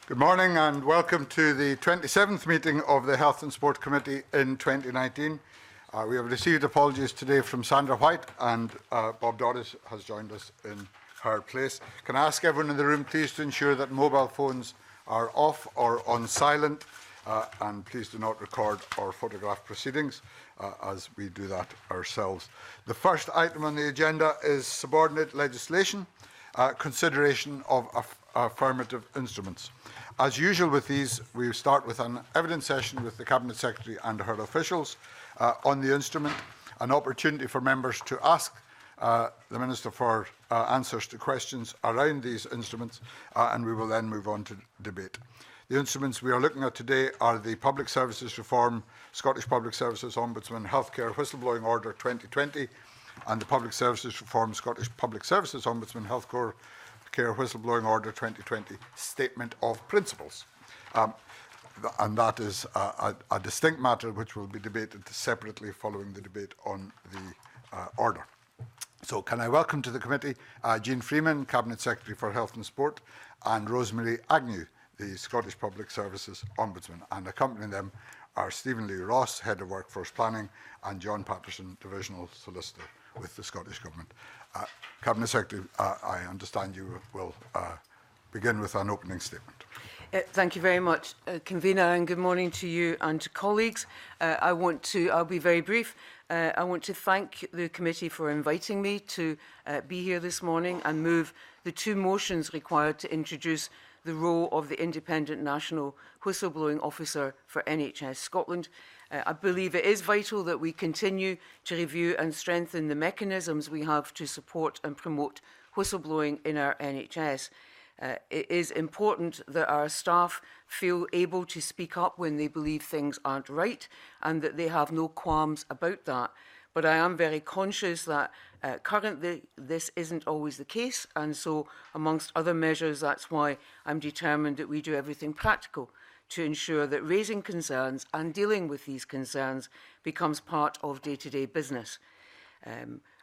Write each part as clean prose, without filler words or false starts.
Good morning and welcome to the 27th meeting of the Health and Sport Committee in 2019. We have received apologies today from Sandra White, and Bob Doris has joined us in her place. Can I ask everyone in the room please to ensure that mobile phones are off or on silent, and please do not record or photograph proceedings as we do that ourselves. The first item on the agenda is subordinate legislation, consideration of affirmative instruments. As usual with these, we start with an evidence session with the Cabinet Secretary and her officials on the instrument, an opportunity for members to ask the Minister for answers to questions around these instruments, and we will then move on to debate. The instruments we are looking at today are the Public Services Reform, Scottish Public Services Ombudsman Healthcare Whistleblowing Order 2020, and the Public Services Reform, Scottish Public Services Ombudsman Healthcare Whistleblowing Order 2020 Statement of Principles. And that is a distinct matter which will be debated separately following the debate on the order. So can I welcome to the committee Jean Freeman, Cabinet Secretary for Health and Sport, and Rosemary Agnew, the Scottish Public Services Ombudsman, and accompanying them are Stephen Lee Ross, Head of Workforce Planning, and John Patterson, Divisional Solicitor with the Scottish Government. Cabinet Secretary, I understand you will begin with an opening statement. Thank you very much, Convener, and good morning to you and to colleagues. I'll be very brief. I want to thank the committee for inviting me to be here this morning and move the two motions required to introduce the role of the Independent National Whistleblowing Officer for NHS Scotland. I believe it is vital that we continue to review and strengthen the mechanisms we have to support and promote whistleblowing in our NHS. It is important that our staff feel able to speak up when they believe things aren't right and that they have no qualms about that. But I am very conscious that currently this isn't always the case, and so amongst other measures, that's why I'm determined that we do everything practical to ensure that raising concerns and dealing with these concerns becomes part of day-to-day business.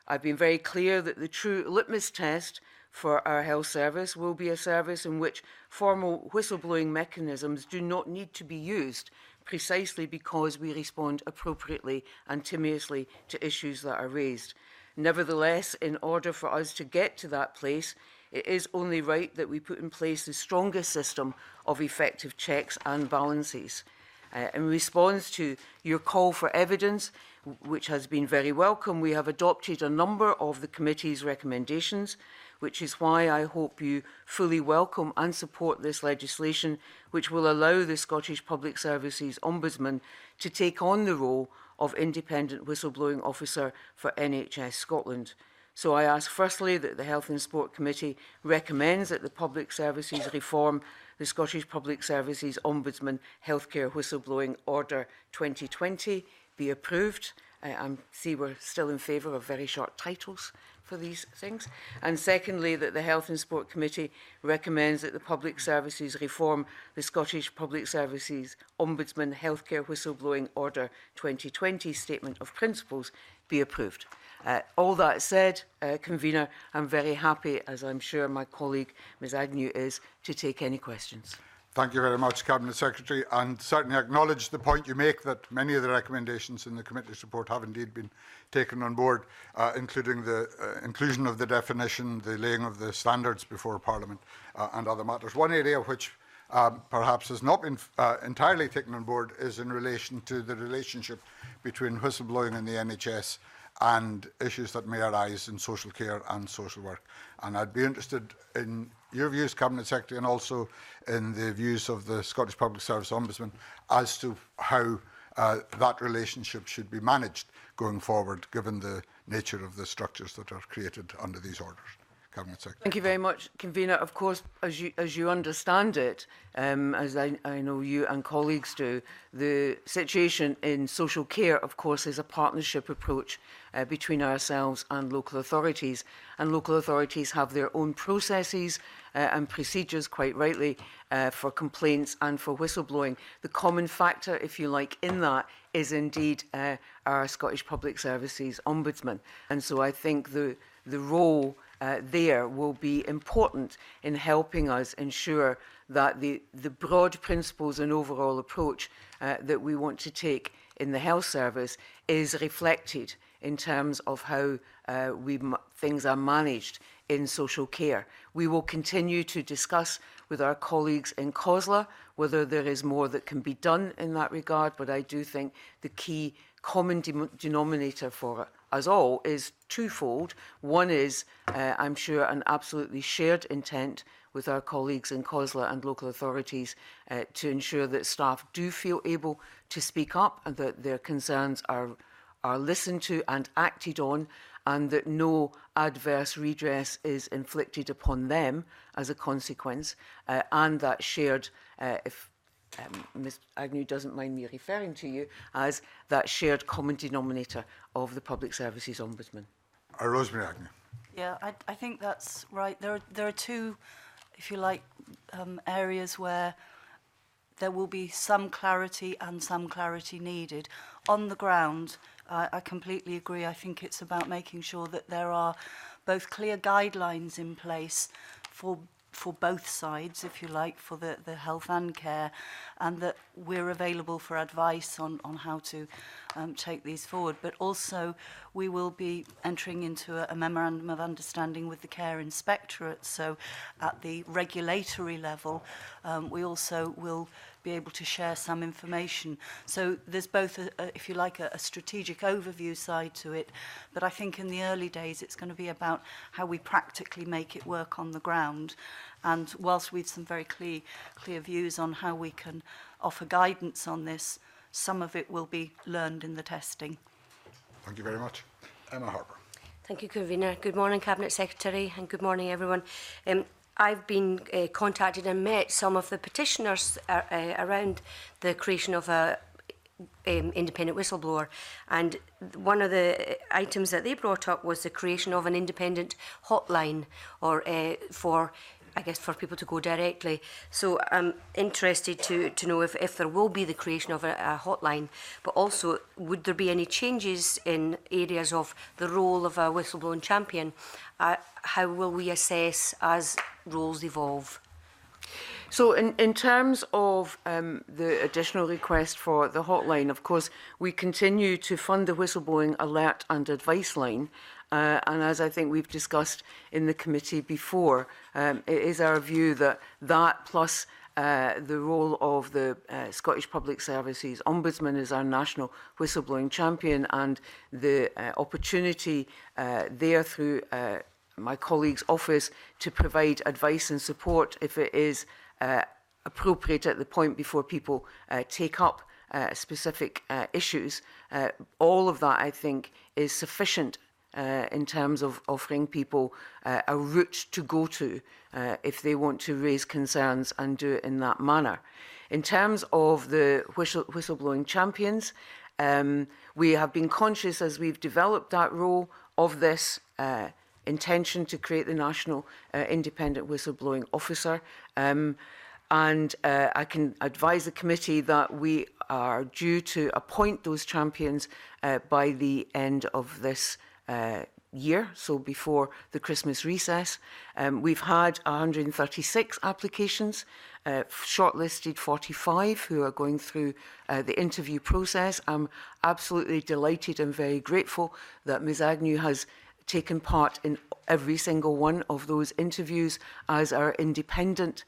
I've been very clear that the true litmus test for our health service will be a service in which formal whistleblowing mechanisms do not need to be used, precisely because we respond appropriately and timeously to issues that are raised. Nevertheless, in order for us to get to that place, it is only right that we put in place the strongest system of effective checks and balances. In response to your call for evidence, which has been very welcome, we have adopted a number of the committee's recommendations, which is why I hope you fully welcome and support this legislation, which will allow the Scottish Public Services Ombudsman to take on the role of Independent Whistleblowing Officer for NHS Scotland. So I ask firstly that the Health and Sport Committee recommends that the Public Services Reform, the Scottish Public Services Ombudsman Healthcare Whistleblowing Order 2020 be approved. I see we're still in favour of very short titles for these things. And secondly, that the Health and Sport Committee recommends that the Public Services Reform, the Scottish Public Services Ombudsman Healthcare Whistleblowing Order 2020 Statement of Principles be approved. All that said, Convener, I'm very happy, as I'm sure my colleague Ms Agnew is, to take any questions. Thank you very much, Cabinet Secretary, and certainly acknowledge the point you make that many of the recommendations in the committee's report have indeed been taken on board, including the inclusion of the definition, the laying of the standards before Parliament, and other matters. One area which perhaps has not been entirely taken on board is in relation to the relationship between whistleblowing in the NHS and issues that may arise in social care and social work. And I'd be interested in your views, Cabinet Secretary, and also in the views of the Scottish Public Service Ombudsman as to how that relationship should be managed going forward, given the nature of the structures that are created under these orders. Cabinet Secretary. Thank you very much, Convener. Of course, as you understand it, as I know you and colleagues do, the situation in social care, of course, is a partnership approach between ourselves and local authorities. And local authorities have their own processes and procedures, quite rightly, for complaints and for whistleblowing. The common factor, if you like, in that is indeed our Scottish Public Services Ombudsman. And so I think the role there will be important in helping us ensure that the broad principles and overall approach that we want to take in the health service is reflected in terms of how things are managed in social care. We will continue to discuss with our colleagues in COSLA whether there is more that can be done in that regard, but I do think the key common denominator for us all is twofold. One is, I'm sure, an absolutely shared intent with our colleagues in COSLA and local authorities to ensure that staff do feel able to speak up and that their concerns are listened to and acted on, and that no adverse redress is inflicted upon them as a consequence, and that shared, if Ms Agnew doesn't mind me referring to you as that shared common denominator of the Public Services Ombudsman. Rosemary Agnew. Yeah, I think that's right. There are two, if you like, areas where there will be some clarity and some clarity needed. On the ground, I completely agree. I think it's about making sure that there are both clear guidelines in place for both sides, if you like, for the health and care, and that we're available for advice on how to take these forward. But also, we will be entering into a memorandum of understanding with the Care Inspectorate. So at the regulatory level, we also will be able to share some information. So there's both, if you like, a strategic overview side to it, but I think in the early days it's going to be about how we practically make it work on the ground. And whilst we've some very clear views on how we can offer guidance on this, some of it will be learned in the testing. Thank you very much. Emma Harper. Thank you, Convener. Good morning, Cabinet Secretary, and good morning, everyone. I've been contacted and met some of the petitioners around the creation of a independent whistleblower, and one of the items that they brought up was the creation of an independent hotline, or for people to go directly. So I'm interested to know if there will be the creation of a hotline, but also would there be any changes in areas of the role of a whistleblowing champion? How will we assess as roles evolve? So in terms of the additional request for the hotline, of course, we continue to fund the whistleblowing alert and advice line. And as I think we've discussed in the committee before, it is our view that that plus the role of the Scottish Public Services Ombudsman as our national whistleblowing champion, and the opportunity there through my colleague's office to provide advice and support if it is appropriate at the point before people take up specific issues. All of that, I think, is sufficient in terms of offering people a route to go to if they want to raise concerns and do it in that manner. In terms of the whistleblowing champions, we have been conscious as we've developed that role of this intention to create the National Independent Whistleblowing Officer. And I can advise the committee that we are due to appoint those champions by the end of this year, so before the Christmas recess. We've had 136 applications, shortlisted 45 who are going through the interview process. I'm absolutely delighted and very grateful that Ms Agnew has taken part in every single one of those interviews as our independent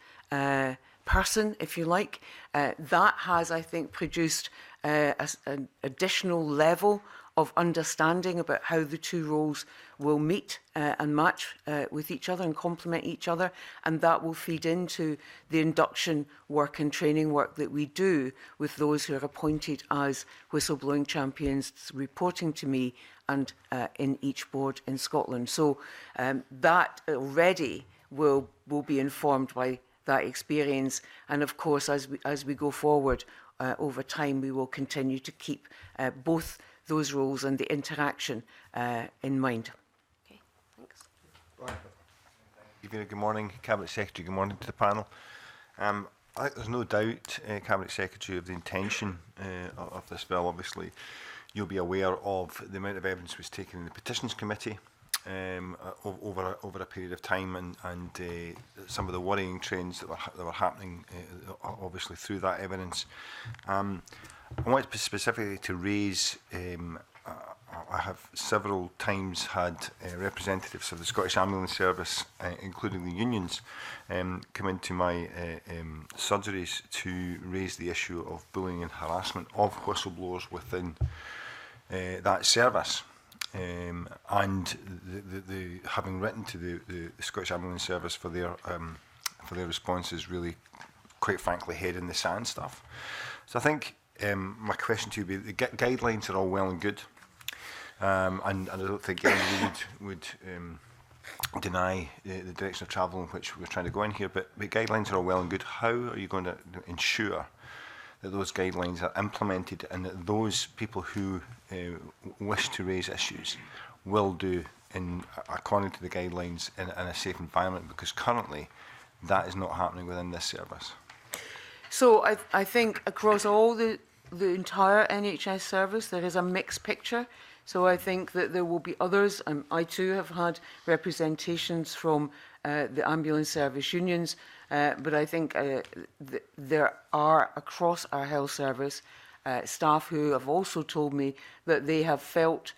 person, if you like. That has, I think, produced an additional level of understanding about how the two roles will meet and match with each other and complement each other, and that will feed into the induction work and training work that we do with those who are appointed as whistleblowing champions, reporting to me and in each board in Scotland. So that already will be informed by that experience, and of course as we go forward over time, we will continue to keep both those roles and the interaction in mind. Okay, thanks. Good morning, Cabinet Secretary. Good morning to the panel. I think there's no doubt, Cabinet Secretary, of the intention of this bill. Obviously, you'll be aware of the amount of evidence was taken in the Petitions Committee over a period of time, and some of the worrying trends that were happening, obviously through that evidence. I want specifically to raise. I have several times had representatives of the Scottish Ambulance Service, including the unions, come into my surgeries to raise the issue of bullying and harassment of whistleblowers within that service. And having written to the Scottish Ambulance Service for their responses, really, quite frankly, head in the sand stuff. So I think my question to you would be: the guidelines are all well and good. And I don't think anybody would deny the direction of travel in which we're trying to go in here, but the guidelines are all well and good. How are you going to ensure that those guidelines are implemented and that those people who wish to raise issues will do according to the guidelines in a safe environment? Because currently that is not happening within this service. So I think across all the entire NHS service there is a mixed picture. So I think that there will be others. I too have had representations from the ambulance service unions, but I think there are across our health service staff who have also told me that they have felt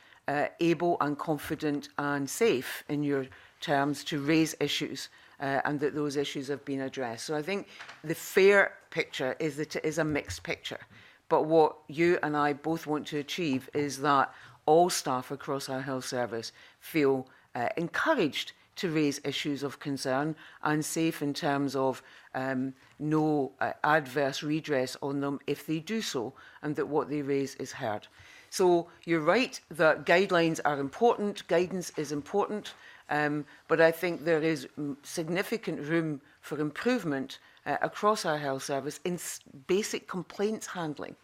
able and confident and safe, in your terms, to raise issues and that those issues have been addressed. So I think the fair picture is that it is a mixed picture. But what you and I both want to achieve is that all staff across our health service feel encouraged to raise issues of concern and safe in terms of no adverse redress on them if they do so, and that what they raise is heard. So you're right that guidelines are important, guidance is important, but I think there is significant room for improvement across our health service in basic complaints handling.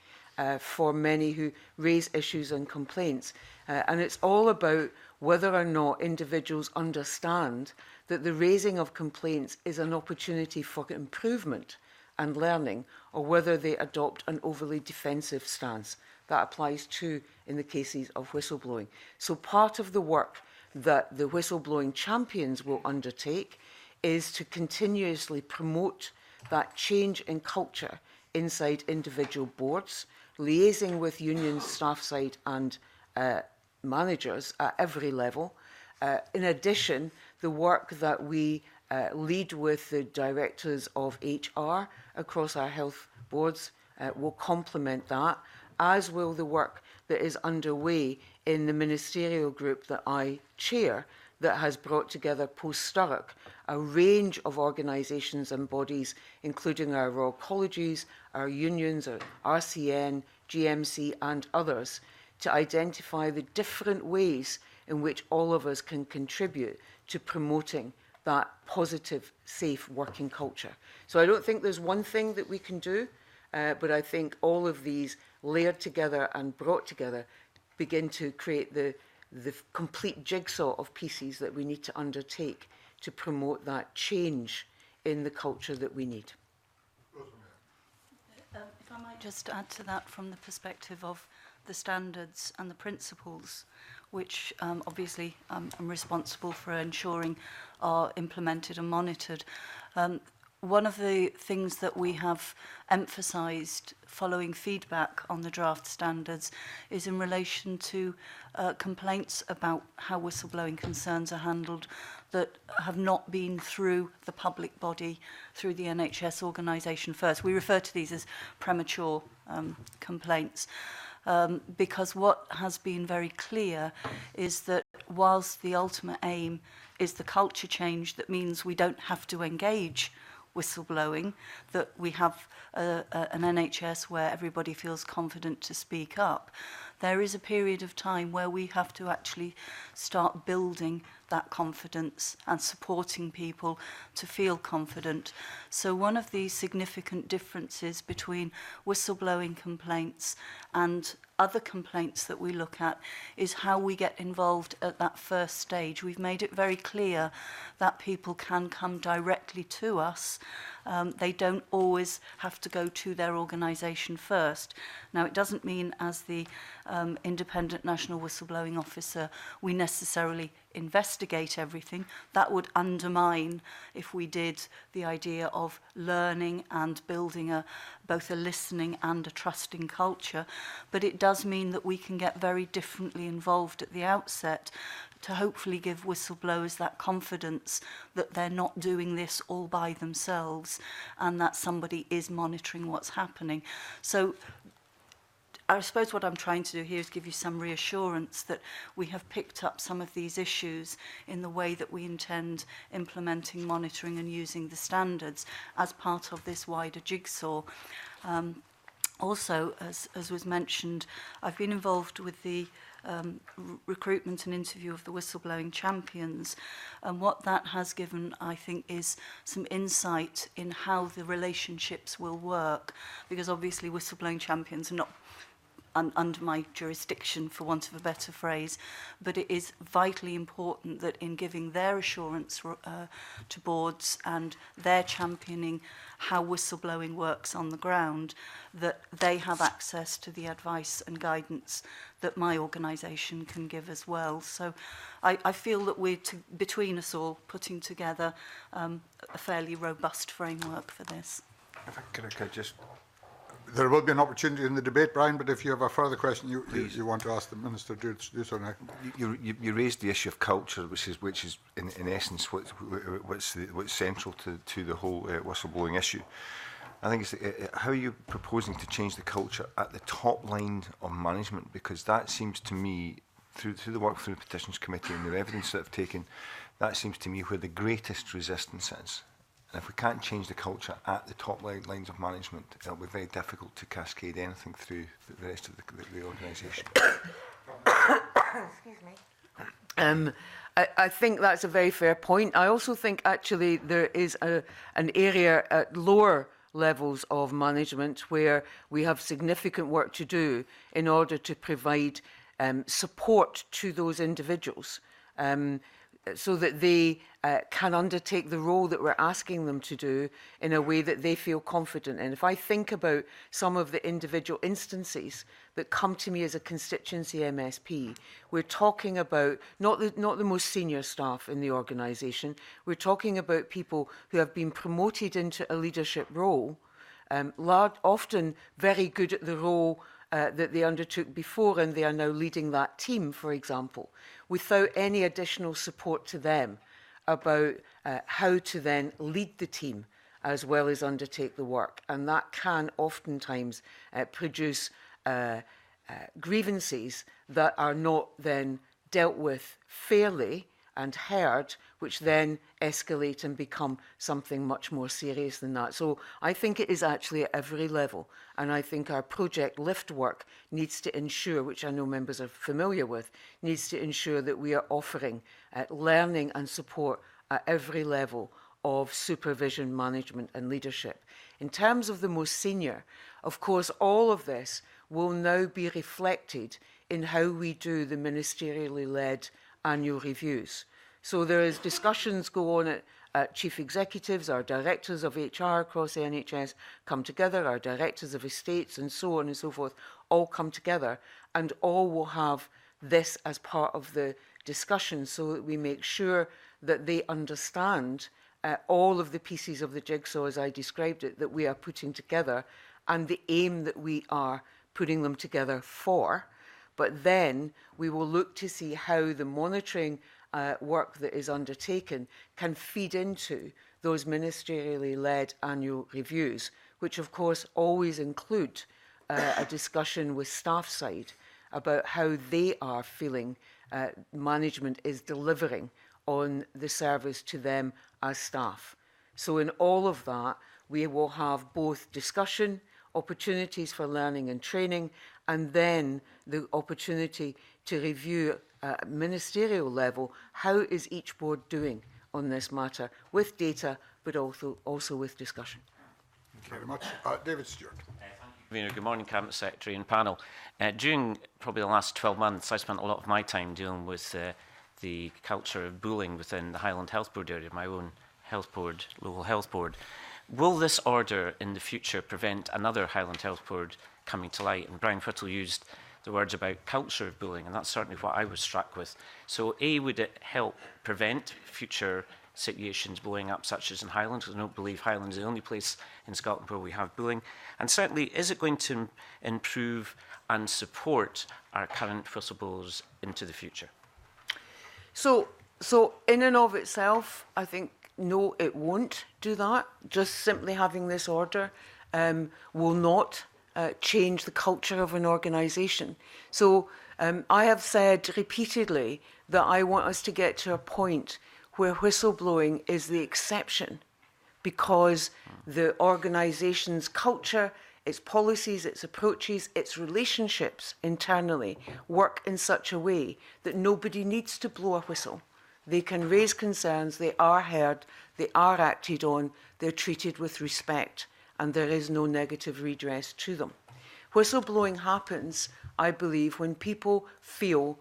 For many who raise issues and complaints. And it's all about whether or not individuals understand that the raising of complaints is an opportunity for improvement and learning, or whether they adopt an overly defensive stance. That applies too in the cases of whistleblowing. So part of the work that the whistleblowing champions will undertake is to continuously promote that change in culture inside individual boards, liaising with unions, staff side and managers at every level. In addition, the work that we lead with the directors of HR across our health boards will complement that, as will the work that is underway in the ministerial group that I chair, that has brought together post-Sturrock a range of organisations and bodies, including our Royal Colleges, our unions, our RCN, GMC and others, to identify the different ways in which all of us can contribute to promoting that positive, safe working culture. So I don't think there's one thing that we can do, but I think all of these layered together and brought together begin to create the complete jigsaw of pieces that we need to undertake to promote that change in the culture that we need. If I might just add to that from the perspective of the standards and the principles, which obviously I'm responsible for ensuring are implemented and monitored. One of the things that we have emphasised following feedback on the draft standards is in relation to complaints about how whistleblowing concerns are handled that have not been through the public body, through the NHS organisation first. We refer to these as premature complaints. Because what has been very clear is that whilst the ultimate aim is the culture change that means we don't have to engage whistleblowing, that we have an NHS where everybody feels confident to speak up, there is a period of time where we have to actually start building that confidence and supporting people to feel confident. So one of the significant differences between whistleblowing complaints and other complaints that we look at is how we get involved at that first stage. We've made it very clear that people can come directly to us They don't always have to go to their organisation first. Now, it doesn't mean as the independent national whistleblowing officer we necessarily investigate everything. That would undermine, if we did, the idea of learning and building both a listening and a trusting culture. But it does mean that we can get very differently involved at the outset to hopefully give whistleblowers that confidence that they're not doing this all by themselves and that somebody is monitoring what's happening. So I suppose what I'm trying to do here is give you some reassurance that we have picked up some of these issues in the way that we intend implementing, monitoring and using the standards as part of this wider jigsaw. Also, as was mentioned, I've been involved with the recruitment and interview of the whistleblowing champions, and what that has given, I think, is some insight in how the relationships will work, because obviously whistleblowing champions are not under my jurisdiction, for want of a better phrase, but it is vitally important that in giving their assurance to boards and their championing how whistleblowing works on the ground, that they have access to the advice and guidance that my organisation can give as well. So I feel that we're, between us all, putting together a fairly robust framework for this. If I could just... There will be an opportunity in the debate, Brian, but if you have a further question you want to ask the Minister, do so now. You raised the issue of culture, which is in essence what's central to the whole whistleblowing issue. I think it's how are you proposing to change the culture at the top line of management, because that seems to me, through the work through the Petitions Committee and the evidence that I've taken, that seems to me where the greatest resistance is. And if we can't change the culture at the top lines of management, it'll be very difficult to cascade anything through the rest of the organisation. Excuse me. I think that's a very fair point. I also think actually there is an area at lower levels of management where we have significant work to do in order to provide support to those individuals. So that they can undertake the role that we're asking them to do in a way that they feel confident in. If I think about some of the individual instances that come to me as a constituency MSP, we're talking about not the most senior staff in the organisation, we're talking about people who have been promoted into a leadership role, often very good at the role that they undertook before, and they are now leading that team, for example, without any additional support to them about how to then lead the team as well as undertake the work. And that can oftentimes produce grievances that are not then dealt with fairly and heard, which then escalate and become something much more serious than that. So I think it is actually at every level. And I think our Project Lift work needs to ensure, which I know members are familiar with, needs to ensure that we are offering learning and support at every level of supervision, management and leadership. In terms of the most senior, of course, all of this will now be reflected in how we do the ministerially led annual reviews. So there is discussions go on at chief executives, our directors of HR across the NHS come together, our directors of estates and so on and so forth all come together, and all will have this as part of the discussion so that we make sure that they understand all of the pieces of the jigsaw as I described it that we are putting together and the aim that we are putting them together for. But then we will look to see how the monitoring work that is undertaken can feed into those ministerially led annual reviews, which of course always include a discussion with staff side about how they are feeling management is delivering on the service to them as staff. So in all of that, we will have both discussion, opportunities for learning and training, and then the opportunity to review at ministerial level, how is each board doing on this matter, with data, but also with discussion. Thank you very much. David Stewart. Good morning, Cabinet Secretary and panel. During probably the last 12 months, I spent a lot of my time dealing with the culture of bullying within the Highland Health Board area, my own health board, local health board. Will this order in the future prevent another Highland Health Board coming to light? And Brian Whittle used the words about culture of bullying, and that's certainly what I was struck with. So A, would it help prevent future situations blowing up, such as in Highland? Because I don't believe Highland is the only place in Scotland where we have bullying. And certainly, is it going to improve and support our current whistleblowers into the future? So in and of itself, I think, no, it won't do that. Just simply having this order will not change the culture of an organisation. So I have said repeatedly that I want us to get to a point where whistleblowing is the exception, because the organisation's culture, its policies, its approaches, its relationships internally work in such a way that nobody needs to blow a whistle. They can raise concerns, they are heard, they are acted on, they're treated with respect, and there is no negative redress to them. Whistleblowing happens, I believe, when people feel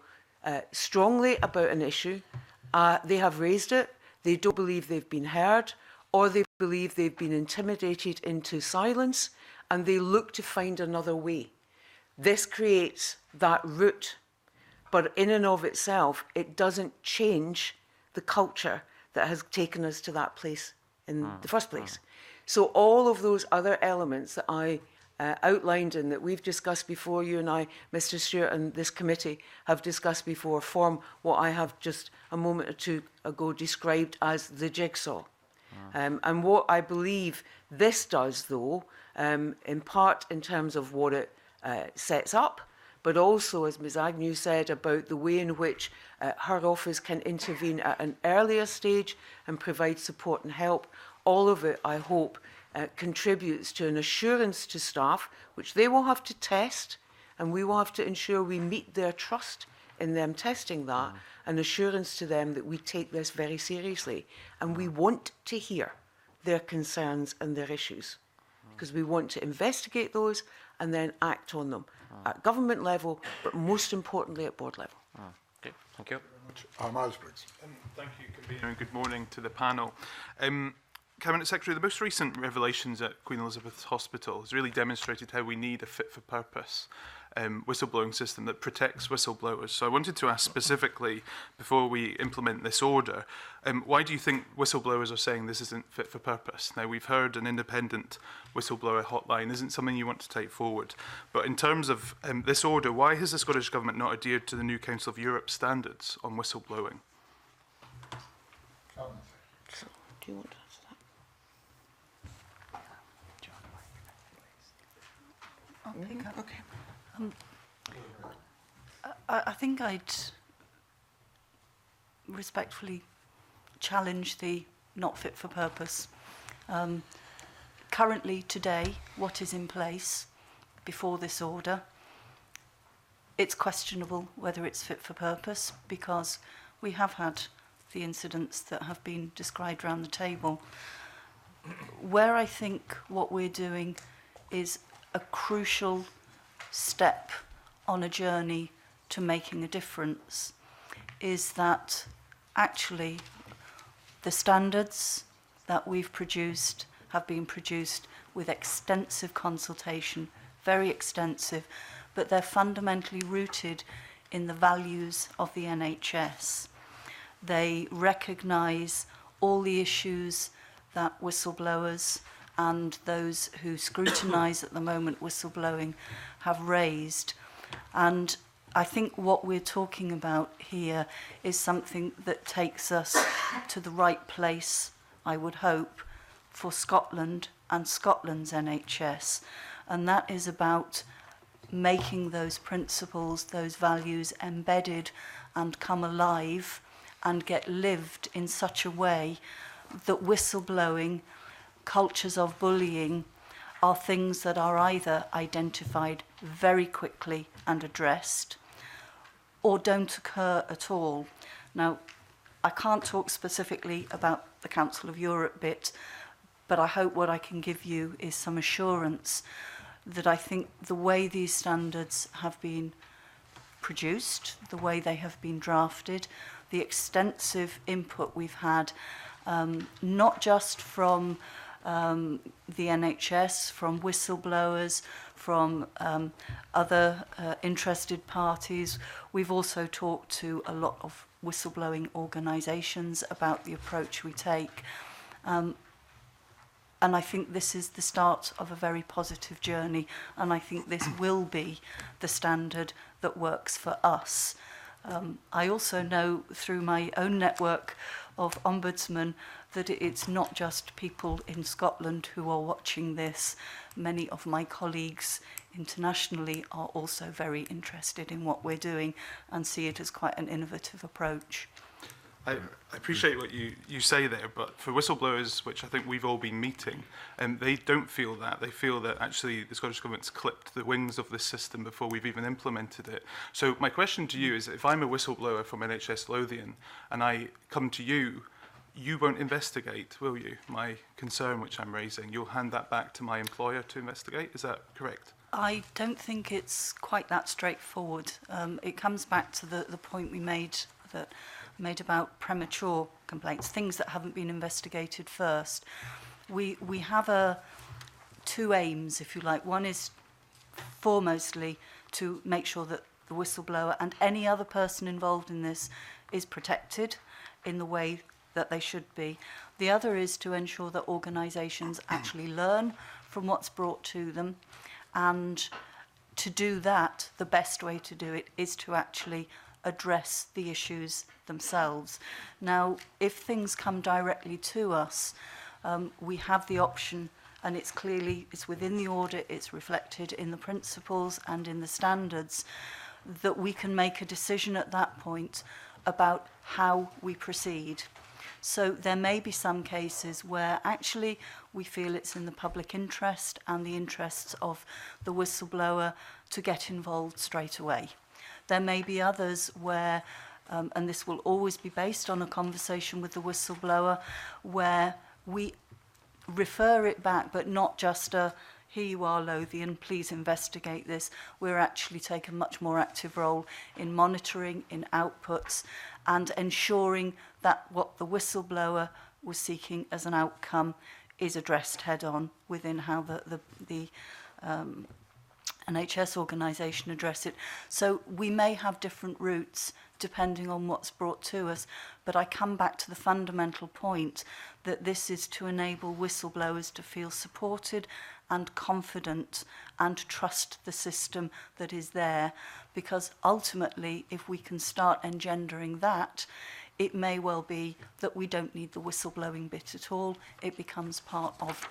strongly about an issue, they have raised it, they don't believe they've been heard, or they believe they've been intimidated into silence, and they look to find another way. This creates that route, but in and of itself, it doesn't change the culture that has taken us to that place in the first place. So all of those other elements that I outlined and that we've discussed before, you and I, Mr. Stewart, and this committee have discussed before, form what I have just a moment or two ago described as the jigsaw. And what I believe this does, though, in part in terms of what it sets up, but also, as Ms Agnew said, about the way in which her office can intervene at an earlier stage and provide support and help, all of it, I hope, contributes to an assurance to staff, which they will have to test, and we will have to ensure we meet their trust in them testing that, an assurance to them that we take this very seriously. And we want to hear their concerns and their issues, because we want to investigate those and then act on them at government level, but most importantly at board level. Okay, thank you. Miles Briggs. Thank you, Convener, and good morning to the panel. Cabinet Secretary, the most recent revelations at Queen Elizabeth Hospital has really demonstrated how we need a fit-for-purpose whistleblowing system that protects whistleblowers. So I wanted to ask specifically, before we implement this order, why do you think whistleblowers are saying this isn't fit for purpose? Now, we've heard an independent whistleblower hotline isn't something you want to take forward. But in terms of this order, why has the Scottish Government not adhered to the new Council of Europe standards on whistleblowing? So, do you want to answer that? I'll pick up. Okay. I think I'd respectfully challenge the not fit for purpose. Currently, today, what is in place before this order, it's questionable whether it's fit for purpose, because we have had the incidents that have been described around the table. Where I think what we're doing is a crucial step on a journey to making a difference is that actually the standards that we've produced have been produced with extensive consultation, very extensive, but they're fundamentally rooted in the values of the NHS. They recognise all the issues that whistleblowers and those who scrutinise at the moment whistleblowing have raised. And I think what we're talking about here is something that takes us to the right place, I would hope, for Scotland and Scotland's NHS. And that is about making those principles, those values embedded and come alive and get lived in such a way that whistleblowing, cultures of bullying, are things that are either identified very quickly and addressed or don't occur at all. Now, I can't talk specifically about the Council of Europe bit, but I hope what I can give you is some assurance that I think the way these standards have been produced, the way they have been drafted, the extensive input we've had, not just from the NHS, from whistleblowers, from other interested parties. We've also talked to a lot of whistleblowing organisations about the approach we take. And I think this is the start of a very positive journey, and I think this will be the standard that works for us. I also know through my own network of ombudsmen that it's not just people in Scotland who are watching this. Many of my colleagues internationally are also very interested in what we're doing and see it as quite an innovative approach. I appreciate what you say there, but for whistleblowers, which I think we've all been meeting, they don't feel that. They feel that actually the Scottish Government's clipped the wings of this system before we've even implemented it. So my question to you is, if I'm a whistleblower from NHS Lothian and I come to you, you won't investigate, will you? My concern which I'm raising, you'll hand that back to my employer to investigate? Is that correct? I don't think it's quite that straightforward. It comes back to the point we made about premature complaints, things that haven't been investigated first. We have two aims, if you like. One is foremostly to make sure that the whistleblower and any other person involved in this is protected in the way that they should be. The other is to ensure that organisations actually learn from what's brought to them, and to do that, the best way to do it is to actually address the issues themselves. Now, if things come directly to us, we have the option, and it's within the audit, it's reflected in the principles and in the standards, that we can make a decision at that point about how we proceed. So there may be some cases where actually we feel it's in the public interest and the interests of the whistleblower to get involved straight away. There may be others where, and this will always be based on a conversation with the whistleblower, where we refer it back, but not just a, here you are, Lothian, please investigate this. We're actually take a much more active role in monitoring, in outputs, and ensuring that what the whistleblower was seeking as an outcome is addressed head-on within how the NHS organisation address it. So we may have different routes depending on what's brought to us, but I come back to the fundamental point that this is to enable whistleblowers to feel supported and confident and trust the system that is there, because ultimately if we can start engendering that, it may well be that we don't need the whistleblowing bit at all. It becomes part of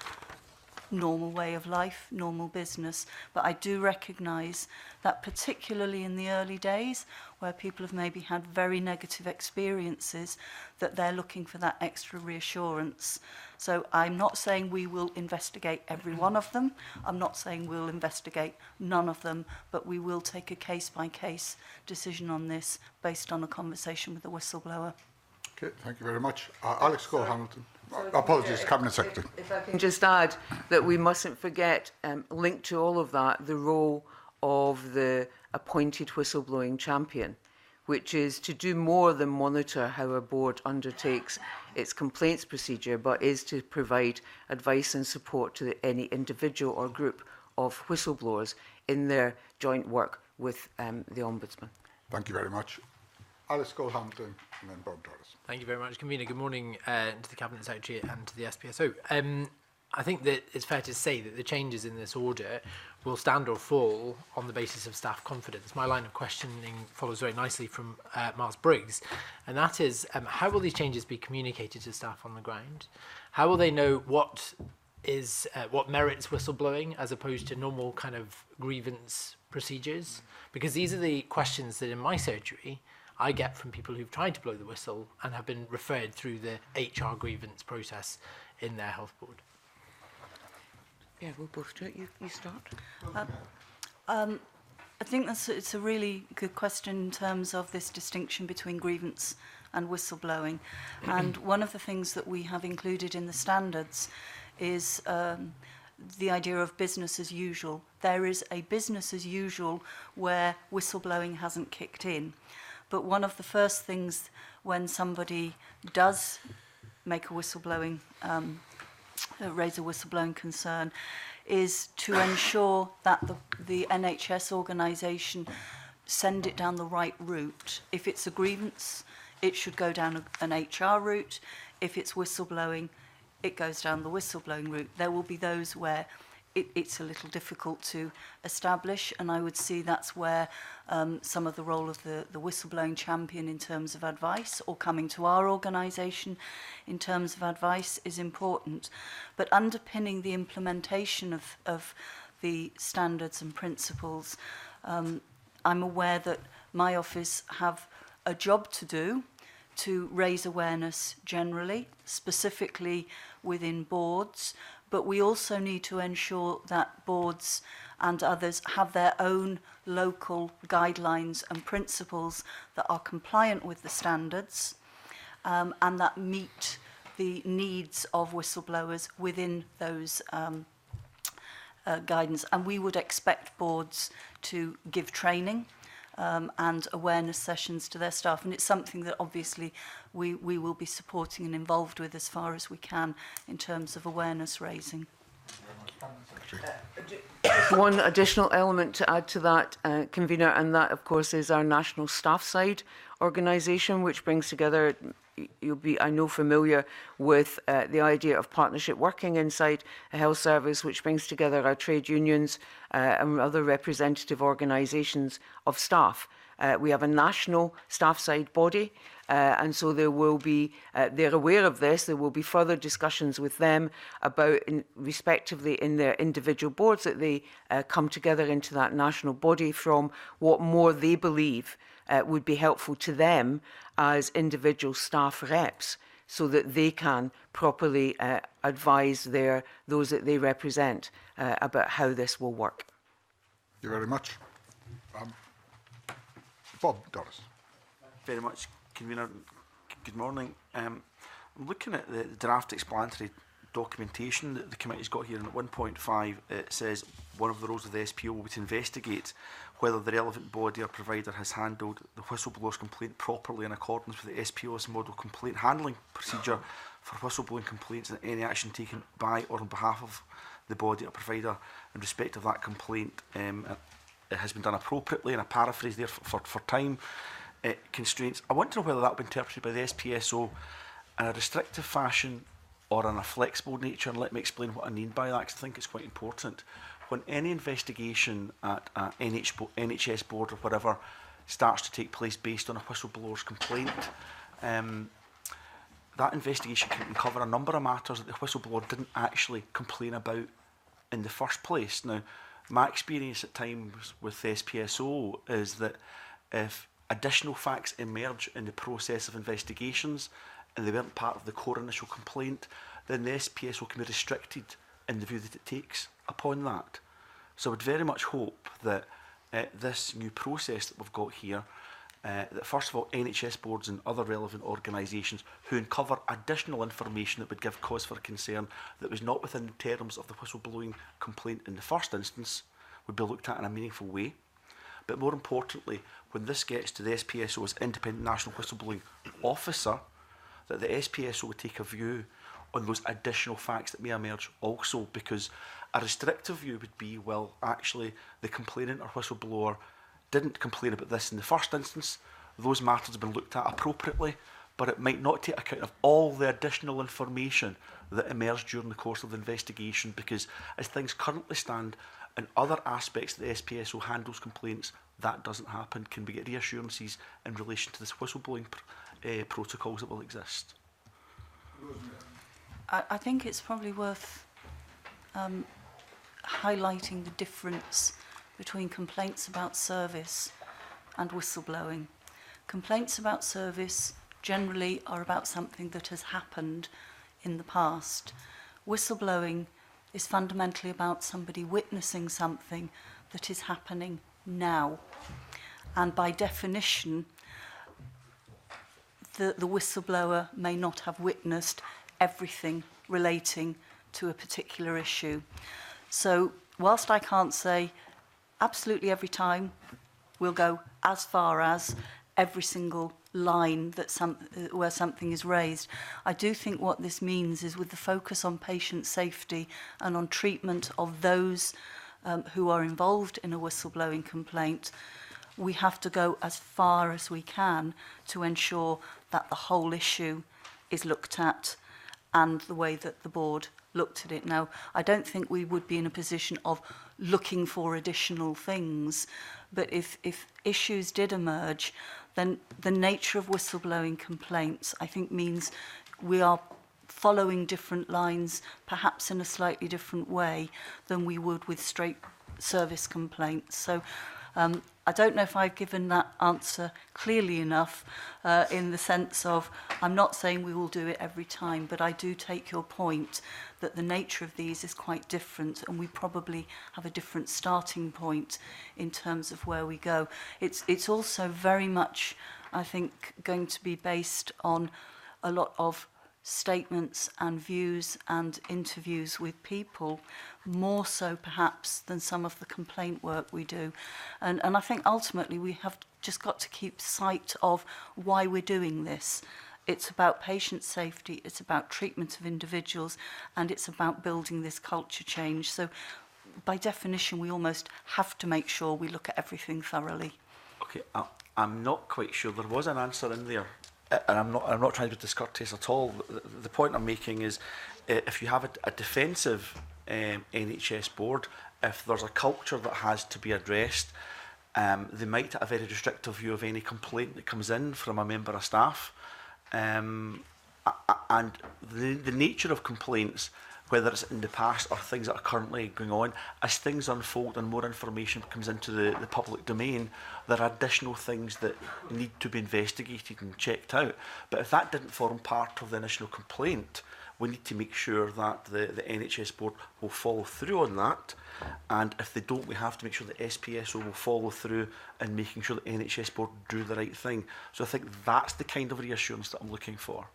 normal way of life, normal business. But I do recognise that particularly in the early days, where people have maybe had very negative experiences, that they're looking for that extra reassurance. So I'm not saying we will investigate every one of them. I'm not saying we'll investigate none of them, but we will take a case-by-case decision on this based on a conversation with the whistleblower. Okay, thank you very much. Alex Cole-Hamilton. Apologies, Cabinet Secretary. If I can just add that we mustn't forget, linked to all of that, the role of the appointed whistleblowing champion, which is to do more than monitor how a board undertakes its complaints procedure, but is to provide advice and support to any individual or group of whistleblowers in their joint work with the Ombudsman. Thank you very much. Alice Cole-Hamilton and then Bob Doris. Thank you very much, Convener. Good morning to the Cabinet Secretary and to the SPSO. I think that it's fair to say that the changes in this order will stand or fall on the basis of staff confidence. My line of questioning follows very nicely from Miles Briggs, and that is, how will these changes be communicated to staff on the ground? How will they know what merits whistleblowing as opposed to normal kind of grievance procedures? Because these are the questions that in my surgery I get from people who've tried to blow the whistle and have been referred through the HR grievance process in their health board. Yeah, we'll both do it. You start. I think it's a really good question in terms of this distinction between grievance and whistleblowing. And one of the things that we have included in the standards is the idea of business as usual. There is a business as usual where whistleblowing hasn't kicked in. But one of the first things when somebody does make a whistleblowing raise a whistleblowing concern, is to ensure that the NHS organisation send it down the right route. If it's a grievance, it should go down an HR route. If it's whistleblowing, it goes down the whistleblowing route. There will be those where it's a little difficult to establish, and I would see that's where some of the role of the whistleblowing champion in terms of advice, or coming to our organisation in terms of advice, is important. But underpinning the implementation of the standards and principles, I'm aware that my office have a job to do to raise awareness generally, specifically within boards, but we also need to ensure that boards and others have their own local guidelines and principles that are compliant with the standards and that meet the needs of whistleblowers within those guidance. And we would expect boards to give training and awareness sessions to their staff. And it's something that obviously we will be supporting and involved with as far as we can in terms of awareness raising. One additional element to add to that, convener, and that of course is our national staff side organisation, which brings together, you'll be, I know, familiar with the idea of partnership working inside a health service, which brings together our trade unions and other representative organisations of staff. We have a national staff side body, and so there will be, they're aware of this, there will be further discussions with them about, respectively in their individual boards, that they come together into that national body from what more they believe would be helpful to them as individual staff reps, so that they can properly advise those that they represent about how this will work. Thank you very much. Bob Doris. Very much, convener. Good morning. I'm looking at the draft explanatory documentation that the committee's got here, and at 1.5 it says one of the roles of the SPO will be to investigate whether the relevant body or provider has handled the whistleblower's complaint properly in accordance with the SPO's model complaint handling procedure for whistleblowing complaints, and any action taken by or on behalf of the body or provider in respect of that complaint it has been done appropriately, and a paraphrase there for time constraints. I want to know whether that will be interpreted by the SPSO in a restrictive fashion or in a flexible nature, and let me explain what I mean by that, because I think it's quite important. When any investigation at a NHS board or whatever starts to take place based on a whistleblower's complaint, that investigation can cover a number of matters that the whistleblower didn't actually complain about in the first place. Now, my experience at times with the SPSO is that if additional facts emerge in the process of investigations and they weren't part of the core initial complaint, then the SPSO can be restricted in the view that it takes upon that. So I would very much hope that this new process that we've got here, that first of all NHS boards and other relevant organisations who uncover additional information that would give cause for concern that was not within the terms of the whistleblowing complaint in the first instance would be looked at in a meaningful way. But more importantly, when this gets to the SPSO as Independent National Whistleblowing Officer, that the SPSO would take a view on those additional facts that may emerge also, because a restrictive view would be, well, actually the complainant or whistleblower didn't complain about this in the first instance, those matters have been looked at appropriately, but it might not take account of all the additional information that emerged during the course of the investigation, because as things currently stand, in other aspects that the SPSO handles complaints, that doesn't happen. Can we get reassurances in relation to this whistleblowing protocols that will exist? I think it's probably worth highlighting the difference between complaints about service and whistleblowing. Complaints about service generally are about something that has happened in the past. Whistleblowing is fundamentally about somebody witnessing something that is happening now. And by definition, the whistleblower may not have witnessed everything relating to a particular issue. So whilst I can't say absolutely every time we'll go as far as every single line that where something is raised. I do think what this means is, with the focus on patient safety and on treatment of those who are involved in a whistleblowing complaint, we have to go as far as we can to ensure that the whole issue is looked at and the way that the board looked at it. Now, I don't think we would be in a position of looking for additional things, but if issues did emerge, then the nature of whistleblowing complaints, I think, means we are following different lines, perhaps in a slightly different way than we would with straight service complaints. So I don't know if I've given that answer clearly enough in the sense of, I'm not saying we will do it every time, but I do take your point that the nature of these is quite different, and we probably have a different starting point in terms of where we go. It's also very much, I think, going to be based on a lot of statements and views and interviews with people, more so perhaps than some of the complaint work we do. And I think ultimately we have just got to keep sight of why we're doing this. It's about patient safety, it's about treatment of individuals, and it's about building this culture change. So by definition, we almost have to make sure we look at everything thoroughly. Okay, I'm not quite sure. There was an answer in there, and I'm not trying to be discourteous at all. The point I'm making is, if you have a defensive NHS board, if there's a culture that has to be addressed, they might have a very restrictive view of any complaint that comes in from a member of staff. And the nature of complaints, whether it's in the past or things that are currently going on, as things unfold and more information comes into the public domain, there are additional things that need to be investigated and checked out. But if that didn't form part of the initial complaint, we need to make sure that the NHS board will follow through on that. And if they don't, we have to make sure the SPSO will follow through in making sure the NHS board do the right thing. So I think that's the kind of reassurance that I'm looking for.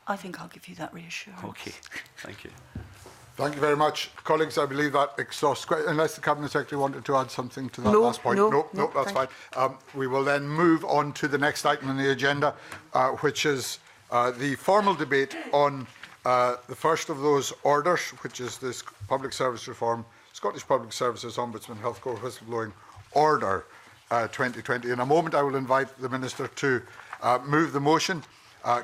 I think I'll give you that reassurance. Okay, thank you. Thank you very much. Colleagues, I believe that exhausts, unless the Cabinet Secretary wanted to add something to that last point. No, that's fine. We will then move on to the next item on the agenda, which is the formal debate on the first of those orders, which is this Public Service Reform, Scottish Public Services Ombudsman Health Corps Whistleblowing Order 2020. In a moment, I will invite the Minister to move the motion.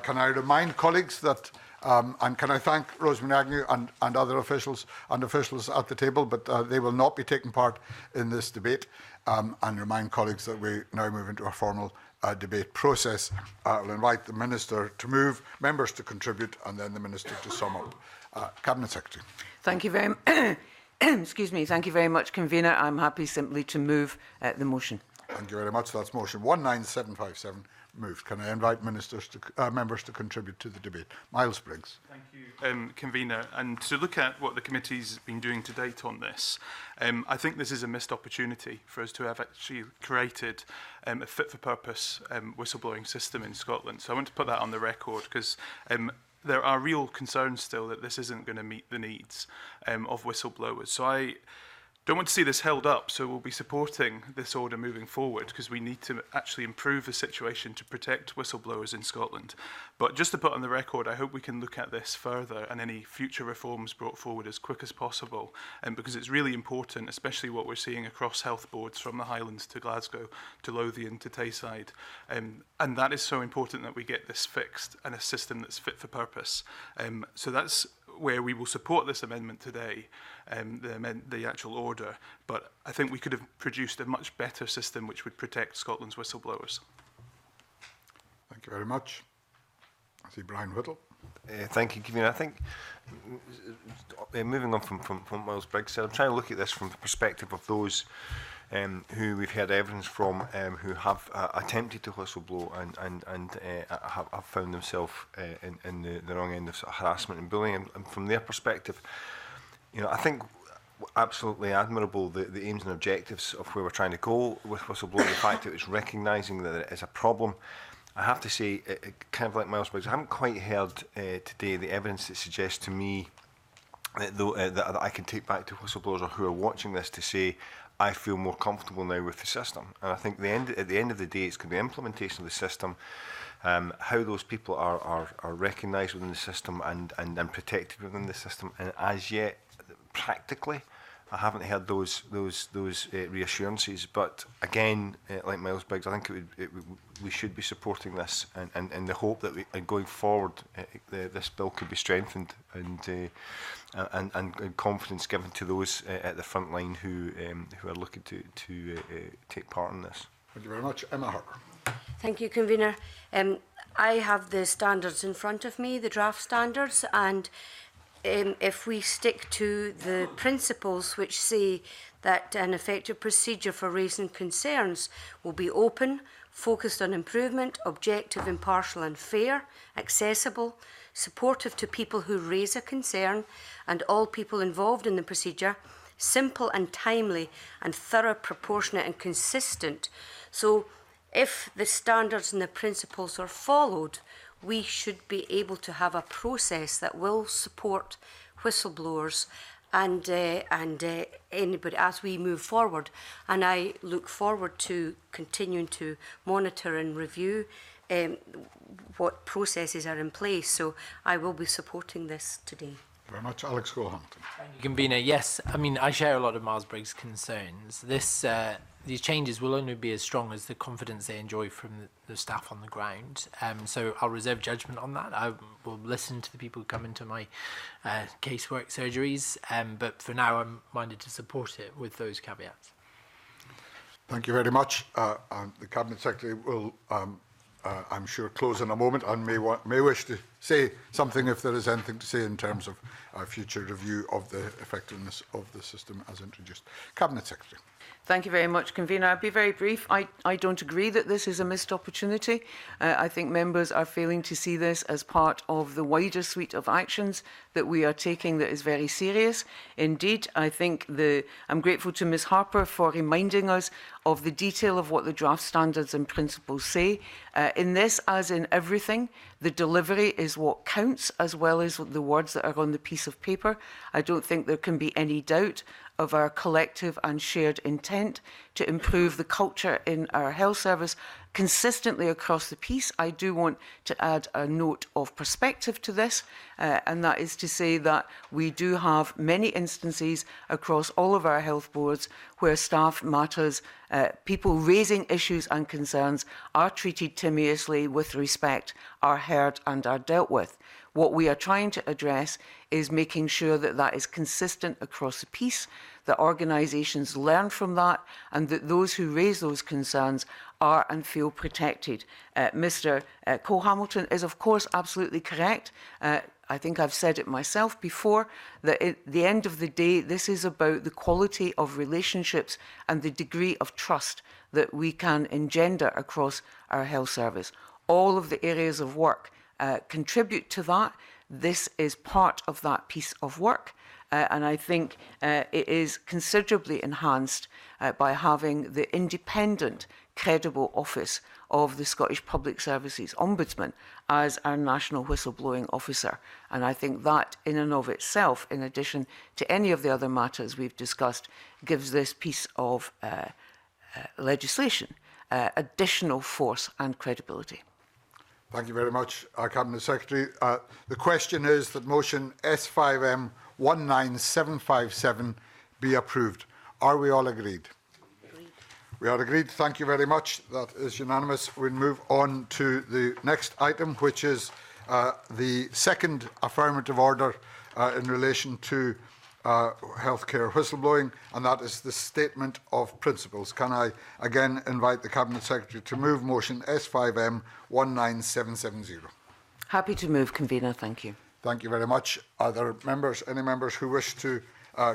Can I remind colleagues that, and can I thank Rosemary Agnew and other officials and officials at the table, but they will not be taking part in this debate, and remind colleagues that we now move into a formal debate process. I'll invite the Minister to move, members to contribute, and then the Minister to sum up. Cabinet Secretary. Thank you very much. Excuse me. Thank you very much, Convener. I'm happy simply to move the motion. Thank you very much. That's motion 19757 moved. Can I invite ministers to members to contribute to the debate? Miles Briggs. Thank you, Convener. And to look at what the committee's been doing to date on this, I think this is a missed opportunity for us to have actually created a fit-for-purpose whistleblowing system in Scotland. So I want to put that on the record, because there are real concerns still that this isn't going to meet the needs of whistleblowers. So I don't want to see this held up, so we'll be supporting this order moving forward, because we need to actually improve the situation to protect whistleblowers in Scotland. But just to put on the record, I hope we can look at this further and any future reforms brought forward as quick as possible, because it's really important, especially what we're seeing across health boards from the Highlands to Glasgow to Lothian to Tayside. And that is so important that we get this fixed and a system that's fit for purpose. So that's where we will support this amendment today, the actual order, but I think we could have produced a much better system which would protect Scotland's whistleblowers. Thank you very much. I see Brian Whittle. Thank you, Convener. I think, moving on from Miles Briggs, I'm trying to look at this from the perspective of those who we've heard evidence from who have attempted to whistleblow and have found themselves in the wrong end of sort of harassment and bullying. And from their perspective, you know, I think absolutely admirable the aims and objectives of where we're trying to go with whistleblowing. The fact that it's recognising that it is a problem. I have to say, kind of like Miles Briggs, I haven't quite heard today the evidence that suggests to me that I can take back to whistleblowers or who are watching this to say, I feel more comfortable now with the system. And I think at the end of the day, it's going to be implementation of the system, how those people are recognised within the system and protected within the system. And as yet, practically, I haven't heard those reassurances. But again, like Miles Biggs, I think we should be supporting this, and in the hope that going forward, this bill could be strengthened and confidence given to those at the front line who are looking to take part in this. Thank you very much. Emma Harper. Thank you, Convener. I have the standards in front of me, the draft standards, and if we stick to the principles which say that an effective procedure for raising concerns will be open, focused on improvement, objective, impartial and fair, accessible, supportive to people who raise a concern and all people involved in the procedure, simple and timely and thorough, proportionate and consistent. So if the standards and the principles are followed, we should be able to have a process that will support whistleblowers and anybody as we move forward. And I look forward to continuing to monitor and review what processes are in place. So I will be supporting this today. Very much. Alex Cole-Hamilton. Thank you, Convener. Yes, I mean, I share a lot of Miles Briggs' concerns. These changes will only be as strong as the confidence they enjoy from the staff on the ground. So I'll reserve judgment on that. I will listen to the people who come into my casework surgeries, but for now I'm minded to support it with those caveats. Thank you very much. And the Cabinet Secretary will, I'm sure, close in a moment and may wish to say something if there is anything to say in terms of future review of the effectiveness of the system as introduced. Cabinet Secretary. Thank you very much, Convener. I'll be very brief. I don't agree that this is a missed opportunity. I think members are failing to see this as part of the wider suite of actions that we are taking that is very serious. Indeed, I think I'm grateful to Ms Harper for reminding us of the detail of what the draft standards and principles say. In this, as in everything, the delivery is what counts as well as the words that are on the piece of paper. I don't think there can be any doubt of our collective and shared intent to improve the culture in our health service consistently across the piece. I do want to add a note of perspective to this, and that is to say that we do have many instances across all of our health boards where staff matters, people raising issues and concerns are treated timeously, with respect, are heard and are dealt with. What we are trying to address is making sure that that is consistent across the piece, that organisations learn from that, and that those who raise those concerns are and feel protected. Mr. Cole-Hamilton is, of course, absolutely correct. I think I've said it myself before, that at the end of the day, this is about the quality of relationships and the degree of trust that we can engender across our health service. All of the areas of work contribute to that. This is part of that piece of work. And I think it is considerably enhanced by having the independent, credible office of the Scottish Public Services Ombudsman as our national whistleblowing officer. And I think that in and of itself, in addition to any of the other matters we've discussed, gives this piece of legislation additional force and credibility. Thank you very much, Cabinet Secretary. The question is that motion S5M 19757 be approved. Are we all agreed? We are agreed. Thank you very much. That is unanimous. We'll move on to the next item, which is the second affirmative order in relation to healthcare whistleblowing, and that is the statement of principles. Can I again invite the Cabinet Secretary to move motion S5M 19770? Happy to move, Convener. Thank you. Thank you very much. Are there any members who wish to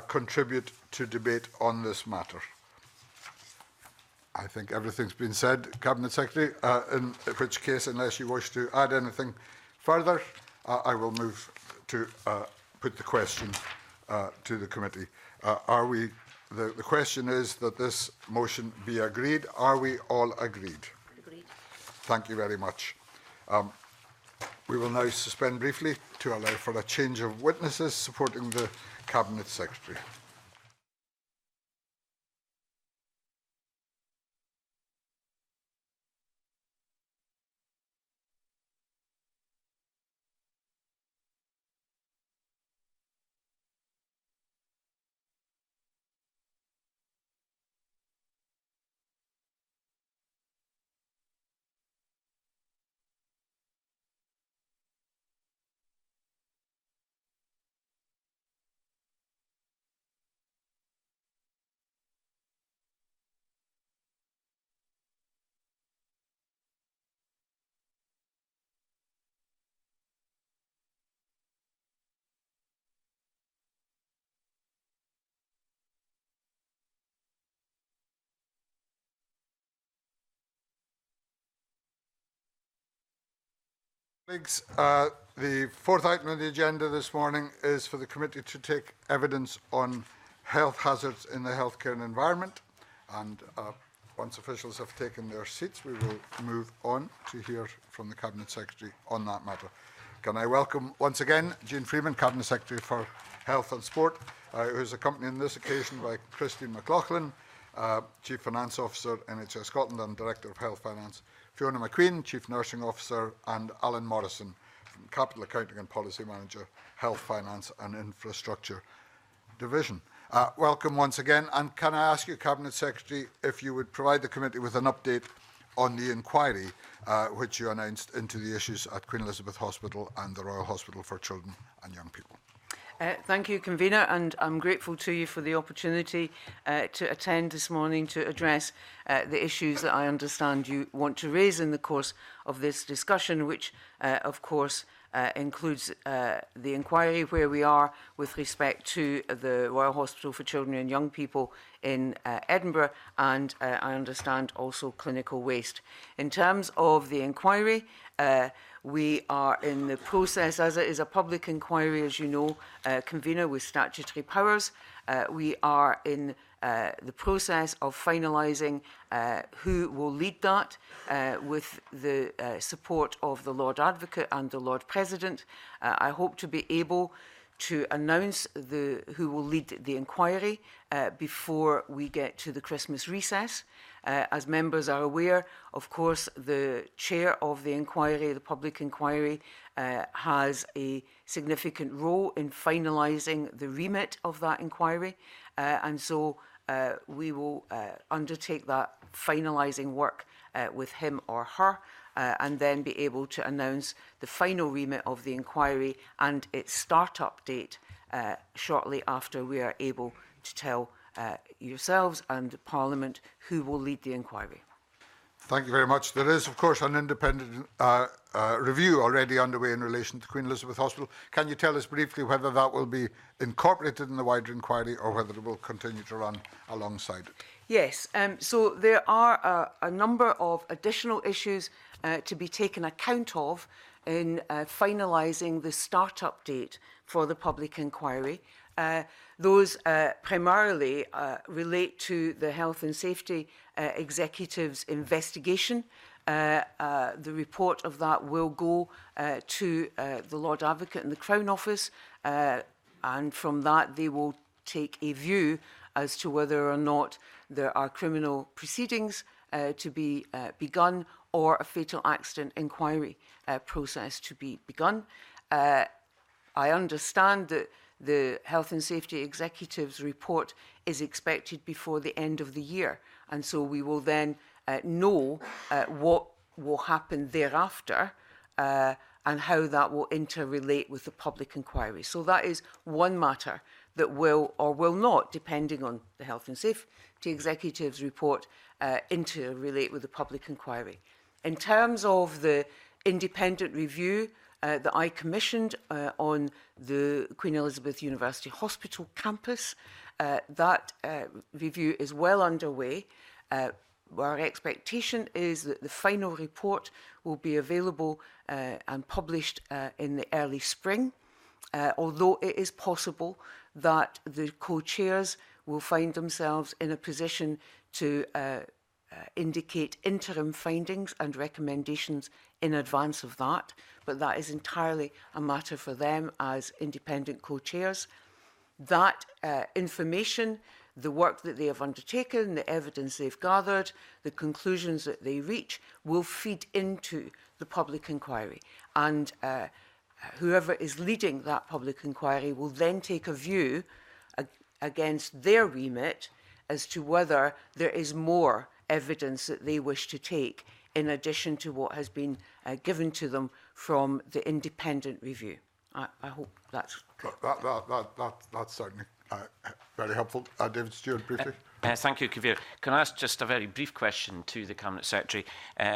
contribute to debate on this matter? I think everything's been said, Cabinet Secretary, in which case, unless you wish to add anything further, I will move to put the question to the committee. The question is that this motion be agreed. Are we all agreed? Agreed. Thank you very much. We will now suspend briefly to allow for a change of witnesses supporting the Cabinet Secretary. Colleagues, the fourth item on the agenda this morning is for the committee to take evidence on health hazards in the healthcare and environment. And once officials have taken their seats, we will move on to hear from the Cabinet Secretary on that matter. Can I welcome once again Jean Freeman, Cabinet Secretary for Health and Sport, who is accompanied on this occasion by Christine McLaughlin, Chief Finance Officer, NHS Scotland and Director of Health Finance, Fiona McQueen, Chief Nursing Officer, and Alan Morrison, from Capital Accounting and Policy Manager, Health Finance and Infrastructure Division. Welcome once again, and can I ask you, Cabinet Secretary, if you would provide the committee with an update on the inquiry which you announced into the issues at Queen Elizabeth Hospital and the Royal Hospital for Children and Young People. Thank you, Convener, and I'm grateful to you for the opportunity to attend this morning to address the issues that I understand you want to raise in the course of this discussion, which, of course, includes the inquiry where we are with respect to the Royal Hospital for Children and Young People in Edinburgh, and I understand also clinical waste. In terms of the inquiry, we are in the process, as it is a public inquiry, as you know, Convener with statutory powers. We are in the process of finalising who will lead that with the support of the Lord Advocate and the Lord President. I hope to be able to announce who will lead the inquiry before we get to the Christmas recess. As members are aware, of course, the chair of the inquiry, the public inquiry, has a significant role in finalising the remit of that inquiry, and so we will undertake that finalising work with him or her, and then be able to announce the final remit of the inquiry and its start-up date shortly after we are able to tell yourselves and Parliament who will lead the inquiry. Thank you very much. There is, of course, an independent review already underway in relation to Queen Elizabeth Hospital. Can you tell us briefly whether that will be incorporated in the wider inquiry or whether it will continue to run alongside it? Yes, so there are a number of additional issues to be taken account of in finalising the start-up date for the public inquiry. Those primarily relate to the Health and Safety Executive's investigation. The report of that will go to the Lord Advocate and the Crown Office, and from that they will take a view as to whether or not there are criminal proceedings to be begun or a fatal accident inquiry process to be begun. I understand that the Health and Safety Executive's report is expected before the end of the year, and so we will then know what will happen thereafter and how that will interrelate with the public inquiry. So that is one matter that will or will not, depending on the Health and Safety Executive's report, interrelate with the public inquiry. In terms of the independent review that I commissioned on the Queen Elizabeth University Hospital campus, that review is well underway. Our expectation is that the final report will be available and published in the early spring, although it is possible that the co-chairs will find themselves in a position to indicate interim findings and recommendations in advance of that, but that is entirely a matter for them as independent co-chairs. That information, the work that they have undertaken, the evidence they've gathered, the conclusions that they reach will feed into the public inquiry. And whoever is leading that public inquiry will then take a view against their remit as to whether there is more evidence that they wish to take in addition to what has been given to them from the independent review. I hope that's clear. That's certainly very helpful. David Stewart, briefly. Thank you, Kavir. Can I ask just a very brief question to the Cabinet Secretary?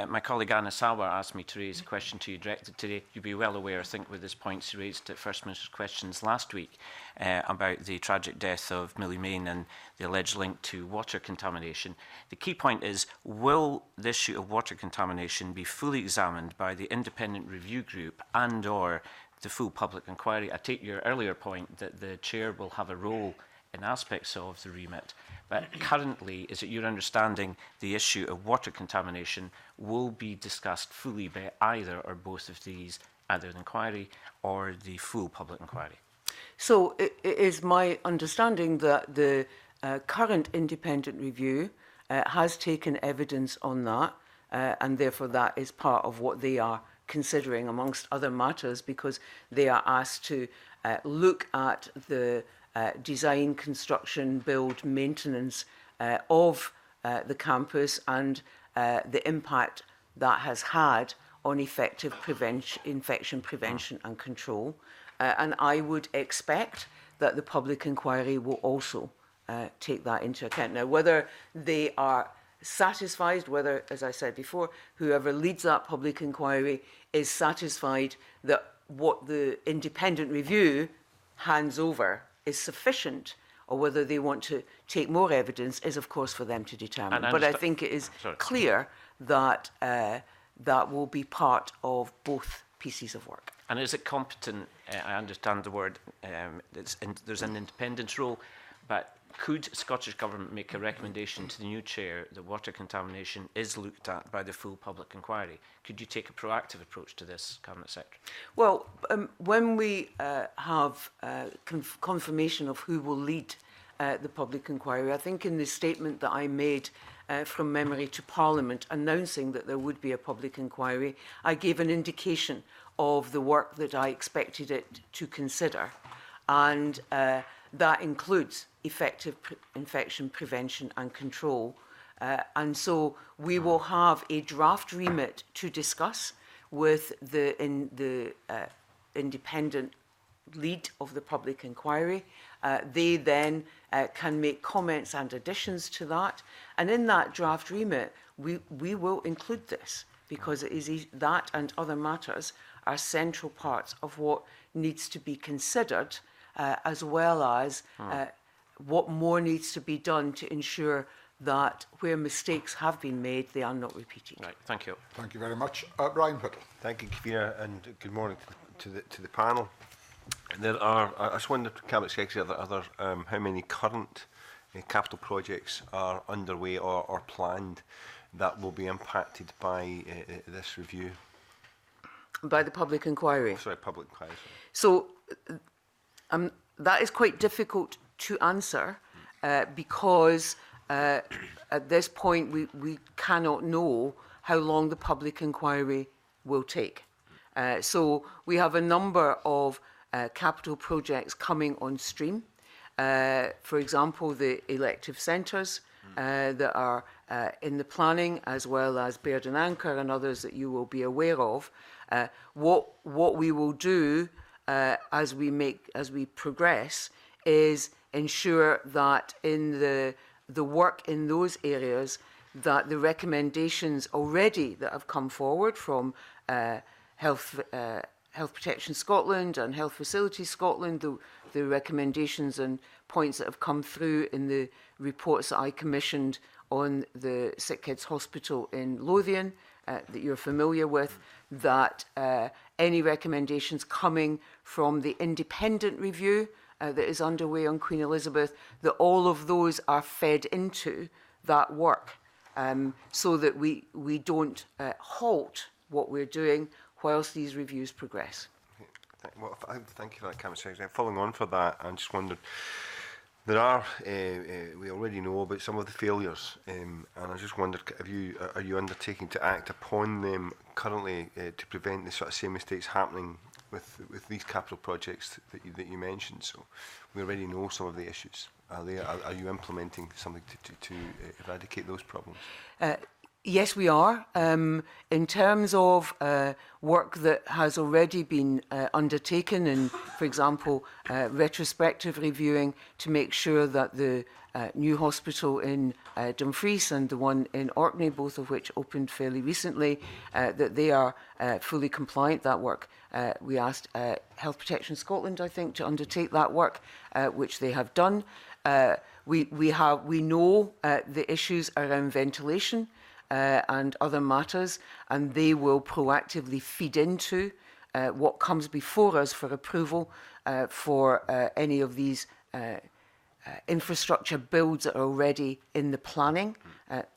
My colleague Anna Sawa asked me to raise a question to you directed today. You'll be well aware, I think, with this point she raised at First Minister's questions last week about the tragic death of Millie Mayne and the alleged link to water contamination. The key point is, will the issue of water contamination be fully examined by the independent review group and/or the full public inquiry? I take your earlier point that the chair will have a role in aspects of the remit, but currently, is it your understanding the issue of water contamination will be discussed fully by either or both of these, either the inquiry or the full public inquiry? So it is my understanding that the current independent review has taken evidence on that, and therefore that is part of what they are considering amongst other matters, because they are asked to look at the design, construction, build, maintenance of the campus and the impact that has had on effective infection prevention and control. And I would expect that the public inquiry will also take that into account. Now, whether they are satisfied, whether, as I said before, whoever leads that public inquiry is satisfied that what the independent review hands over is sufficient, or whether they want to take more evidence, is of course for them to determine. But I think it is clear that that will be part of both pieces of work. And is it competent? I understand the word, there's an independence role, but could Scottish Government make a recommendation to the new chair that water contamination is looked at by the full public inquiry? Could you take a proactive approach to this, Cabinet Secretary? Well, when we have confirmation of who will lead the public inquiry, I think in the statement that I made from memory to Parliament announcing that there would be a public inquiry, I gave an indication of the work that I expected it to consider. And that includes effective infection prevention and control. And so we will have a draft remit to discuss with the independent lead of the public inquiry. They then can make comments and additions to that. And in that draft remit, we will include this, because it is that and other matters are central parts of what needs to be considered, as well as what more needs to be done to ensure that where mistakes have been made, they are not repeated. Right, thank you. Thank you very much. Brian Whittle. Thank you, Kavira, and good morning to the panel. There are, I just wondered, Cabinet Secretary, are there how many current capital projects are underway or planned that will be impacted by this review? By the public inquiry? Sorry, public inquiry. So that is quite difficult to answer because at this point we cannot know how long the public inquiry will take. So we have a number of capital projects coming on stream. For example, the elective centres that are in the planning, as well as Baird and Anchor and others that you will be aware of. What we will do as we progress is ensure that in the work in those areas, that the recommendations already that have come forward from Health Protection Scotland and Health Facilities Scotland, the recommendations and points that have come through in the reports that I commissioned on the Sick Kids Hospital in Lothian, that you're familiar with, that any recommendations coming from the independent review that is underway on Queen Elizabeth, that all of those are fed into that work. so that we don't halt what we're doing whilst these reviews progress. Well, thank you for that, Cabinet Secretary. Following on for that, I just wondered, there are, we already know about some of the failures, and I just wondered, are you undertaking to act upon them currently to prevent the sort of same mistakes happening with these capital projects that you mentioned? So we already know some of the issues. Are you implementing something to eradicate those problems? Yes, we are. In terms of work that has already been undertaken, and, for example, retrospective reviewing to make sure that the new hospital in Dumfries and the one in Orkney, both of which opened fairly recently, that they are fully compliant, that work. We asked Health Protection Scotland, I think, to undertake that work, which they have done. We know the issues around ventilation and other matters, and they will proactively feed into what comes before us for approval for any of these infrastructure builds that are already in the planning,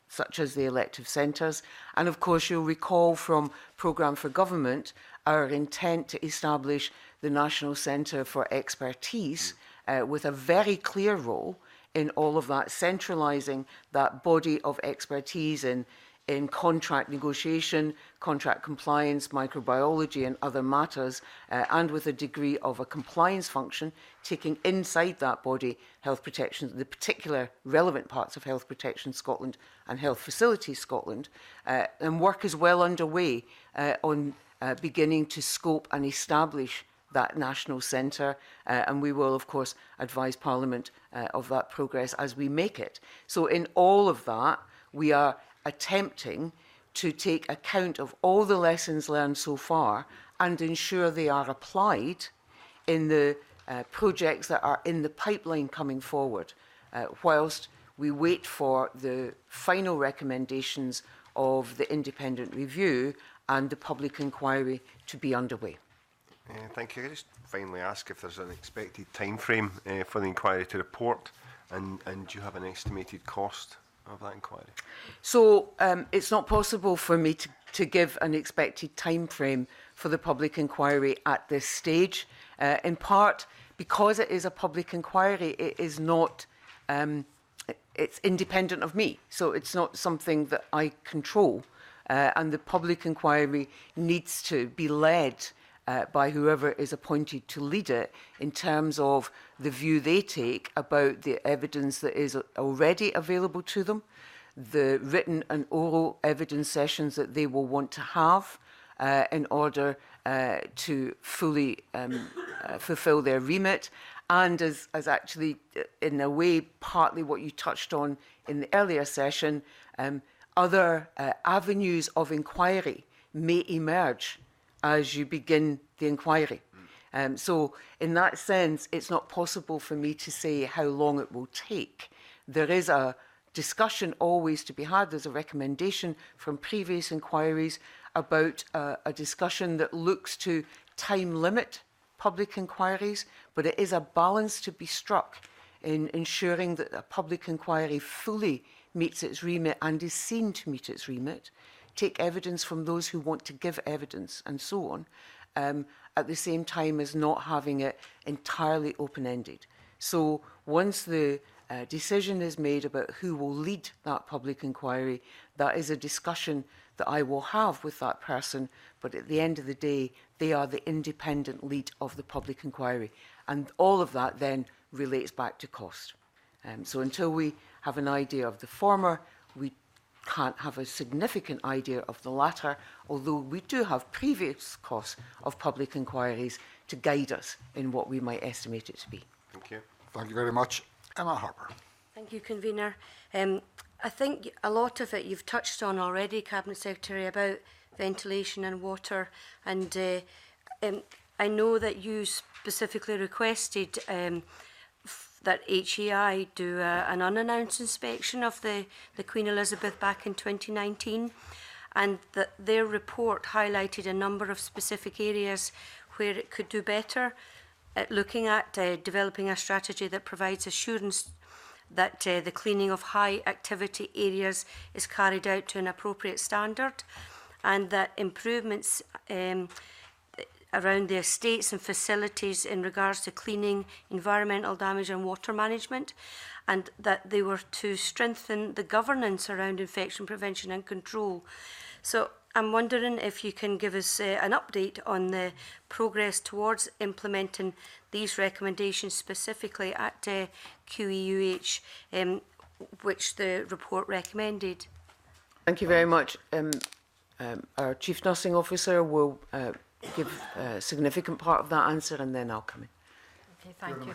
such as the elective centres. And of course, you'll recall from Programme for Government our intent to establish the National Centre for Expertise with a very clear role in all of that, centralising that body of expertise in contract negotiation, contract compliance, microbiology and other matters, and with a degree of a compliance function, taking inside that body health protection, the particular relevant parts of Health Protection Scotland and Health Facilities Scotland, and work is well underway on beginning to scope and establish that national centre, and we will, of course, advise Parliament of that progress as we make it. So in all of that, we are attempting to take account of all the lessons learned so far and ensure they are applied in the projects that are in the pipeline coming forward, whilst we wait for the final recommendations of the independent review and the public inquiry to be underway. Thank you. Can I just finally ask if there's an expected time frame for the inquiry to report, and do you have an estimated cost of that inquiry? So it's not possible for me to give an expected time frame for the public inquiry at this stage, in part because it is a public inquiry. It is not, it's independent of me, so it's not something that I control, and the public inquiry needs to be led by whoever is appointed to lead it in terms of the view they take about the evidence that is already available to them, the written and oral evidence sessions that they will want to have in order to fully fulfil their remit, and as actually, in a way, partly what you touched on in the earlier session, other avenues of inquiry may emerge as you begin the inquiry. So in that sense, it's not possible for me to say how long it will take. There is a discussion always to be had. There's a recommendation from previous inquiries about a discussion that looks to time limit public inquiries, but it is a balance to be struck in ensuring that a public inquiry fully meets its remit and is seen to meet its remit, take evidence from those who want to give evidence and so on, at the same time as not having it entirely open-ended. So once the decision is made about who will lead that public inquiry, that is a discussion that I will have with that person, but at the end of the day, they are the independent lead of the public inquiry. And all of that then relates back to cost. So until we have an idea of the former, we can't have a significant idea of the latter, although we do have previous costs of public inquiries to guide us in what we might estimate it to be. Thank you. Thank you very much. Emma Harper. Thank you, Convener. I think a lot of it you've touched on already, Cabinet Secretary, about ventilation and water, and I know that you specifically requested that HEI do an unannounced inspection of the Queen Elizabeth back in 2019, and that their report highlighted a number of specific areas where it could do better at looking at developing a strategy that provides assurance that the cleaning of high activity areas is carried out to an appropriate standard, and that improvements around the estates and facilities in regards to cleaning, environmental damage and water management, and that they were to strengthen the governance around infection prevention and control. So I'm wondering if you can give us an update on the progress towards implementing these recommendations specifically at QEUH, which the report recommended. Thank you very much. Our Chief Nursing Officer will give a significant part of that answer, and then I'll come in. Okay, thank you.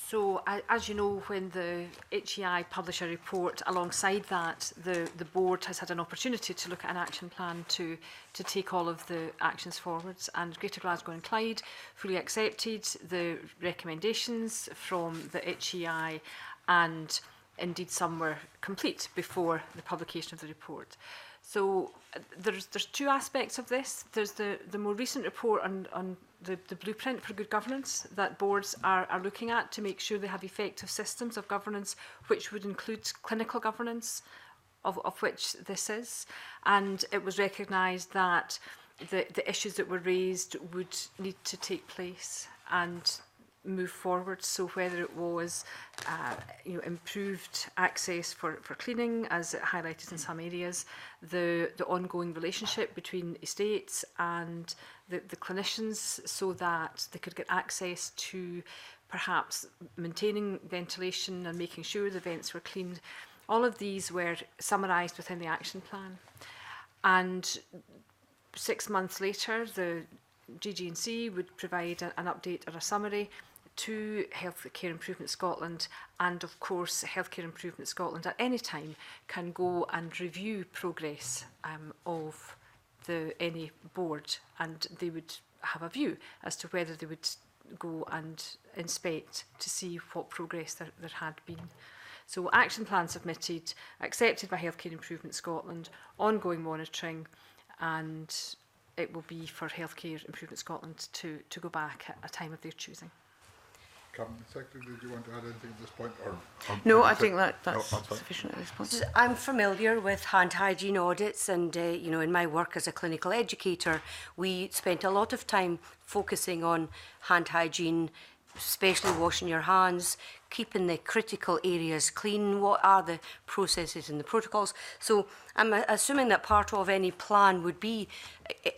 So, as you know, when the HEI publish a report, alongside that, the board has had an opportunity to look at an action plan to take all of the actions forwards. And Greater Glasgow and Clyde fully accepted the recommendations from the HEI, and indeed some were complete before the publication of the report. So there's two aspects of this. There's the more recent report on the blueprint for good governance that boards are looking at to make sure they have effective systems of governance, which would include clinical governance, of which this is. And it was recognised that the issues that were raised would need to take place and move forward. So whether it was improved access for cleaning, as it highlighted in some areas, the ongoing relationship between estates and the clinicians, so that they could get access to perhaps maintaining ventilation and making sure the vents were cleaned. All of these were summarised within the action plan. And 6 months later, the GG&C would provide an update or a summary to Healthcare Improvement Scotland, and of course Healthcare Improvement Scotland at any time can go and review progress of any board, and they would have a view as to whether they would go and inspect to see what progress there had been. So action plan submitted, accepted by Healthcare Improvement Scotland, ongoing monitoring, and it will be for Healthcare Improvement Scotland to go back at a time of their choosing. Cabinet Secretary, did you want to add anything at this point? No, I think that's sufficient at this point. I'm familiar with hand hygiene audits, and in my work as a clinical educator, we spent a lot of time focusing on hand hygiene, especially washing your hands, keeping the critical areas clean. What are the processes and the protocols? So I'm assuming that part of any plan would be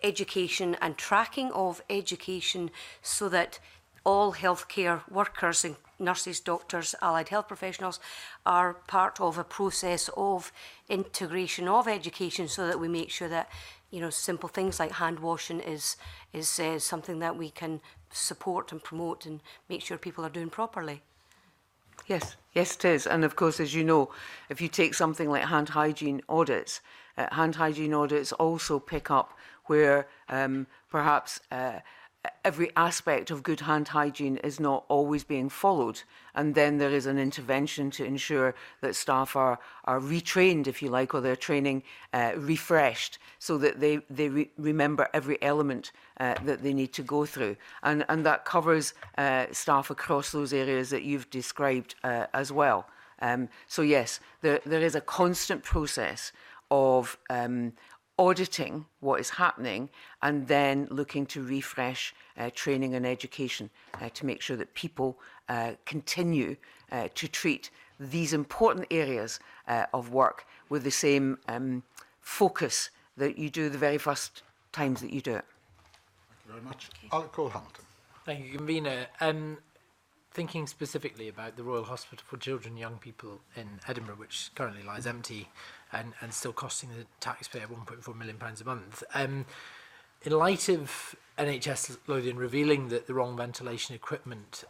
education and tracking of education, so that all healthcare workers, and nurses, doctors, allied health professionals, are part of a process of integration of education, so that we make sure that simple things like hand washing is something that we can support and promote and make sure people are doing properly. Yes, it is. And of course, as you know, if you take something like hand hygiene audits also pick up where perhaps every aspect of good hand hygiene is not always being followed, and then there is an intervention to ensure that staff are retrained, if you like, or their training refreshed, so that they remember every element that they need to go through, and that covers staff across those areas that you've described as well. So yes, there is a constant process of auditing what is happening, and then looking to refresh training and education to make sure that people continue to treat these important areas of work with the same focus that you do the very first times that you do it. Thank you very much. Alec Cole-Hamilton. Thank you, Convener. Thinking specifically about the Royal Hospital for Children and Young People in Edinburgh, which currently lies empty and still costing the taxpayer £1.4 million a month. In light of NHS Lothian revealing that the wrong ventilation equipment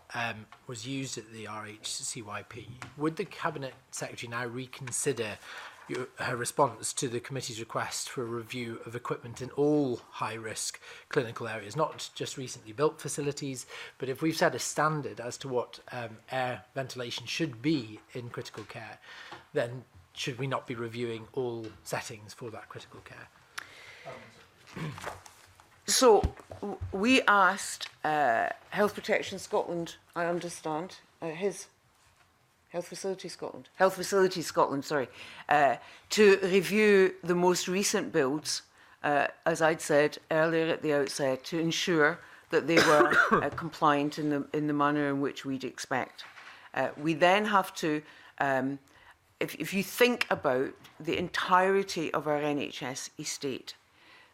was used at the RHCYP, would the Cabinet Secretary now reconsider her response to the committee's request for a review of equipment in all high-risk clinical areas, not just recently built facilities, but if we've set a standard as to what air ventilation should be in critical care, then should we not be reviewing all settings for that critical care? So we asked Health Protection Scotland, I understand, his Health Facilities Scotland, sorry, to review the most recent builds, as I'd said earlier at the outset, to ensure that they were compliant in the manner in which we'd expect. We then have to, if you think about the entirety of our NHS estate,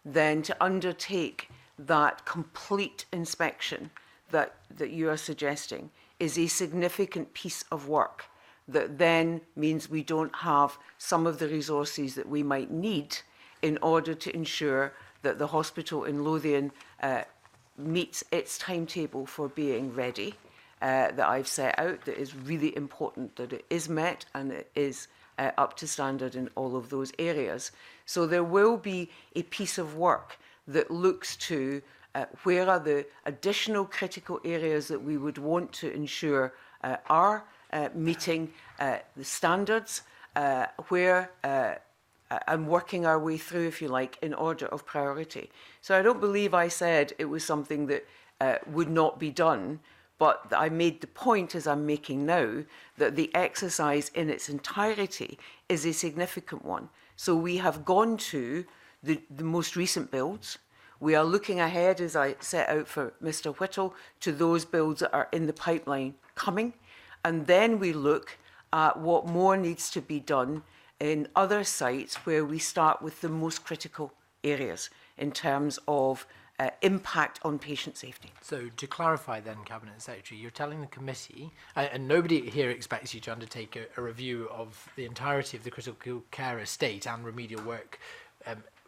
then to undertake that complete inspection that you are suggesting is a significant piece of work that then means we don't have some of the resources that we might need in order to ensure that the hospital in Lothian meets its timetable for being ready, that I've set out, that is really important that it is met and it is up to standard in all of those areas. So there will be a piece of work that looks to where are the additional critical areas that we would want to ensure are meeting the standards, where and working our way through, if you like, in order of priority. So I don't believe I said it was something that would not be done, but I made the point, as I'm making now, that the exercise in its entirety is a significant one. So we have gone to the most recent builds. We are looking ahead, as I set out for Mr. Whittle, to those builds that are in the pipeline coming. And then we look at what more needs to be done in other sites where we start with the most critical areas in terms of impact on patient safety. So to clarify then, Cabinet Secretary, you're telling the committee, and nobody here expects you to undertake a review of the entirety of the critical care estate and remedial work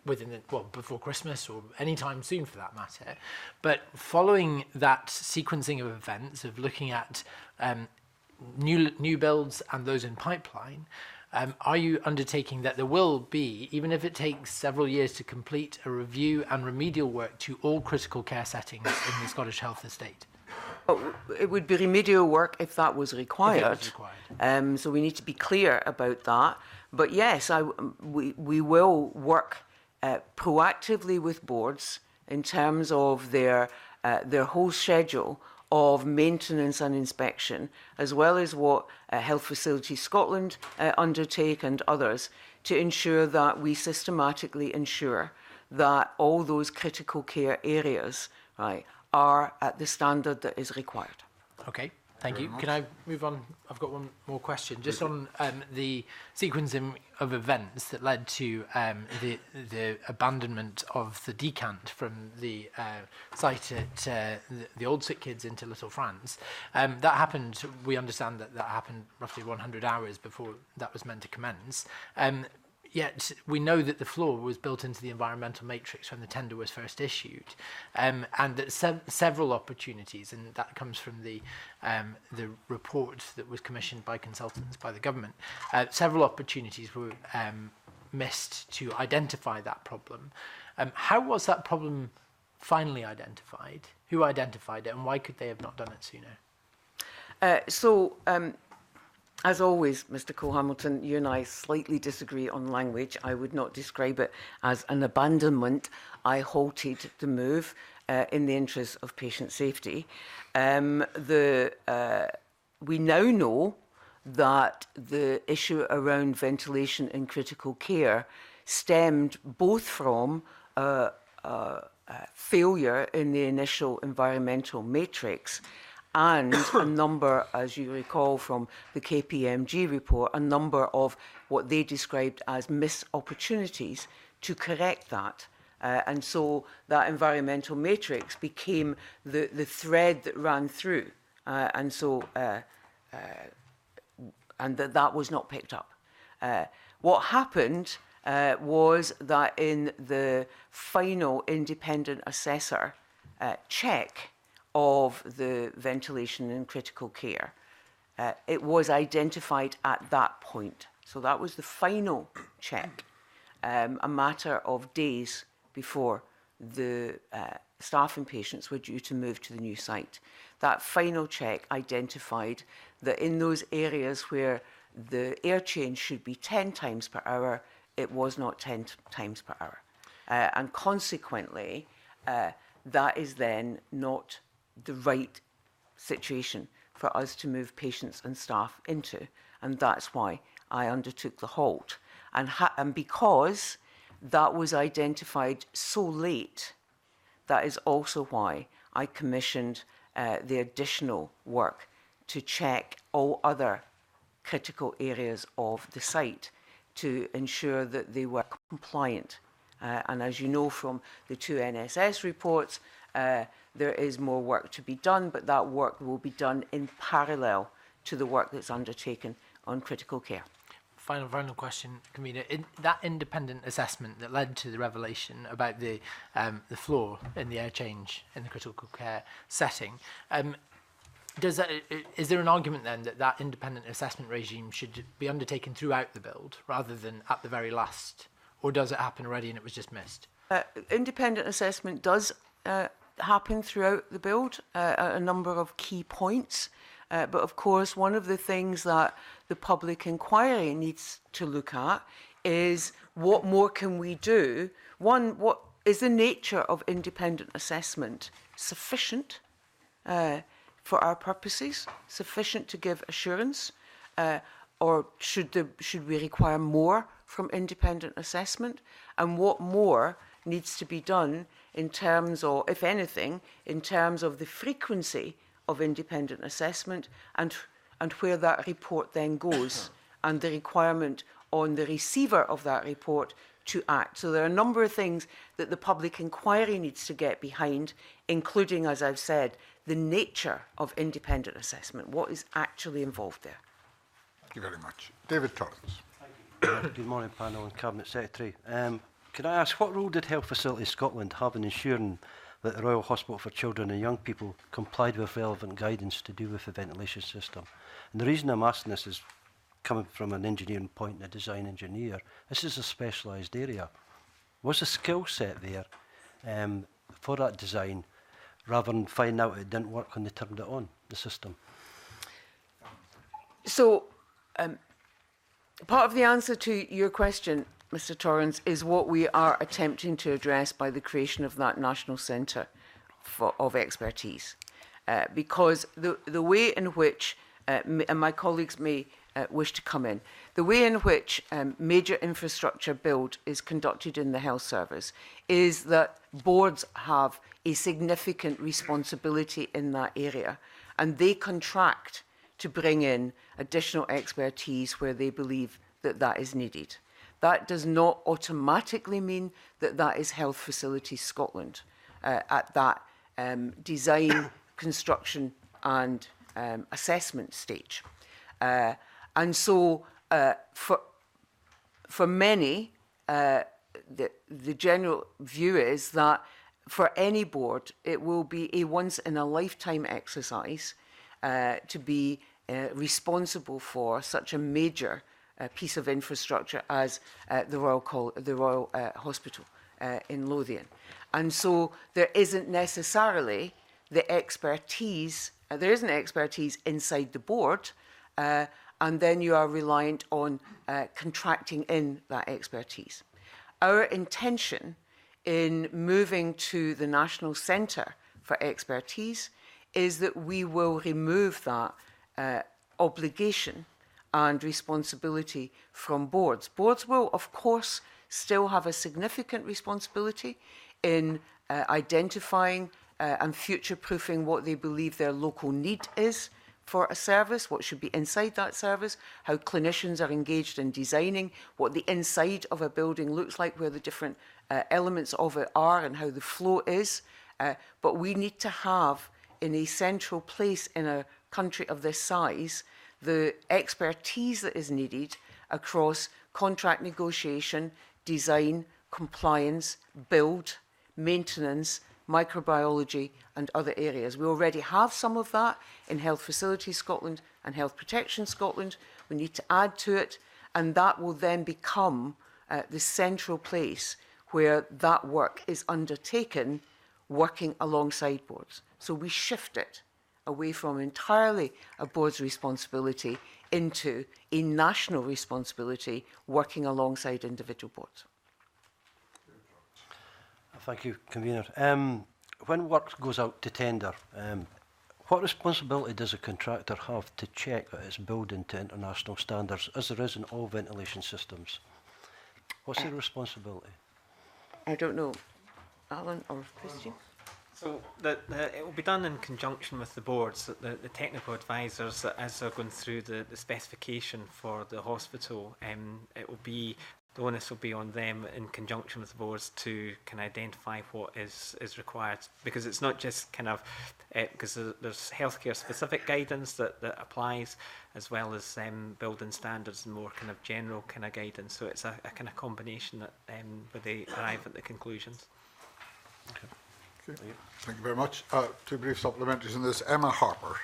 within before Christmas or any time soon for that matter, but following that sequencing of events of looking at new builds and those in pipeline, are you undertaking that there will be, even if it takes several years to complete, a review and remedial work to all critical care settings in the Scottish Health Estate? Oh, it would be remedial work if that was required. So we need to be clear about that. But yes, we will work proactively with boards in terms of their whole schedule of maintenance and inspection, as well as what Health Facilities Scotland undertake and others, to ensure that we systematically ensure that all those critical care areas, right, are at the standard that is required. Okay, thank you. Can I move on? I've got one more question, just on the sequencing of events that led to the abandonment of the decant from the site at the Old Sick Kids into Little France. That happened, we understand that happened roughly 100 hours before that was meant to commence. Yet we know that the flaw was built into the environmental matrix when the tender was first issued, and that several opportunities, and that comes from the report that was commissioned by consultants by the government, several opportunities were missed to identify that problem. How was that problem finally identified? Who identified it, and why could they have not done it sooner? As always, Mr. Cole-Hamilton, you and I slightly disagree on language. I would not describe it as an abandonment. I halted the move in the interest of patient safety. We now know that the issue around ventilation in critical care stemmed both from failure in the initial environmental matrix and a number, as you recall from the KPMG report, a number of what they described as missed opportunities to correct that. And so that environmental matrix became the thread that ran through. And that was not picked up. What happened was that in the final independent assessor check of the ventilation in critical care, it was identified at that point. So that was the final check, a matter of days before the staff and patients were due to move to the new site. That final check identified that in those areas where the air change should be 10 times per hour, it was not 10 times per hour. And consequently, that is then not the right situation for us to move patients and staff into. And that's why I undertook the halt. And because that was identified so late, that is also why I commissioned the additional work to check all other critical areas of the site to ensure that they were compliant. And as you know from the 2 NSS reports, there is more work to be done, but that work will be done in parallel to the work that's undertaken on critical care. Final question, Convener. In that independent assessment that led to the revelation about the flaw in the air change in the critical care setting, is there an argument then that that independent assessment regime should be undertaken throughout the build rather than at the very last, or does it happen already and it was just missed? Independent assessment does happen throughout the build at a number of key points. But of course, one of the things that the public inquiry needs to look at is what more can we do? One, what is the nature of independent assessment sufficient for our purposes, sufficient to give assurance, or should we require more from independent assessment? And what more needs to be done in terms of, if anything, in terms of the frequency of independent assessment and where that report then goes and the requirement on the receiver of that report to act. So there are a number of things that the public inquiry needs to get behind, including, as I've said, the nature of independent assessment, what is actually involved there. Thank you very much. David Torrance. Good morning, panel and Cabinet Secretary. Can I ask, what role did Health Facilities Scotland have in ensuring that the Royal Hospital for Children and Young People complied with relevant guidance to do with the ventilation system? And the reason I'm asking this is coming from an engineering point and a design engineer. This is a specialised area. Was the skill set there for that design rather than finding out it didn't work when they turned it on, the system? So part of the answer to your question, Mr. Torrance, is what we are attempting to address by the creation of that National Centre of Expertise. Because the way in which, and my colleagues may wish to come in, the way in which major infrastructure build is conducted in the health service is that boards have a significant responsibility in that area, and they contract to bring in additional expertise where they believe that that is needed. That does not automatically mean that that is Health Facilities Scotland at that design, construction and assessment stage. And so for many, the general view is that for any board, it will be a once-in-a-lifetime exercise to be responsible for such a major piece of infrastructure as the Royal Hospital in Lothian. And so there isn't necessarily the expertise, there isn't expertise inside the board, and then you are reliant on contracting in that expertise. Our intention in moving to the National Centre for Expertise is that we will remove that obligation and responsibility from boards. Boards will, of course, still have a significant responsibility in identifying and future-proofing what they believe their local need is for a service, what should be inside that service, how clinicians are engaged in designing, what the inside of a building looks like, where the different elements of it are and how the flow is. But we need to have, in a central place in a country of this size, the expertise that is needed across contract negotiation, design, compliance, build, maintenance, microbiology and other areas. We already have some of that in Health Facilities Scotland and Health Protection Scotland. We need to add to it, and that will then become the central place where that work is undertaken, working alongside boards. So we shift it away from entirely a board's responsibility into a national responsibility working alongside individual boards. Thank you, Convener. When work goes out to tender, What responsibility does a contractor have to check that it's building to international standards, as there is in all ventilation systems? What's the responsibility? I don't know. Alan or Christian? So it will be done in conjunction with the boards, the technical advisors, that as they're going through the specification for the hospital, it will be, the onus will be on them in conjunction with the boards to can identify what is required, because it's not just kind of because there's healthcare specific guidance that applies, as well as building standards and more kind of general kind of guidance. So it's a kind of combination that where they arrive at the conclusions. Okay. Thank you very much. 2 brief supplementaries on this. Emma Harper.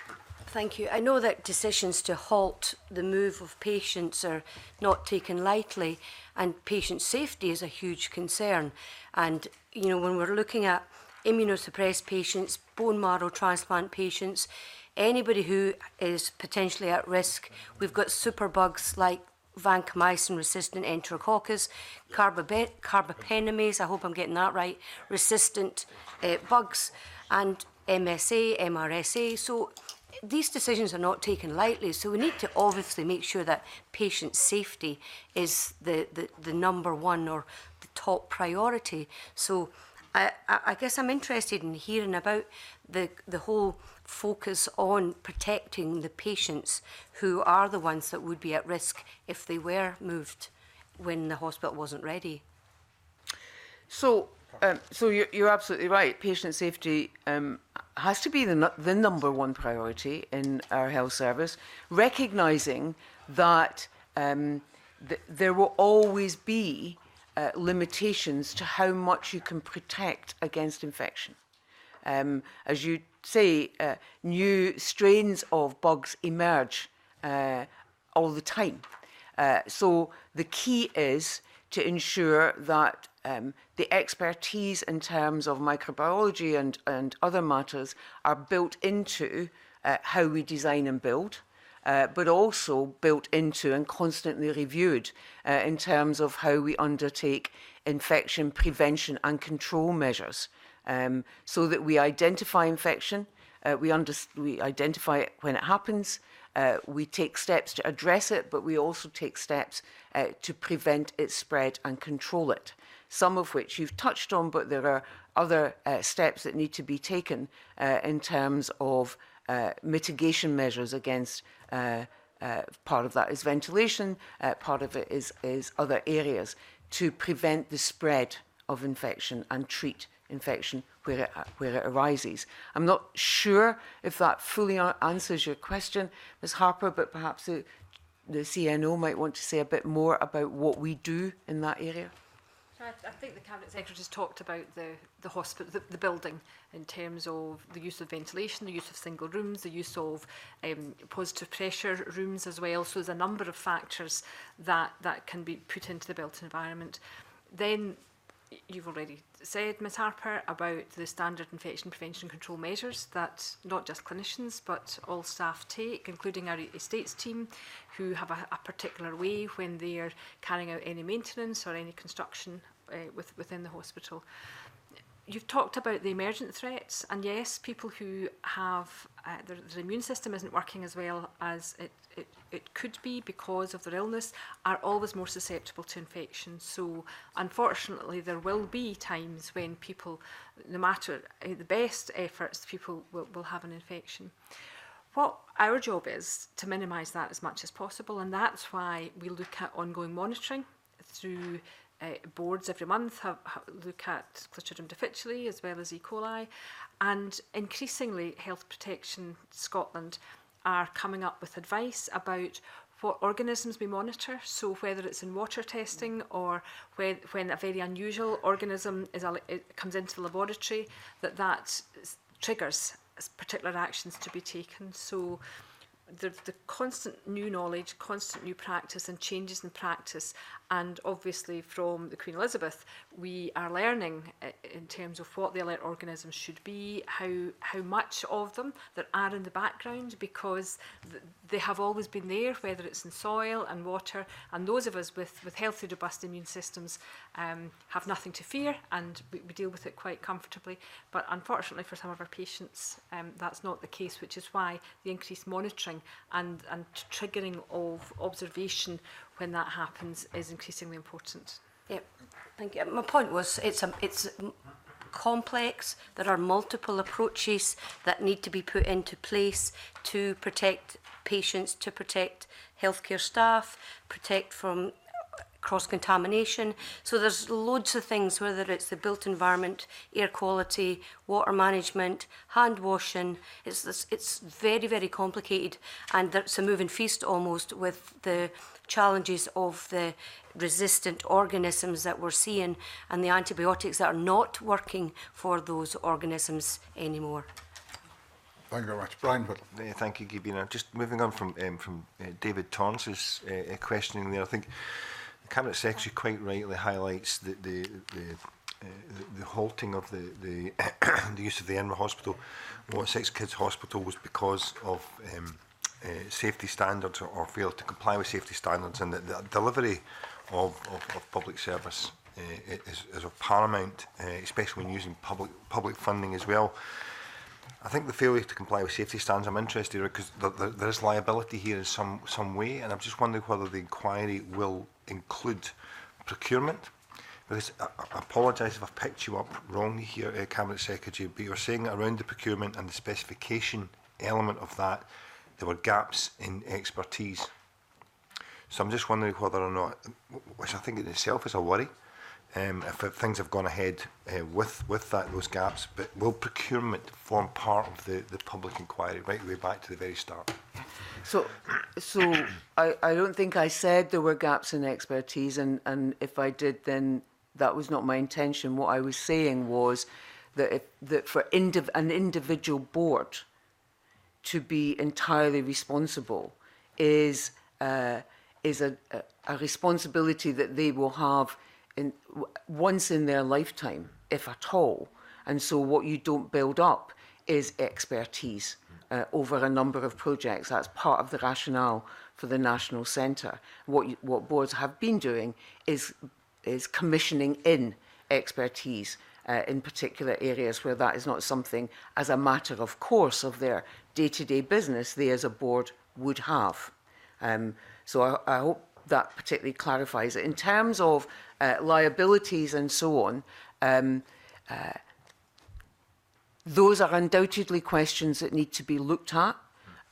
Thank you. I know that decisions to halt the move of patients are not taken lightly, and patient safety is a huge concern. And, you know, when we're looking at immunosuppressed patients, bone marrow transplant patients, anybody who is potentially at risk, we've got superbugs like vancomycin-resistant enterococcus, carbapenemase, I hope I'm getting that right, resistant bugs, and MSA, MRSA. So these decisions are not taken lightly, so we need to obviously make sure that patient safety is the number one or the top priority. So I guess I'm interested in hearing about the whole focus on protecting the patients who are the ones that would be at risk if they were moved when the hospital wasn't ready. So you're absolutely right. Patient safety has to be the number one priority in our health service, recognising that there will always be limitations to how much you can protect against infection. As you say, new strains of bugs emerge all the time. So the key is to ensure that the expertise in terms of microbiology and other matters are built into how we design and build, but also built into and constantly reviewed in terms of how we undertake infection prevention and control measures, so that we identify infection, we identify it when it happens, we take steps to address it, but we also take steps to prevent its spread and control it, some of which you've touched on, but there are other steps that need to be taken in terms of mitigation measures against part of that is ventilation, part of it is other areas to prevent the spread of infection and treat infection where it arises. I'm not sure if that fully answers your question, Ms. Harper, but perhaps the CNO might want to say a bit more about what we do in that area. I think the Cabinet Secretary has talked about the hospital, the building, in terms of the use of ventilation, the use of single rooms, the use of positive pressure rooms as well. So there's a number of factors that can be put into the built environment. Then you've already said, Ms. Harper, about the standard infection prevention control measures that not just clinicians but all staff take, including our estates team, who have a particular way when they are carrying out any maintenance or any construction within the hospital. You've talked about the emergent threats, and yes, people who have their immune system isn't working as well as it could be because of their illness are always more susceptible to infection. So unfortunately there will be times when people, no matter the best efforts, people will have an infection. What our job is to minimise that as much as possible, and that's why we look at ongoing monitoring through boards every month, look at Clostridium difficile as well as E. coli, and increasingly Health Protection Scotland are coming up with advice about what organisms we monitor. So whether it's in water testing or when a very unusual organism comes into the laboratory, that triggers particular actions to be taken. So the constant new knowledge, constant new practice and changes in practice And obviously from the Queen Elizabeth, we are learning in terms of what the alert organisms should be, how much of them there are in the background, because they have always been there, whether it's in soil and water. And those of us with healthy, robust immune systems have nothing to fear, and we deal with it quite comfortably. But unfortunately for some of our patients, that's not the case, which is why the increased monitoring and triggering of observation when that happens is increasingly important. Yep, thank you. My point was it's complex. There are multiple approaches that need to be put into place to protect patients, to protect healthcare staff, protect from cross-contamination. So there's loads of things, whether it's the built environment, air quality, water management, hand washing. It's very, very complicated, and it's a moving feast almost with the challenges of the resistant organisms that we're seeing and the antibiotics that are not working for those organisms anymore. Thank you very much. Brian Whittle. Thank you, Gabina. Just moving on from David Torrance's questioning there, I think the Cabinet Secretary quite rightly highlights the halting of the use of the Enra Hospital, Six Kids Hospital, was because of safety standards or fail to comply with safety standards, and the delivery of public service is of paramount, especially when using public funding as well. I think the failure to comply with safety standards, I'm interested because there is liability here in some way, and I'm just wondering whether the inquiry will include procurement. Because I apologise if I've picked you up wrongly here, Cabinet Secretary, but you're saying that around the procurement and the specification element of that, there were gaps in expertise. So I'm just wondering whether or not, which I think in itself is a worry, if things have gone ahead with those gaps, but will procurement form part of the public inquiry right the way back to the very start? So I don't think I said there were gaps in expertise, and if I did, then that was not my intention. What I was saying was that for an individual board to be entirely responsible is a responsibility that they will have once in their lifetime, if at all. And so what you don't build up is expertise over a number of projects. That's part of the rationale for the National Centre. What boards have been doing is commissioning in expertise in particular areas where that is not something, as a matter of course of their day-to-day business, they as a board would have. So I hope that particularly clarifies it. In terms of liabilities and so on, those are undoubtedly questions that need to be looked at,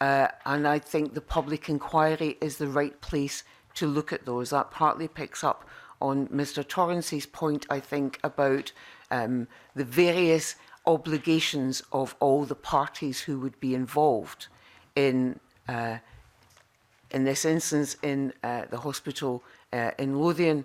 and I think the public inquiry is the right place to look at those. That partly picks up on Mr. Torrance's point, I think, about the various obligations of all the parties who would be involved in this instance, in the hospital in Lothian,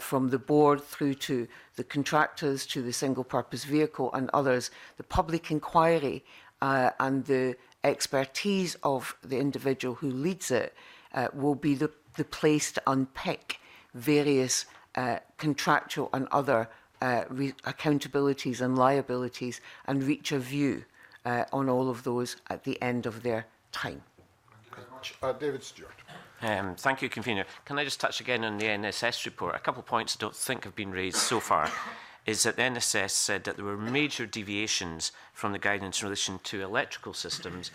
from the board through to the contractors, to the single-purpose vehicle and others. The public inquiry and the expertise of the individual who leads it will be the place to unpick various contractual and other accountabilities and liabilities and reach a view on all of those at the end of their time. Thank you very much. David Stewart. Thank you, Convener. Can I just touch again on the NSS report? A couple of points I don't think have been raised so far is that the NSS said that there were major deviations from the guidance in relation to electrical systems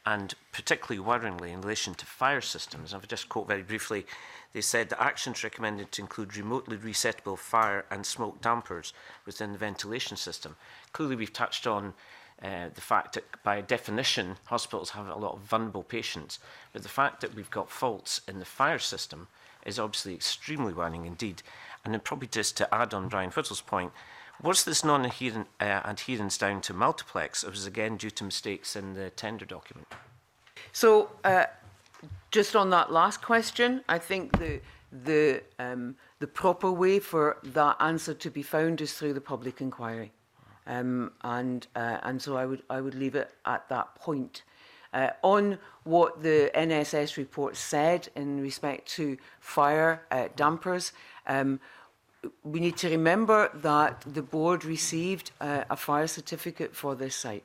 and particularly worryingly in relation to fire systems. I'll just quote very briefly. They said that actions recommended to include remotely resettable fire and smoke dampers within the ventilation system. Clearly we've touched on the fact that by definition hospitals have a lot of vulnerable patients, but the fact that we've got faults in the fire system is obviously extremely worrying indeed. And then probably just to add on Brian Whittle's point, was this non-adherence down to multiplex, or was it again due to mistakes in the tender document? So just on that last question, I think the proper way for that answer to be found is through the public inquiry. And so I would leave it at that point. On what the NSS report said in respect to fire dampers, We need to remember that the board received a fire certificate for this site.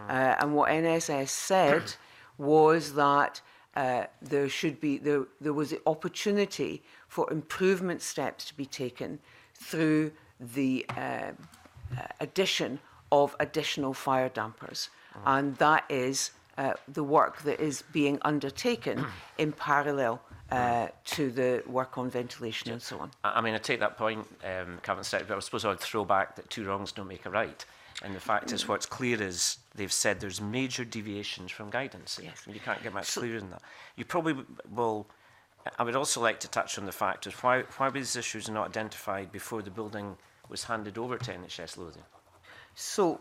And what NSS said was that there was the opportunity for improvement steps to be taken through the addition of additional fire dampers. And that is the work that is being undertaken in parallel to the work on ventilation and so on. I mean, I take that point, Cabinet Secretary, but I suppose I would throw back that 2 wrongs don't make a right. And the fact is, what's clear is they've said there's major deviations from guidance. Yes. You can't get much clearer than that. You probably will. I would also like to touch on the fact of why were these issues not identified before the building was handed over to NHS Lothian? So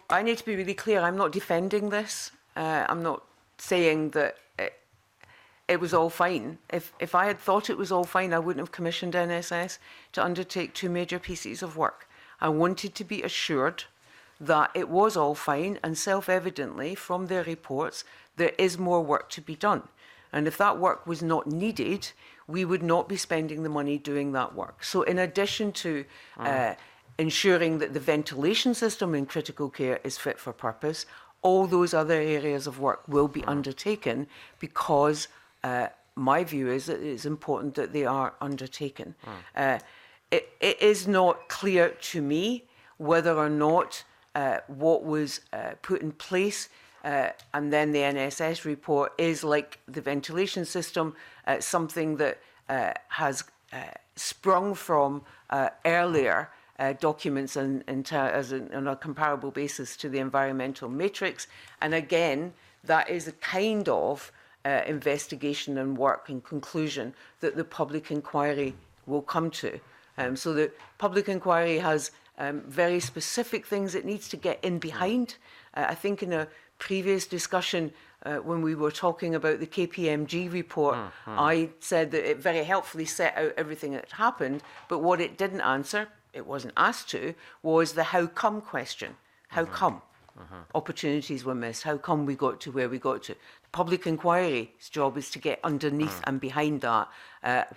I need to be really clear. I'm not defending this. I'm not saying that it was all fine. If I had thought it was all fine, I wouldn't have commissioned NSS to undertake 2 major pieces of work. I wanted to be assured that it was all fine, and self-evidently from their reports there is more work to be done. And if that work was not needed, we would not be spending the money doing that work. So in addition to ensuring that the ventilation system in critical care is fit for purpose, all those other areas of work will be undertaken because my view is that it is important that they are undertaken. It is not clear to me whether or not what was put in place and then the NSS report is like the ventilation system, something that has sprung from earlier documents on a comparable basis to the environmental matrix. And again, that is a kind of investigation and work and conclusion that the public inquiry will come to. So the public inquiry has very specific things it needs to get in behind. I think in a previous discussion, when we were talking about the KPMG report, I said that it very helpfully set out everything that happened, but what it didn't answer, it wasn't asked to, was the how come question. How come opportunities were missed? How come we got to where we got to? The public inquiry's job is to get underneath and behind that,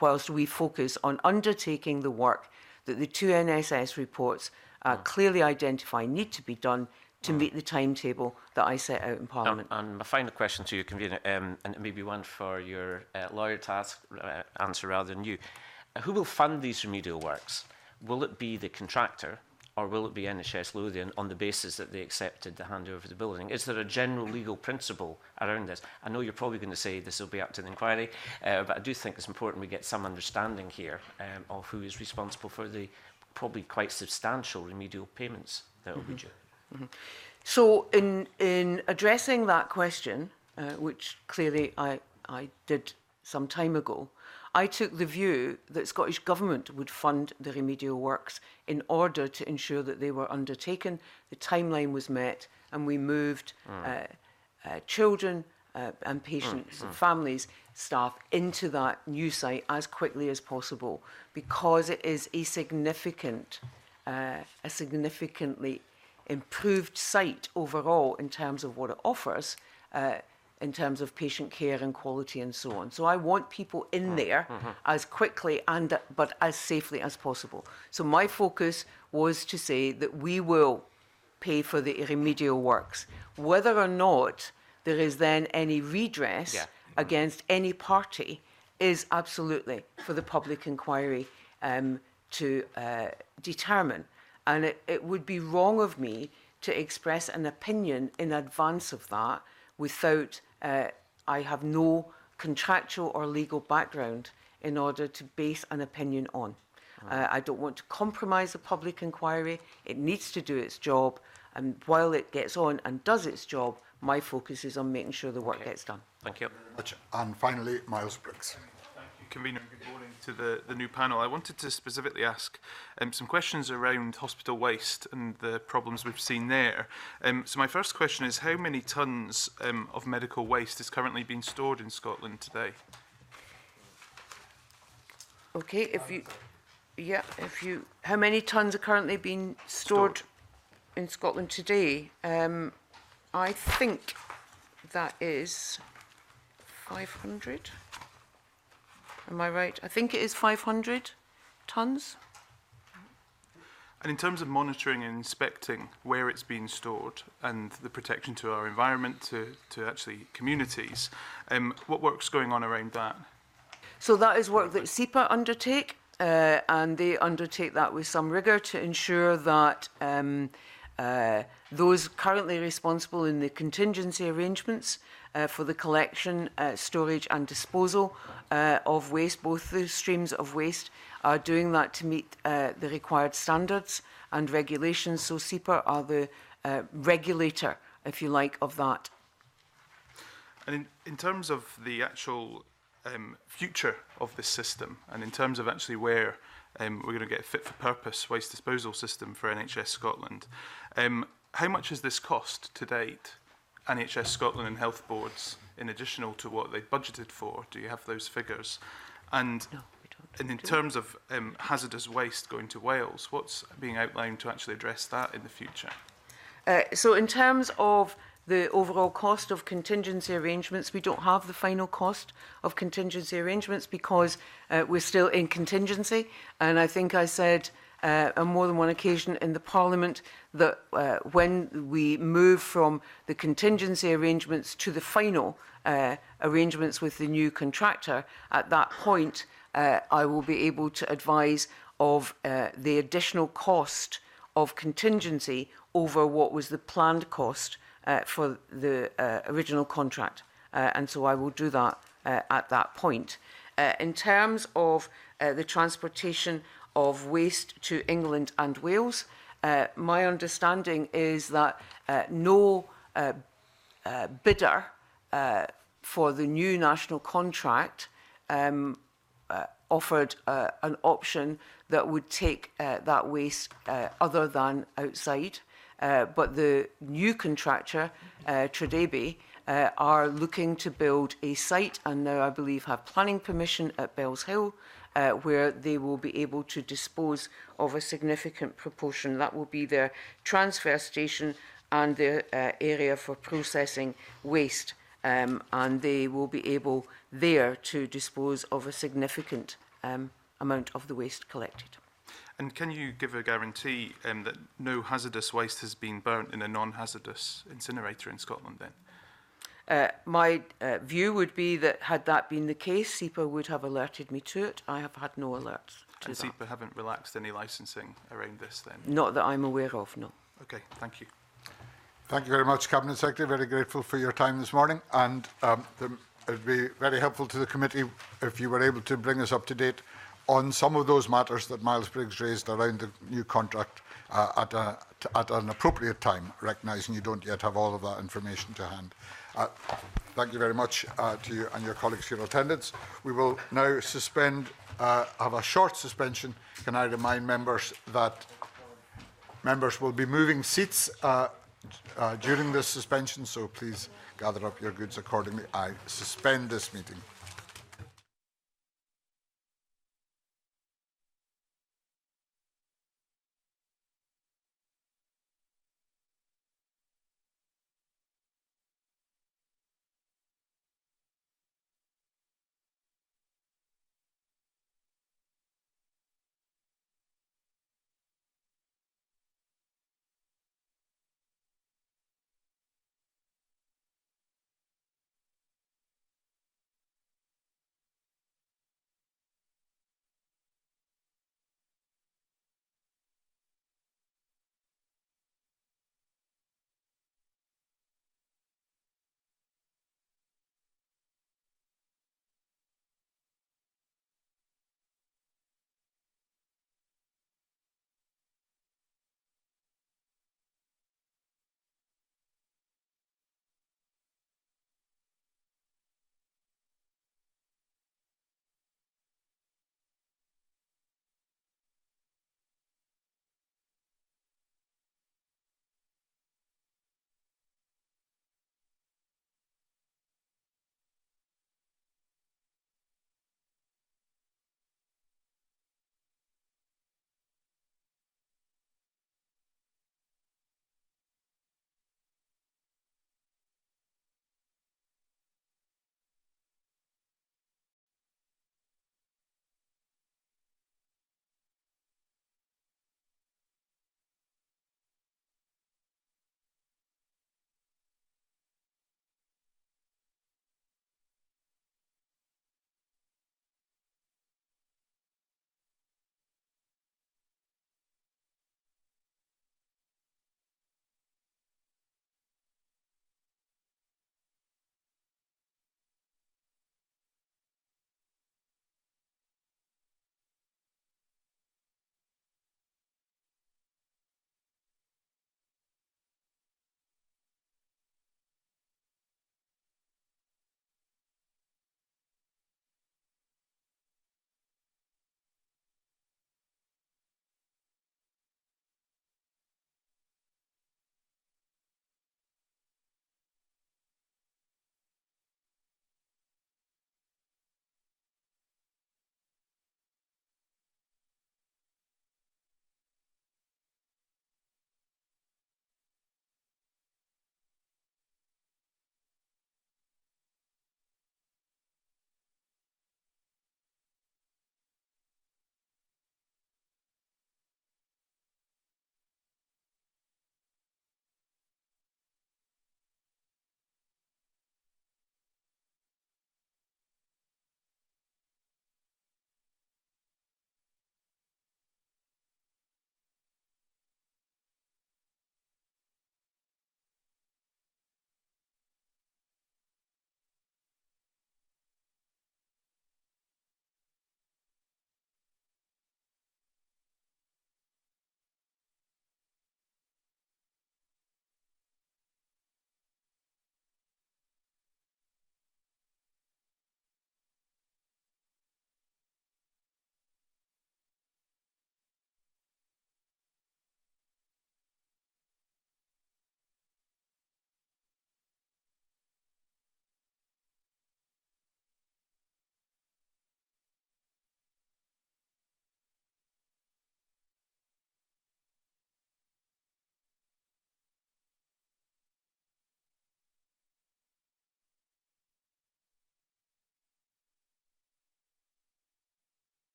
whilst we focus on undertaking the work that the 2 NSS reports clearly identify need to be done to meet the timetable that I set out in Parliament. And my final question to you, Convener, and it may be one for your lawyer to answer rather than you. Who will fund these remedial works? Will it be the contractor, or will it be NHS Lothian on the basis that they accepted the handover of the building? Is there a general legal principle around this? I know you're probably going to say this will be up to the inquiry, but I do think it's important we get some understanding here of who is responsible for the probably quite substantial remedial payments that will be due. So in addressing that question, which clearly I did some time ago, I took the view that Scottish Government would fund the remedial works in order to ensure that they were undertaken, the timeline was met, and we moved children and patients, and families, staff into that new site as quickly as possible, because it is a significantly improved site overall in terms of what it offers, in terms of patient care and quality and so on. So I want people in there as quickly but as safely as possible. So my focus was to say that we will pay for the remedial works. Whether or not there is then any redress against any party is absolutely for the public inquiry to determine. And it would be wrong of me to express an opinion in advance of that without I have no contractual or legal background in order to base an opinion on. I don't want to compromise the public inquiry. It needs to do its job, and while it gets on and does its job, my focus is on making sure the work gets done. Thank you. And finally, Miles Brooks. Convener, good morning to the new panel. I wanted to specifically ask some questions around hospital waste and the problems we've seen there. So my first question is, how many tonnes of medical waste is currently being stored in Scotland today? Okay, how many tonnes are currently being stored in Scotland today? I think that is 500. Am I right? I think it is 500 tonnes. And in terms of monitoring and inspecting where it's being stored and the protection to our environment, to actually communities, what work's going on around that? So that is work that SEPA undertake, and they undertake that with some rigour to ensure that those currently responsible in the contingency arrangements for the collection, storage and disposal of waste, both the streams of waste, are doing that to meet the required standards and regulations. So SEPA are the regulator, if you like, of that. And in terms of the actual future of this system, and in terms of actually where we're going to get a fit-for-purpose waste disposal system for NHS Scotland, how much has this cost to date, NHS Scotland and health boards, in additional to what they budgeted for? Do you have those figures? And No. And in terms of hazardous waste going to Wales, what's being outlined to actually address that in the future? So in terms of the overall cost of contingency arrangements, we don't have the final cost of contingency arrangements because we're still in contingency. And I think I said on more than one occasion in the Parliament that when we move from the contingency arrangements to the final arrangements with the new contractor, at that point, I will be able to advise of the additional cost of contingency over what was the planned cost for the original contract. And so I will do that at that point. In terms of the transportation of waste to England and Wales, my understanding is that no bidder for the new national contract offered an option that would take that waste other than outside. But the new contractor, Tredebi, are looking to build a site and now I believe have planning permission at Bells Hill, where they will be able to dispose of a significant proportion. That will be their transfer station and their area for processing waste. And they will be able there to dispose of a significant amount of the waste collected. And can you give a guarantee that no hazardous waste has been burnt in a non-hazardous incinerator in Scotland then? My view would be that had that been the case, SEPA would have alerted me to it. I have had no alerts to And that. SEPA haven't relaxed any licensing around this then? Not that I'm aware of, no. Okay, thank you. Thank you very much, Cabinet Secretary. Very grateful for your time this morning. And it would be very helpful to the committee if you were able to bring us up to date on some of those matters that Miles Briggs raised around the new contract at an appropriate time, recognising you don't yet have all of that information to hand. Thank you very much to you and your colleagues for your attendance. We will now have a short suspension. Can I remind members that members will be moving seats during this suspension, so please gather up your goods accordingly. I suspend this meeting.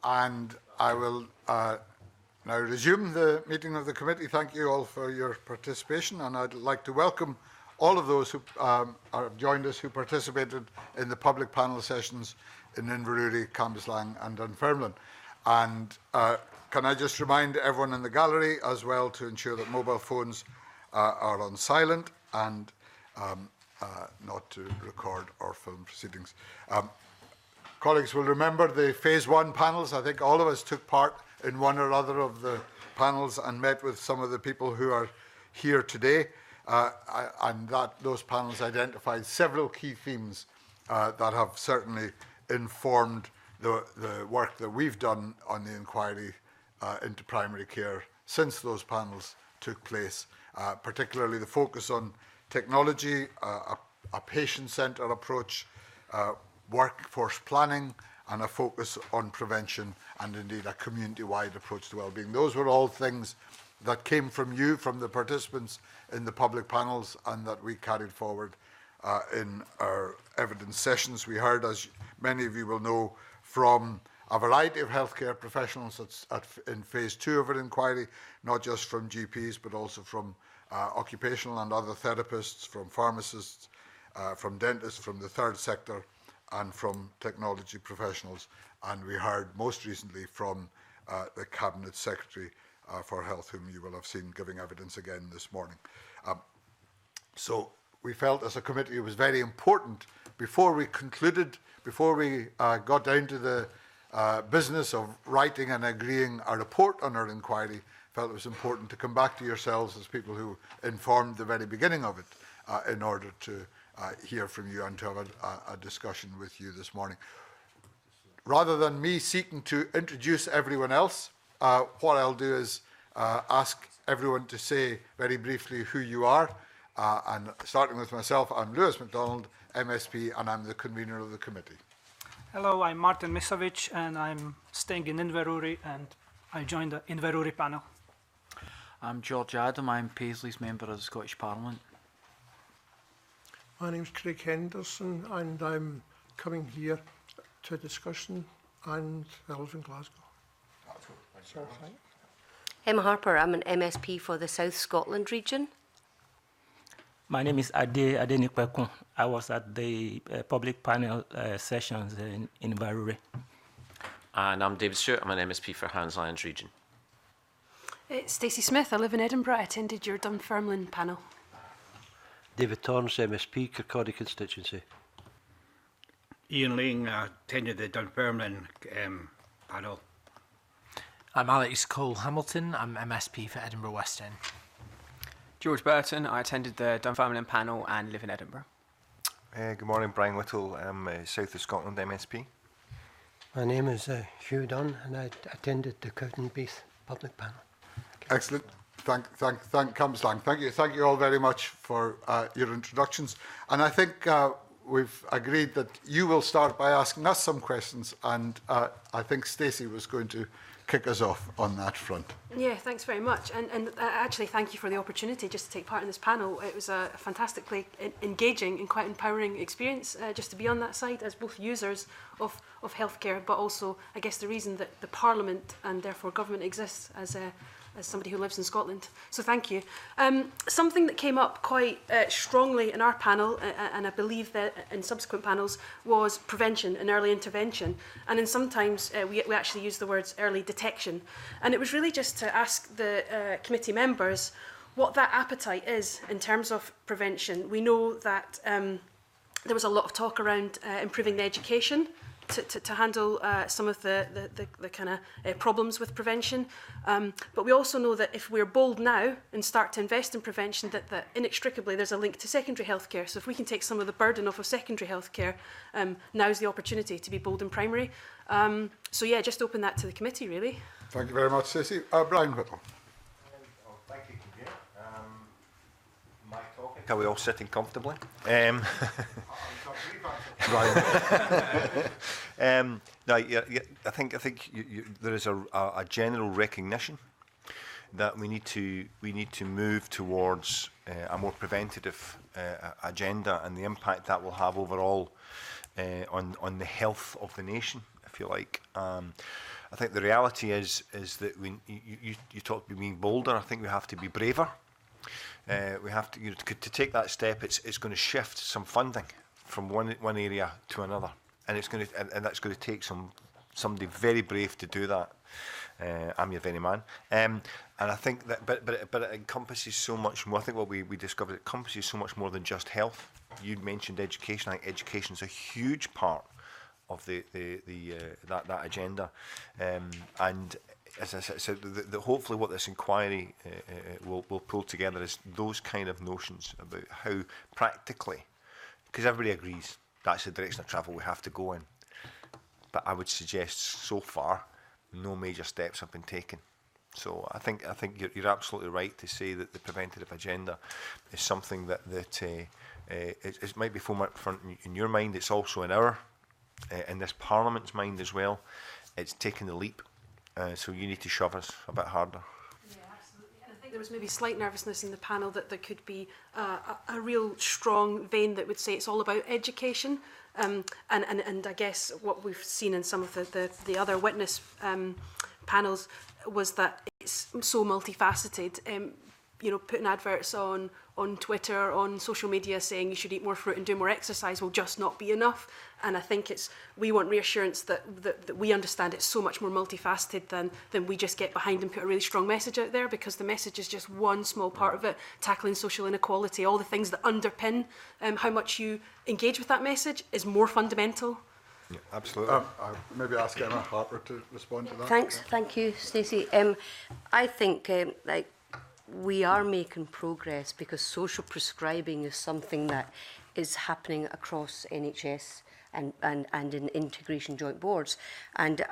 And I will now resume the meeting of the committee. Thank you all for your participation, and I'd like to welcome all of those who have joined us who participated in the public panel sessions in Inverurie, Cambuslang and Dunfermline. And can I just remind everyone in the gallery as well to ensure that mobile phones are on silent and not to record or film proceedings. Colleagues will remember the Phase 1 panels. I think all of us took part in one or other of the panels and met with some of the people who are here today. And those panels identified several key themes that have certainly informed the work that we've done on the inquiry into primary care since those panels took place, particularly the focus on technology, a patient-centred approach, workforce planning, and a focus on prevention, and indeed a community-wide approach to well-being. Those were all things that came from you, from the participants in the public panels, and that we carried forward in our evidence sessions. We heard, as many of you will know, from a variety of healthcare professionals in Phase 2 of our inquiry, not just from GPs, but also from occupational and other therapists, from pharmacists, from dentists, from the third sector, and from technology professionals. And we heard most recently from the Cabinet Secretary for Health, whom you will have seen giving evidence again this morning. So we felt as a committee it was very important, before we concluded, before we got down to the business of writing and agreeing a report on our inquiry, felt it was important to come back to yourselves as people who informed the very beginning of it in order to hear from you and to have a discussion with you this morning. Rather than me seeking to introduce everyone else, what I'll do is ask everyone to say very briefly who you are. And starting with myself, I'm Lewis MacDonald, MSP, and I'm the convener of the committee. Hello, I'm Martin Misovic, and I'm staying in Inverurie, and I joined the Inverurie panel. I'm George Adam, I'm Paisley's member of the Scottish Parliament. My name's Craig Henderson, and I'm coming here to a discussion, and I live in Glasgow. So, Emma Harper, I'm an MSP for the South Scotland region. My name is Ade Adenikpekun. I was at the public panel sessions in Inverurie. And I'm David Stewart. I'm an MSP for Highlands Islands region. It's Stacey Smith. I live in Edinburgh. I attended your Dunfermline panel. David Torrance, MSP, Kirkcaldy constituency. Ian Ling, attended the Dunfermline panel. I'm Alex Cole-Hamilton. I'm MSP for Edinburgh West End. George Burton. I attended the Dunfermline panel and live in Edinburgh. Good morning, Brian Little. I'm South of Scotland MSP. My name is Hugh Dunn, and I attended the Cowdenbeath public panel. Excellent. Thank Cambuslang. Thank you all very much for your introductions. And I think we've agreed that you will start by asking us some questions, and I think Stacey was going to kick us off on that front. Yeah, thanks very much. And actually, thank you for the opportunity just to take part in this panel. It was a fantastically engaging and quite empowering experience just to be on that side as both users of healthcare, but also, I guess, the reason that the Parliament and therefore government exists as somebody who lives in Scotland. So thank you. Something that came up quite strongly in our panel, and I believe that in subsequent panels, was prevention and early intervention. And then sometimes we actually use the words early detection. And it was really just to ask the committee members what that appetite is in terms of prevention. We know that there was a lot of talk around improving the education to handle some of the kind of problems with prevention. But we also know that if we're bold now and start to invest in prevention, that inextricably there's a link to secondary healthcare. So if we can take some of the burden off of secondary healthcare, now's the opportunity to be bold in primary. So yeah, just open that to the committee, really. Thank you very much, Stacey. Brian Whittle. Thank you, Convener. My topic. Are we all sitting comfortably? No, I think there is a general recognition that we need to move towards a more preventative agenda, and the impact that will have overall on the health of the nation, if you like. I think the reality is that you talked about being bolder. I think we have to be braver. We have to, to take that step. It's going to shift some funding from one area to another, and it's going to, and that's going to take somebody very brave to do that. I'm your very man. And I think that, but it encompasses so much more. I think what we discovered, it encompasses so much more than just health. You mentioned education. I think education is a huge part of that agenda, and as I said, hopefully what this inquiry will pull together is those kind of notions about how practically, because everybody agrees that's the direction of travel we have to go in, but I would suggest so far no major steps have been taken. So I think you're absolutely right to say that the preventative agenda is something that it might be front in your mind. It's also in our in this Parliament's mind as well. It's taking the leap. So you need to shove us a bit harder. Yeah, absolutely. And I think there was maybe slight nervousness in the panel that there could be a real strong vein that would say it's all about education. And I guess what we've seen in some of the other witness panels was that it's so multifaceted. Putting adverts on Twitter, on social media saying you should eat more fruit and do more exercise will just not be enough. And I think we want reassurance that we understand it's so much more multifaceted than we just get behind and put a really strong message out there, because the message is just one small part of it, tackling social inequality. All the things that underpin how much you engage with that message is more fundamental. Yeah, absolutely. Maybe ask Emma Harper to respond to that. Thanks, thank you, Stacey. I think we are making progress because social prescribing is something that is happening across NHS and in integration joint boards. And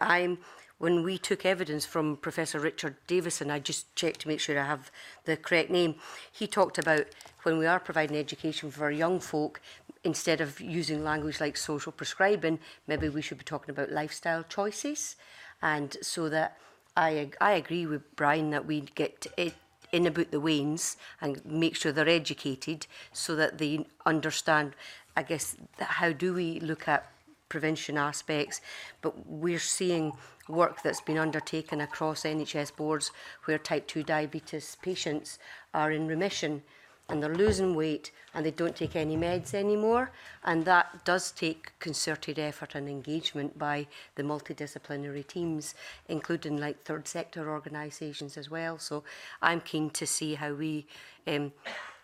when we took evidence from Professor Richard Davison, I just checked to make sure I have the correct name. He talked about when we are providing education for our young folk, instead of using language like social prescribing, maybe we should be talking about lifestyle choices. And so that I agree with Brian that we get it in about the wains and make sure they're educated so that they understand, I guess, how do we look at prevention aspects. But we're seeing work that's been undertaken across NHS boards where type 2 diabetes patients are in remission and they're losing weight and they don't take any meds anymore. And that does take concerted effort and engagement by the multidisciplinary teams, including like third sector organisations as well. So I'm keen to see how we, I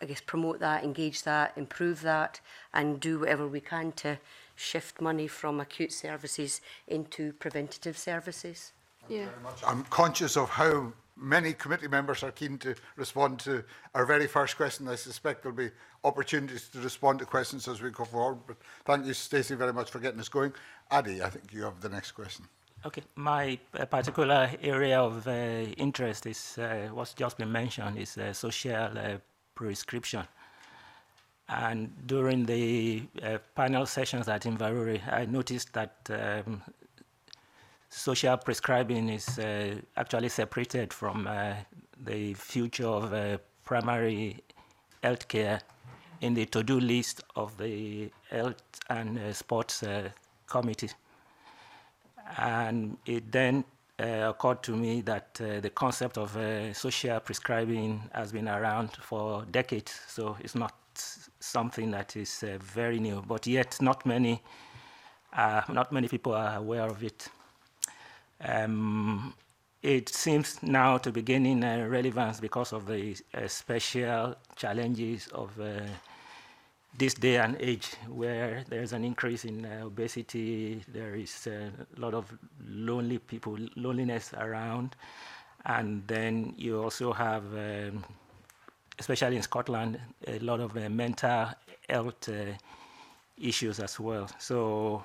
guess, promote that, engage that, improve that, and do whatever we can to shift money from acute services into preventative services. Yeah. I'm conscious of how many committee members are keen to respond to our very first question. I suspect there'll be opportunities to respond to questions as we go forward. But thank you, Stacey, very much for getting us going. Adi, I think you have the next question. Okay, my particular area of interest is what's just been mentioned is social prescription. And during the panel sessions at Inverurie, I noticed that social prescribing is actually separated from the future of primary health care in the to-do list of the Health and Sports Committee. And it then occurred to me that the concept of social prescribing has been around for decades, so it's not something that is very new, but yet not many people are aware of it. It seems now to be gaining relevance because of the special challenges of this day and age, where there's an increase in obesity, there is a lot of loneliness around, and then you also have, especially in Scotland, a lot of mental health issues as well. So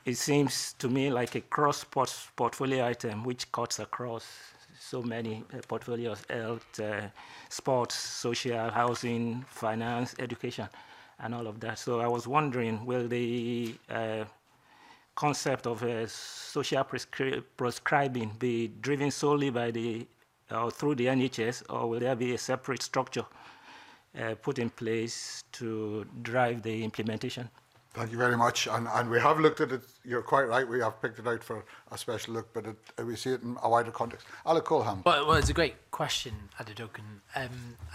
it seems to me like a cross-portfolio item which cuts across so many portfolios: health, sports, social, housing, finance, education, and all of that. So I was wondering, will the concept of social prescribing be driven solely by through the NHS, or will there be a separate structure put in place to drive the implementation? Thank you very much. And we have looked at it, you're quite right, we have picked it out for a special look, but we see it in a wider context. Alec Colham. Well, it's a great question, Adedokan.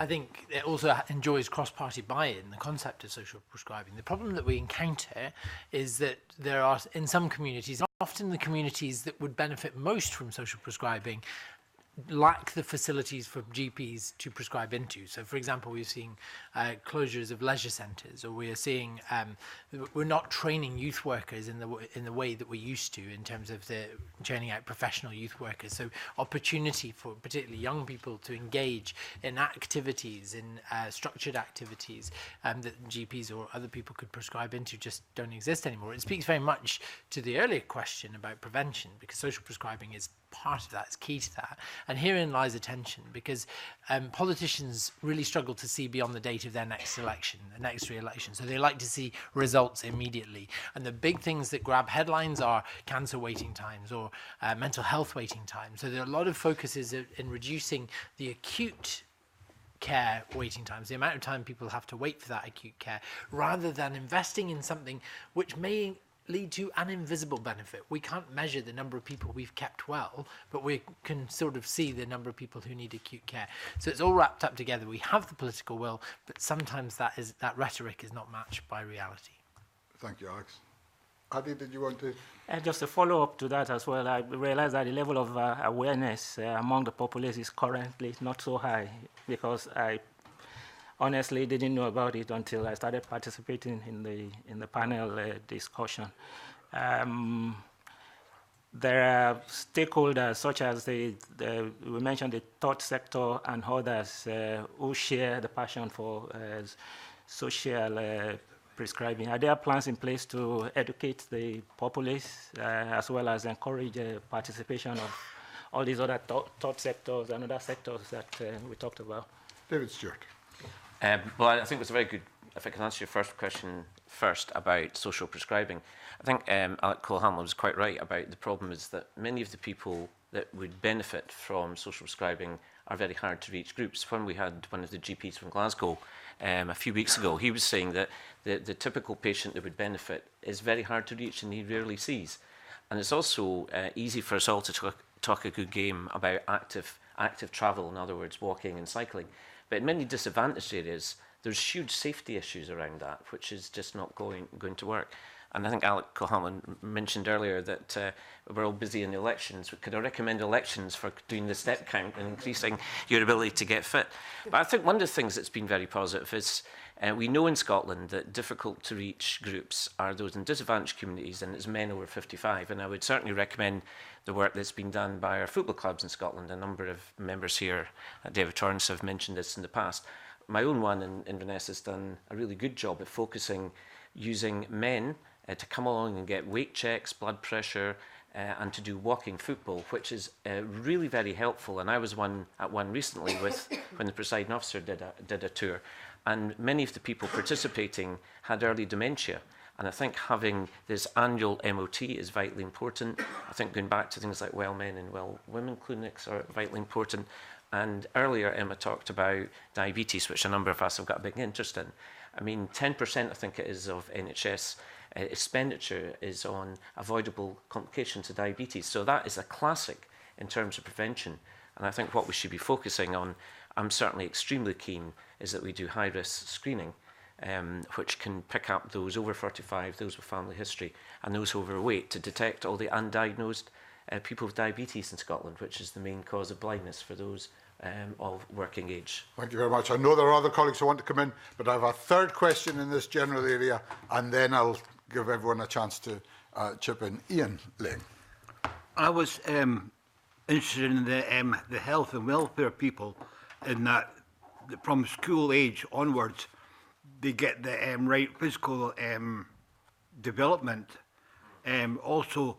I think it also enjoys cross-party buy-in, the concept of social prescribing. The problem that we encounter is that there are, in some communities, often the communities that would benefit most from social prescribing lack the facilities for GPs to prescribe into. So, for example, we're seeing closures of leisure centres, or we're seeing we're not training youth workers in the way that we used to in terms of the churning out professional youth workers. So, opportunity for particularly young people to engage in activities, in structured activities that GPs or other people could prescribe into just don't exist anymore. It speaks very much to the earlier question about prevention, because social prescribing is part of that, it's key to that. And herein lies a tension, because politicians really struggle to see beyond the date of their next election, the next re-election. So they like to see results immediately. And the big things that grab headlines are cancer waiting times or mental health waiting times. So there are a lot of focuses in reducing the acute care waiting times, the amount of time people have to wait for that acute care, rather than investing in something which may lead to an invisible benefit. We can't measure the number of people we've kept well, but we can sort of see the number of people who need acute care. So it's all wrapped up together. We have the political will, but sometimes that rhetoric is not matched by reality. Thank you, Alex. Adi, did you want to? Just a follow-up to that as well. I realize that the level of awareness among the populace is currently not so high, because I honestly didn't know about it until I started participating in the panel discussion. There are stakeholders such as we mentioned the third sector and others who share the passion for social prescribing. Are there plans in place to educate the populace as well as encourage participation of all these other third sectors and other sectors that we talked about? David Stewart. Well, I think it's a very good, if I can answer your first question first about social prescribing. I think Alec Cole-Hamlin was quite right about the problem is that many of the people that would benefit from social prescribing are very hard to reach groups. When we had one of the GPs from Glasgow a few weeks ago, he was saying that the typical patient that would benefit is very hard to reach and he rarely sees. And it's also easy for us all to talk a good game about active travel, in other words, walking and cycling. But in many disadvantaged areas, there's huge safety issues around that, which is just not going to work. And I think Alec Cole-Hamlin mentioned earlier that we're all busy in the elections. Could I recommend elections for doing the step count and increasing your ability to get fit? But I think one of the things that's been very positive is we know in Scotland that difficult to reach groups are those in disadvantaged communities, and it's men over 55. And I would certainly recommend the work that's been done by our football clubs in Scotland. A number of members here, David Torrance, have mentioned this in the past. My own one in Inverness has done a really good job at focusing, using men to come along and get weight checks, blood pressure, and to do walking football, which is really very helpful. And I was at one recently with when the presiding officer did a tour, and many of the people participating had early dementia. And I think having this annual MOT is vitally important. I think going back to things like Well Men and Well Women clinics are vitally important. And earlier Emma talked about diabetes, which a number of us have got a big interest in. I mean, 10% I think it is of NHS expenditure is on avoidable complications of diabetes. So that is a classic in terms of prevention. And I think what we should be focusing on, I'm certainly extremely keen, is that we do high-risk screening, which can pick up those over 45, those with family history, and those overweight to detect all the undiagnosed people with diabetes in Scotland, which is the main cause of blindness for those of working age. Thank you very much. I know there are other colleagues who want to come in, but I have a third question in this general area, and then I'll give everyone a chance to chip in. Ian Lang. I was interested in the health and welfare people, in that from school age onwards, they get the right physical development. Also,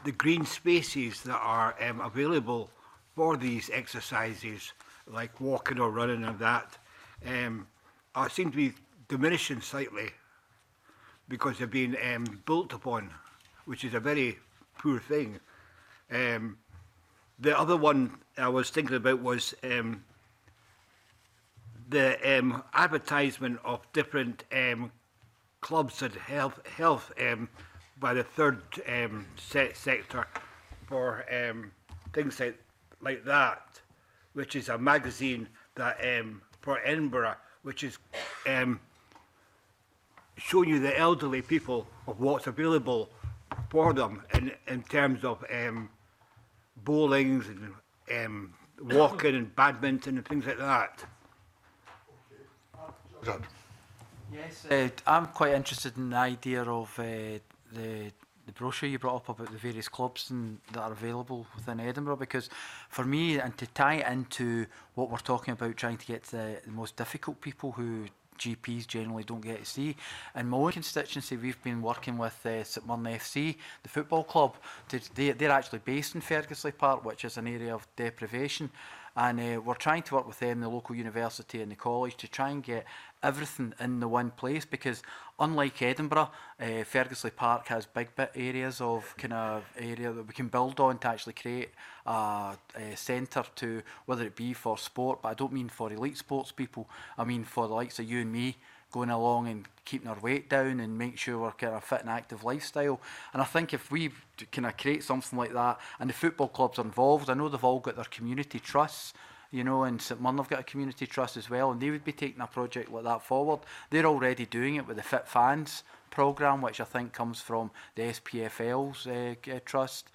the green spaces that are available for these exercises, like walking or running and that, seem to be diminishing slightly because they're being built upon, which is a very poor thing. The other one I was thinking about was the advertisement of different clubs and health by the third sector for things like that, which is a magazine that for Edinburgh, which is showing you the elderly people of what's available for them in terms of bowlings and walking and badminton and things like that. Yes, I'm quite interested in the idea of the brochure you brought up about the various clubs that are available within Edinburgh, because for me, and to tie it into what we're talking about, trying to get to the most difficult people who GPs generally don't get to see. In my own constituency, we've been working with St Mirren FC, the football club. They're actually based in Fergusley Park, which is an area of deprivation. And we're trying to work with them, the local university and the college, to try and get everything in the one place, because unlike Edinburgh, Fergusley Park has big bit areas of kind of area that we can build on to actually create a centre to, whether it be for sport, but I don't mean for elite sports people, I mean for the likes of you and me, going along and keeping our weight down and make sure we're kind of fit and active lifestyle. And I think if we kind of create something like that, and the football clubs are involved, I know they've all got their community trusts, you know, and St Mirren have got a community trust as well, and they would be taking a project like that forward. They're already doing it with the Fit Fans programme, which I think comes from the SPFL's trust,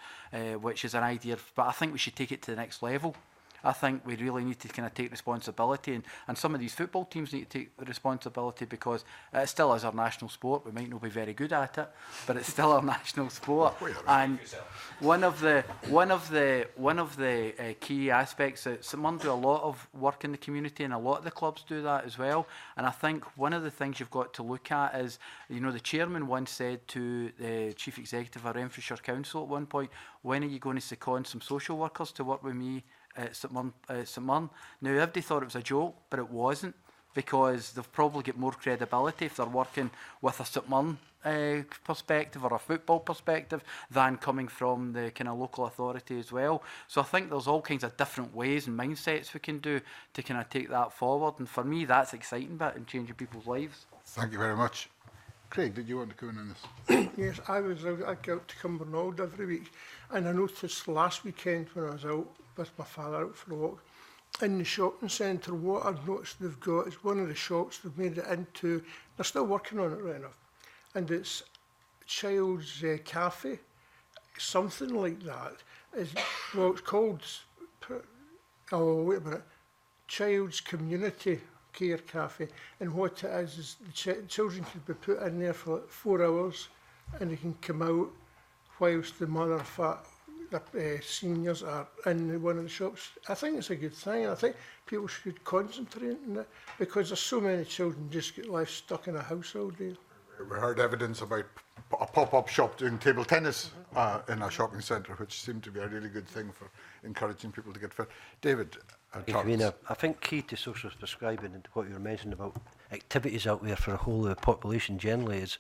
which is an idea, but I think we should take it to the next level. I think we really need to kind of take responsibility, and some of these football teams need to take the responsibility, because it still is our national sport. We might not be very good at it, but it's still our national sport. And one of the key aspects that St Mirren do a lot of work in the community, and a lot of the clubs do that as well. And I think one of the things you've got to look at is, you know, the chairman once said to the chief executive of Renfrewshire Council at one point, "When are you going to second some social workers to work with me at St Mirren?" Now, everybody thought it was a joke, but it wasn't, because they've probably got more credibility if they're working with a St Mirren perspective or a football perspective than coming from the kind of local authority as well. So I think there's all kinds of different ways and mindsets we can do to kind of take that forward. And for me, that's exciting bit in changing people's lives. Thank you very much. Craig, did you want to come in on this? Yes, I go out to Cumbernauld every week, and I noticed last weekend when I was out with my father out for a walk, in the shopping centre, what I've noticed they've got is one of the shops they've made it into, they're still working on it right enough, and it's child's cafe, something like that. Well, it's called, oh wait a minute, Child's Community Care Cafe, and what it is the children can be put in there for like 4 hours, and they can come out whilst the mother the seniors are in one of the shops. I think it's a good thing. I think people should concentrate on it, because there's so many children just get left stuck in a house all day. We heard evidence about a pop-up shop doing table tennis in a shopping centre, which seemed to be a really good thing for encouraging people to get fit. David, I think key to social prescribing and what you were mentioning about activities out there for the whole of the population generally is,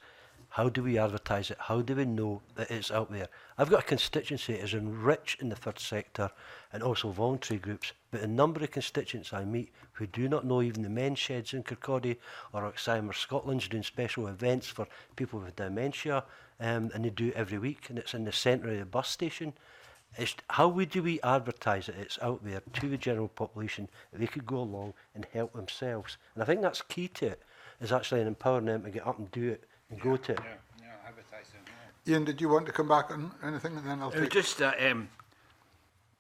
how do we advertise it? How do we know that it's out there? I've got a constituency that is enriched in the third sector and also voluntary groups, but a number of constituents I meet who do not know even the men's sheds in Kirkcaldy or Alzheimer's Scotland's doing special events for people with dementia, and they do it every week, and it's in the centre of the bus station. How do we advertise it? It's out there to the general population that they could go along and help themselves. And I think that's key to it, is actually empowering them to get up and do it and go to it. Ian, did you want to come back on anything, and then I'll take... Just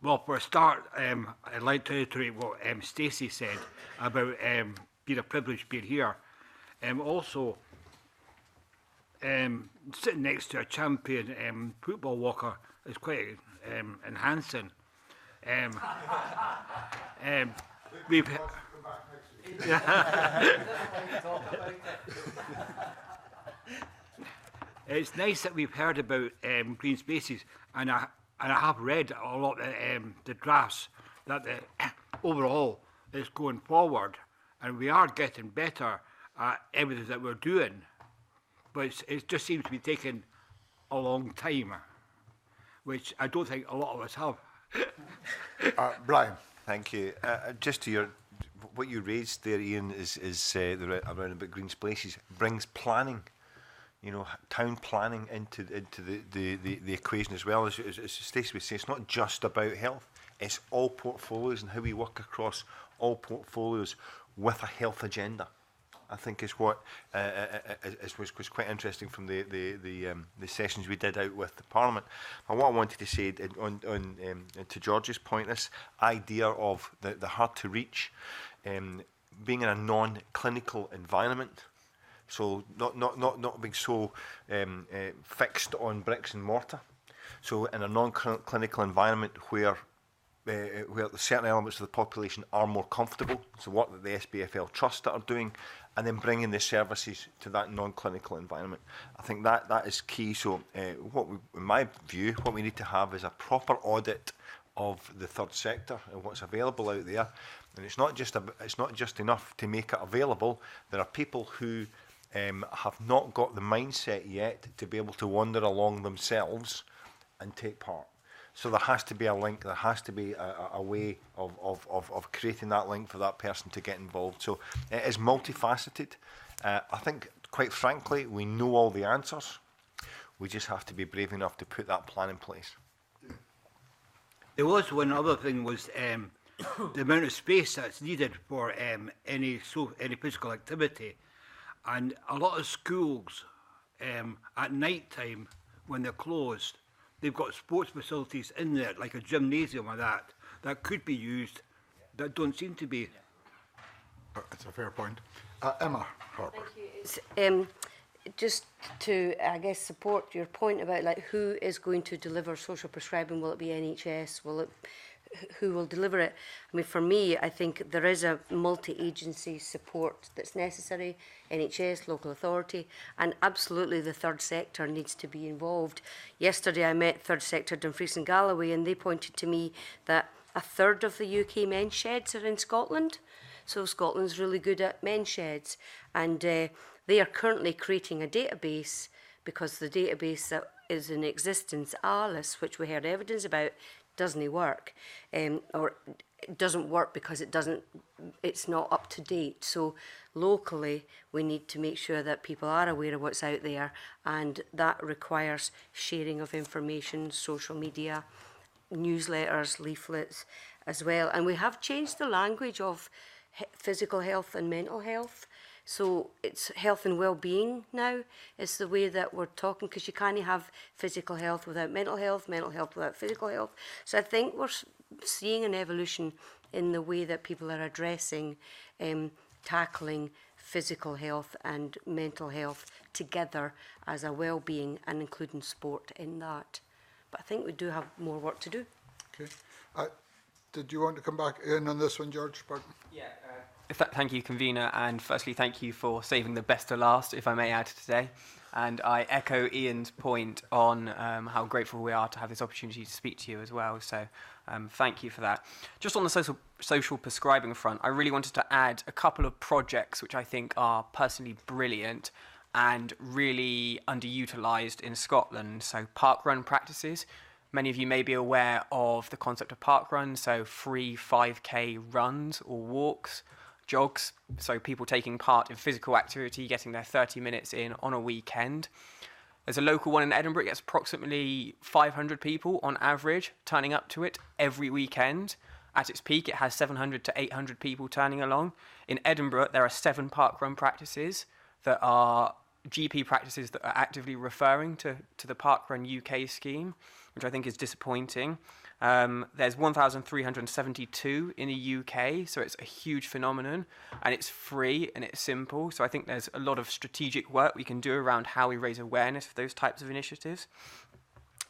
well, for a start, I'd like to reiterate what Stacey said about being a privilege being here. Also, sitting next to a champion football walker is quite enhancing. We've It's nice that we've heard about green spaces, and I have read a lot of the drafts that overall is going forward, and we are getting better at everything that we're doing, but it just seems to be taking a long time, which I don't think a lot of us have. Brian. Thank you. Just to what you raised there, Ian, is around about green spaces, brings planning town planning into the equation as well. As Stacey was saying, it's not just about health, it's all portfolios and how we work across all portfolios with a health agenda. I think is what was quite interesting from the sessions we did out with the Parliament. And what I wanted to say to George's point, this idea of the hard to reach, being in a non-clinical environment, so not being so fixed on bricks and mortar. So in a non-clinical environment where certain elements of the population are more comfortable, so what the SPFL Trust are doing, and then bringing the services to that non-clinical environment. I think that is key. So in my view, what we need to have is a proper audit of the third sector and what's available out there. And it's not just enough to make it available. There are people who have not got the mindset yet to be able to wander along themselves and take part. So there has to be a link, there has to be a way of creating that link for that person to get involved. So it is multifaceted. I think, quite frankly, we know all the answers. We just have to be brave enough to put that plan in place. There was one other thing, was the amount of space that's needed for any physical activity. And a lot of schools, at night time, when they're closed, they've got sports facilities in there, like a gymnasium or that could be used, that don't seem to be. It's a fair point. Emma Harper. Thank you. Just to, I guess, support your point about like who is going to deliver social prescribing. Will it be NHS? Who will deliver it? I mean, for me, I think there is a multi-agency support that's necessary, NHS, local authority, and absolutely the third sector needs to be involved. Yesterday I met third sector Dumfries and Galloway, and they pointed to me that a third of the UK men's sheds are in Scotland. So Scotland's really good at men's sheds, and they are currently creating a database, because the database that is in existence, ALICE, which we heard evidence about, doesn't work, or it doesn't work because it's not up to date. So locally we need to make sure that people are aware of what's out there, and that requires sharing of information, social media, newsletters, leaflets as well. And we have changed the language of physical health and mental health. So it's health and well-being now is the way that we're talking, because you can't have physical health without mental health without physical health. So I think we're seeing an evolution in the way that people are addressing, tackling physical health and mental health together as a well-being, and including sport in that. But I think we do have more work to do. Okay. Did you want to come back in on this one, George? Pardon? Yeah. Thank you, convener, and firstly, thank you for saving the best to last, if I may add today. And I echo Ian's point on how grateful we are to have this opportunity to speak to you as well. So thank you for that. Just on the social prescribing front, I really wanted to add a couple of projects which I think are personally brilliant and really underutilised in Scotland. So park run practices. Many of you may be aware of the concept of park runs, so free 5K runs or walks, jogs, so people taking part in physical activity, getting their 30 minutes in on a weekend. There's a local one in Edinburgh. It gets approximately 500 people on average turning up to it every weekend. At its peak, it has 700 to 800 people turning along. In Edinburgh, there are 7 park run practices that are GP practices that are actively referring to the Parkrun UK scheme, which I think is disappointing. There's 1,372 in the UK, so it's a huge phenomenon, and it's free and it's simple. So I think there's a lot of strategic work we can do around how we raise awareness for those types of initiatives.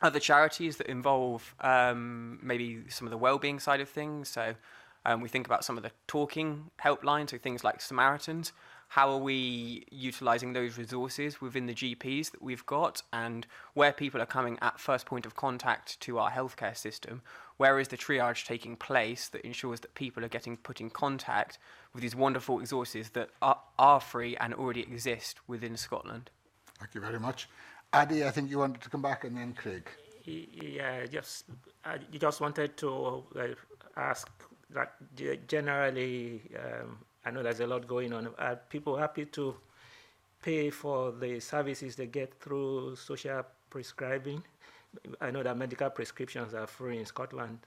Other charities that involve maybe some of the wellbeing side of things. So we think about some of the talking helplines, so things like Samaritans. How are we utilising those resources within the GPs that we've got, and where people are coming at first point of contact to our healthcare system? Where is the triage taking place that ensures that people are getting put in contact with these wonderful resources that are free and already exist within Scotland? Thank you very much. Addy, I think you wanted to come back, and then Craig. Yeah, I just wanted to ask that generally, I know there's a lot going on. Are people happy to pay for the services they get through social prescribing? I know that medical prescriptions are free in Scotland,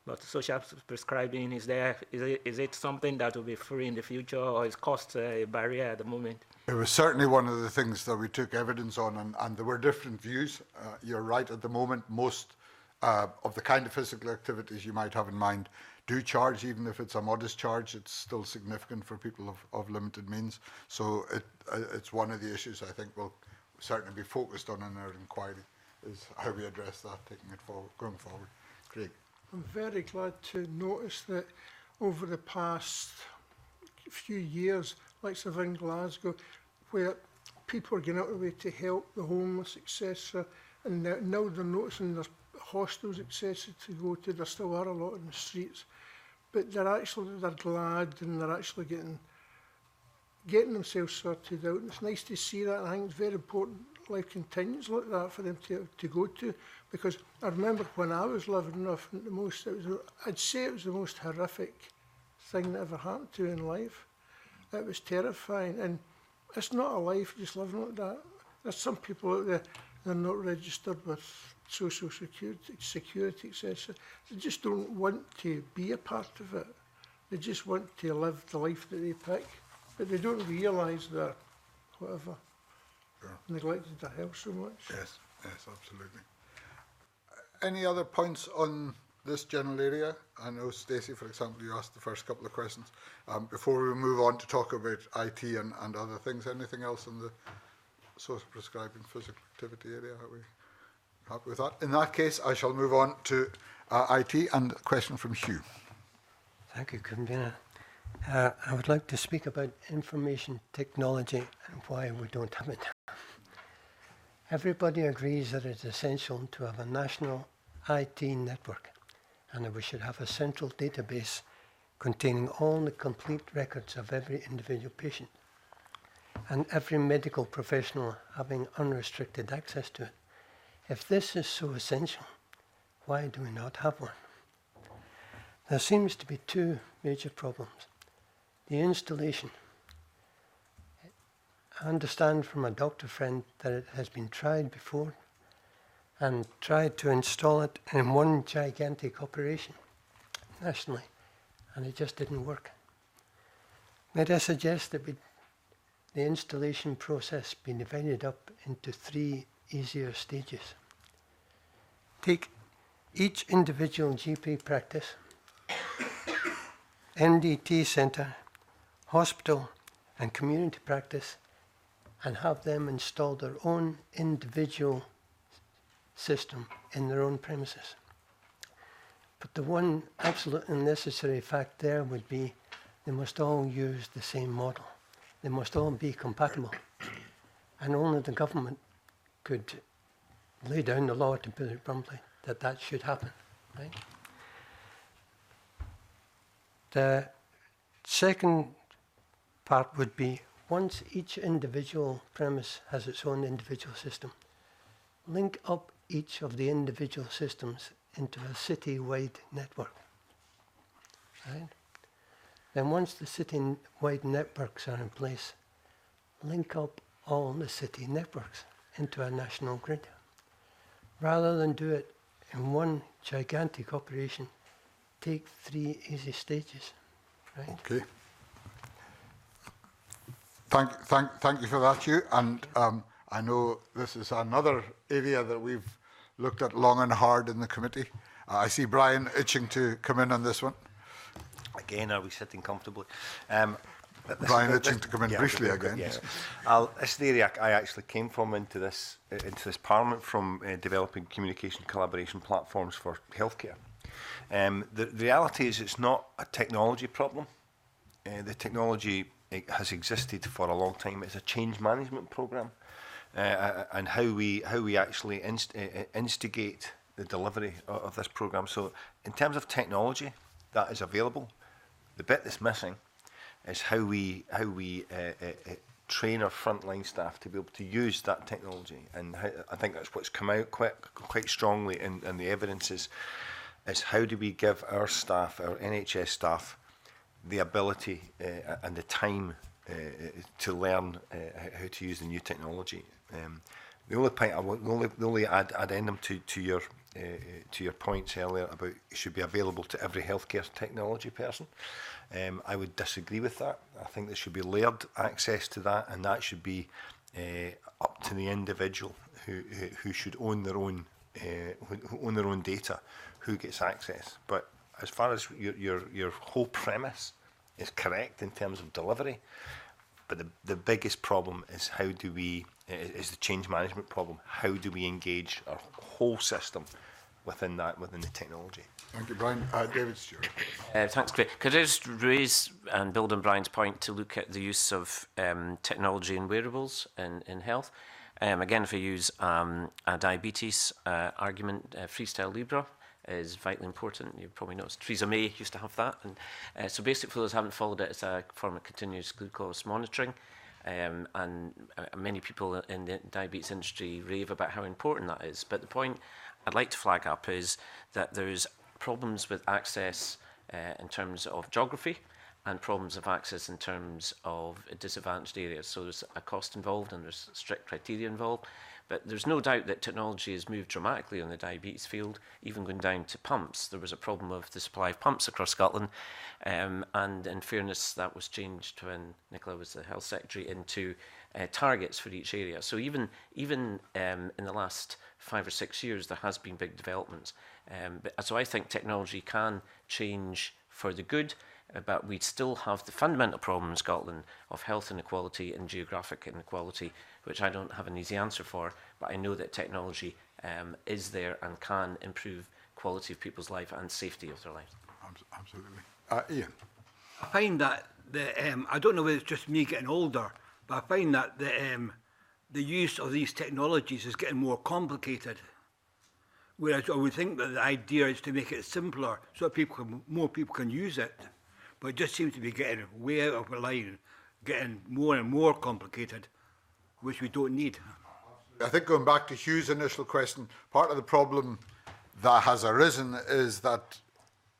but social prescribing, is it something that will be free in the future, or is cost a barrier at the moment? It was certainly one of the things that we took evidence on, and there were different views. You're right, at the moment, most of the kind of physical activities you might have in mind do charge. Even if it's a modest charge, it's still significant for people of limited means. So it's one of the issues I think will certainly be focused on in our inquiry, is how we address that, taking it forward, going forward. Craig. I'm very glad to notice that over the past few years, like in Glasgow, where people are getting out of the way to help the homeless, etc., and now they're noticing there's hostels, etc., to go to. There still are a lot in the streets, but they're glad, and they're actually getting themselves sorted out. And it's nice to see that. And I think it's very important life continues like that for them to go to, because I remember when I was living off I'd say it was the most horrific thing that ever happened to me in life. It was terrifying, and it's not a life just living like that. There's some people out there, they're not registered with social security, etc. They just don't want to be a part of it. They just want to live the life that they pick, but they don't realise that, whatever, neglected their health so much. Yes, absolutely. Any other points on this general area? I know, Stacey, for example, you asked the first couple of questions. Before we move on to talk about IT and other things, anything else in the social prescribing physical activity area? Are we happy with that? In that case, I shall move on to IT, and a question from Hugh. Thank you, Convener. I would like to speak about information technology and why we don't have it. Everybody agrees that it's essential to have a national IT network, and that we should have a central database containing all the complete records of every individual patient, and every medical professional having unrestricted access to it. If this is so essential, why do we not have one? There seems to be two major problems. The installation. I understand from a doctor friend that it has been tried before and tried to install it in one gigantic operation nationally, and it just didn't work. May I suggest that the installation process be divided up into 3 easier stages. Take each individual GP practice, NDT centre, hospital and community practice, and have them install their own individual system in their own premises. But the one absolutely necessary fact there would be they must all use the same model. They must all be compatible. And only the government could lay down the law, to put it bluntly, that should happen. Right? The second part would be, once each individual premise has its own individual system, link up each of the individual systems into a city-wide network. Right? Then once the city-wide networks are in place, link up all the city networks into a national grid. Rather than do it in one gigantic operation, take 3 easy stages. Right? Okay. Thank you for that, Hugh. And I know this is another area that we've looked at long and hard in the committee. I see Brian itching to come in on this one. Again, are we sitting comfortably? Brian itching to come in briefly again. Yes. This is the area I actually came from into this Parliament, from developing communication collaboration platforms for healthcare. The reality is it's not a technology problem. The technology has existed for a long time. It's a change management program, and how we actually instigate the delivery of this program. So in terms of technology that is available, the bit that's missing is how we train our frontline staff to be able to use that technology. And I think that's what's come out quite strongly in the evidence is how do we give our staff, our NHS staff, the ability and the time to learn how to use the new technology. The only point the only addendum to your points earlier about it should be available to every healthcare technology person. I would disagree with that. I think there should be layered access to that, and that should be up to the individual who should own their own data, who gets access. But as far as your whole premise is correct in terms of delivery, but the biggest problem is is the change management problem. How do we engage our whole system within the technology? Thank you, Brian. David Stewart. Thanks, Craig. Could I just raise and build on Brian's point to look at the use of technology and wearables in health? Again, if I use a diabetes argument, Freestyle Libre is vitally important. You probably noticed Theresa May used to have that. And so basically, for those who haven't followed it, it's a form of continuous glucose monitoring. And many people in the diabetes industry rave about how important that is. But the point I'd like to flag up is that there's problems with access in terms of geography and problems of access in terms of disadvantaged areas. So there's a cost involved and there's strict criteria involved. But there's no doubt that technology has moved dramatically in the diabetes field, even going down to pumps. There was a problem of the supply of pumps across Scotland, and in fairness, that was changed when Nicola was the Health Secretary into targets for each area. So even in the last 5 or 6 years, there has been big developments. So I think technology can change for the good, but we still have the fundamental problem in Scotland of health inequality and geographic inequality, which I don't have an easy answer for, but I know that technology is there and can improve quality of people's life and safety of their lives. Absolutely. Ian? I find that I don't know whether it's just me getting older, but I find that the use of these technologies is getting more complicated. Whereas I would think that the idea is to make it simpler so that more people can use it. But it just seems to be getting way out of the line, getting more and more complicated, which we don't need. I think going back to Hugh's initial question, part of the problem that has arisen is that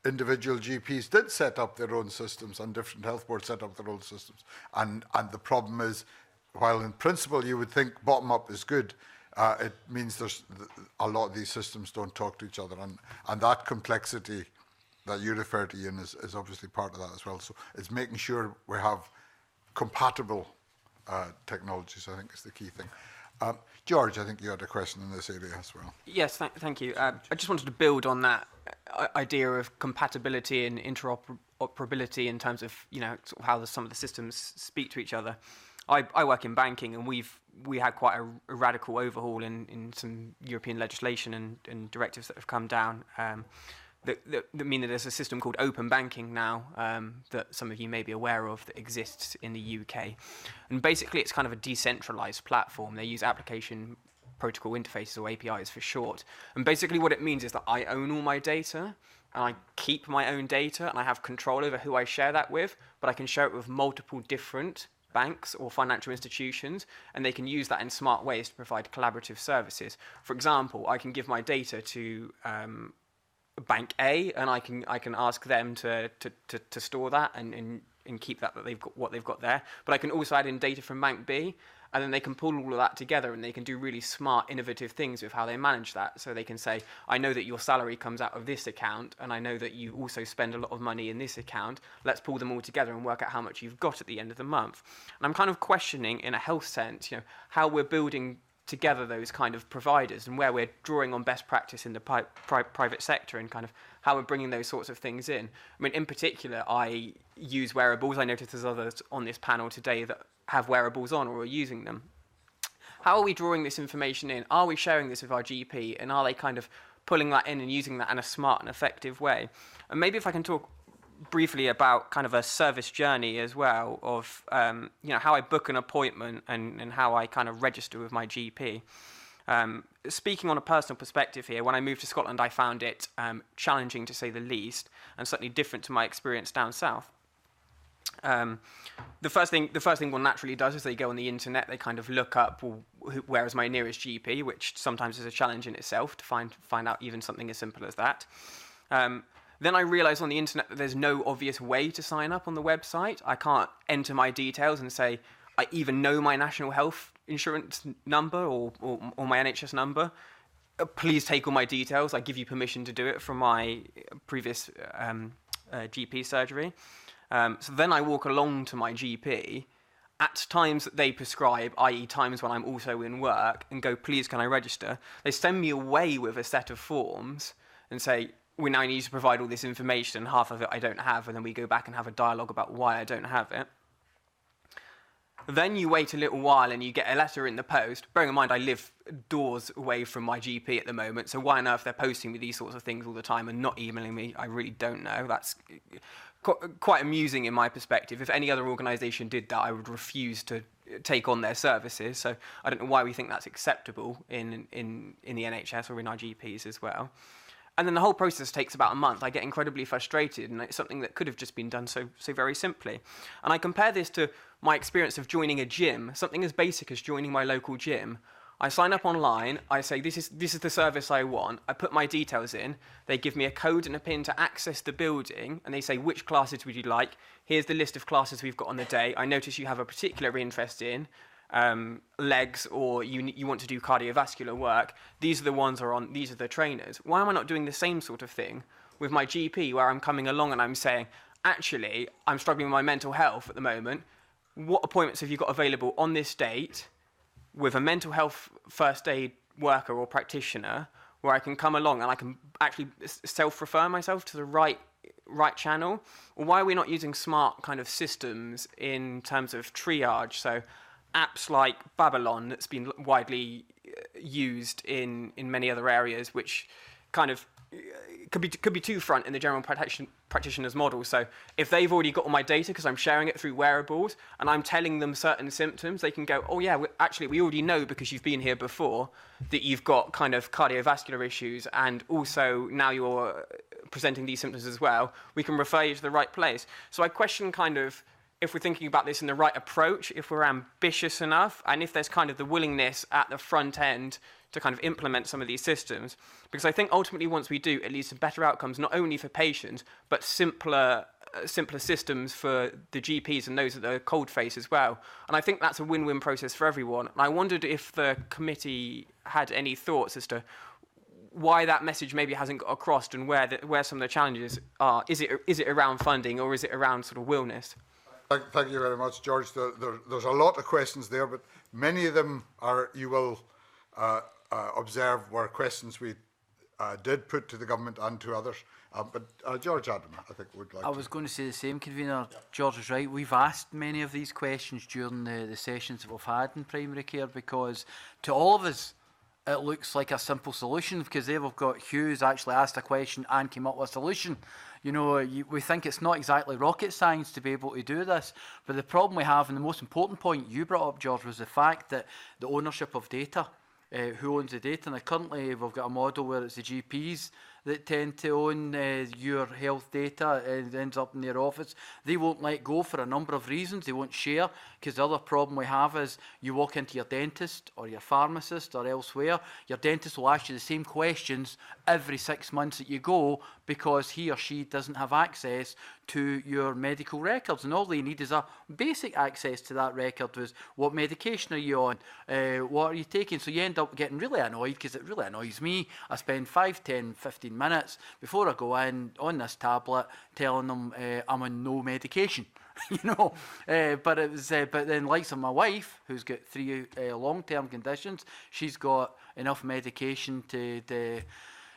individual GPs did set up their own systems and different health boards set up their own systems. And the problem is, while in principle you would think bottom-up is good, it means there's a lot of these systems don't talk to each other. And that complexity that you refer to, Ian, is obviously part of that as well. So it's making sure we have compatible technologies, I think, is the key thing. George, I think you had a question in this area as well. Yes, thank you. I just wanted to build on that idea of compatibility and interoperability in terms of, sort of how some of the systems speak to each other. I work in banking, and we had quite a radical overhaul in some European legislation and directives that have come down that mean that there's a system called open banking now that some of you may be aware of that exists in the UK. And basically it's kind of a decentralized platform. They use application protocol interfaces, or APIs for short. And basically what it means is that I own all my data and I keep my own data and I have control over who I share that with, but I can share it with multiple different banks or financial institutions, and they can use that in smart ways to provide collaborative services. For example, I can give my data to Bank A, and I can ask them to store that and keep that they've got what they've got there. But I can also add in data from Bank B, and then they can pull all of that together, and they can do really smart, innovative things with how they manage that. So they can say, I know that your salary comes out of this account, and I know that you also spend a lot of money in this account. Let's pull them all together and work out how much you've got at the end of the month. And I'm kind of questioning, in a health sense, how we're building together those kind of providers and where we're drawing on best practice in the private sector and kind of how we're bringing those sorts of things in. I mean, in particular, I use wearables. I noticed there's others on this panel today that have wearables on or are using them. How are we drawing this information in? Are we sharing this with our GP, and are they kind of pulling that in and using that in a smart and effective way? And maybe if I can talk briefly about kind of a service journey as well of how I book an appointment and how I kind of register with my GP. Speaking on a personal perspective here, when I moved to Scotland, I found it challenging to say the least, and certainly different to my experience down south. The first thing one naturally does is they go on the internet, they kind of look up, well, where is my nearest GP, which sometimes is a challenge in itself to find out even something as simple as that. Then I realised on the internet that there's no obvious way to sign up on the website. I can't enter my details and say, I even know my national health insurance number or my NHS number. Please take all my details. I give you permission to do it from my previous GP surgery. So then I walk along to my GP at times that they prescribe, i.e. times when I'm also in work, and go, please, can I register? They send me away with a set of forms and say, we now need to provide all this information, half of it I don't have, and then we go back and have a dialogue about why I don't have it. Then you wait a little while and you get a letter in the post. Bearing in mind, I live doors away from my GP at the moment, so why on earth they're posting me these sorts of things all the time and not emailing me, I really don't know. That's quite amusing in my perspective. If any other organisation did that, I would refuse to take on their services. So I don't know why we think that's acceptable in the NHS or in our GPs as well. And then the whole process takes about a month. I get incredibly frustrated, and it's something that could have just been done so very simply. And I compare this to my experience of joining a gym, something as basic as joining my local gym. I sign up online, I say, this is the service I want, I put my details in, they give me a code and a PIN to access the building, and they say, which classes would you like? Here's the list of classes we've got on the day. I notice you have a particular interest in legs, or you want to do cardiovascular work. These are the ones these are the trainers. Why am I not doing the same sort of thing with my GP, where I'm coming along and I'm saying, actually, I'm struggling with my mental health at the moment. What appointments have you got available on this date with a mental health first aid worker or practitioner, where I can come along and I can actually self-refer myself to the right channel? Or why are we not using smart kind of systems in terms of triage? So apps like Babylon, that's been widely used in many other areas, which kind of could be two front in the general practitioner's model. So if they've already got all my data, because I'm sharing it through wearables, and I'm telling them certain symptoms, they can go, oh yeah, we already know, because you've been here before, that you've got kind of cardiovascular issues, and also now you're presenting these symptoms as well. We can refer you to the right place. So I question kind of, if we're thinking about this in the right approach, if we're ambitious enough, and if there's kind of the willingness at the front end to kind of implement some of these systems. Because I think ultimately once we do, it leads to better outcomes, not only for patients, but simpler systems for the GPs and those at the cold face as well. And I think that's a win-win process for everyone. And I wondered if the committee had any thoughts as to why that message maybe hasn't got across, and where some of the challenges are. Is it around funding, or is it around sort of willness? Thank you very much, George. There's a lot of questions there, but many of them you will observe were questions we did put to the government and to others. But George Adam, I think, would like I was going to say the same, Convener. George is right. We've asked many of these questions during the sessions that we've had in primary care, because to all of us, it looks like a simple solution, because there we've got Hughes actually asked a question and came up with a solution. You know, we think it's not exactly rocket science to be able to do this, but the problem we have, and the most important point you brought up, George, was the fact that the ownership of data, who owns the data. Now currently we've got a model where it's the GPs that tend to own your health data, and it ends up in their office. They won't let go for a number of reasons. They won't share, because the other problem we have is you walk into your dentist or your pharmacist or elsewhere, your dentist will ask you the same questions every 6 months that you go, because he or she doesn't have access to your medical records, and all they need is a basic access to that record. Was what medication are you on, what are you taking? So you end up getting really annoyed, because it really annoys me. I spend 5, 10, 15 minutes before I go in on this tablet telling them I'm on no medication. You know, but it was but then, likes of my wife, who's got 3 long-term conditions, she's got enough medication to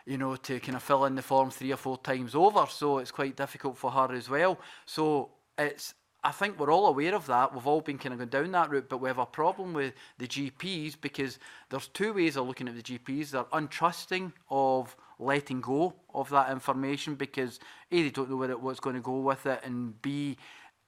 you know, to kind of fill in the form 3 or 4 times over, so it's quite difficult for her as well. So I think we're all aware of that. We've all been kind of going down that route, but we have a problem with the GPs, because there's 2 ways of looking at the GPs. They're untrusting of letting go of that information, because A, they don't know what's going to go with it, and B,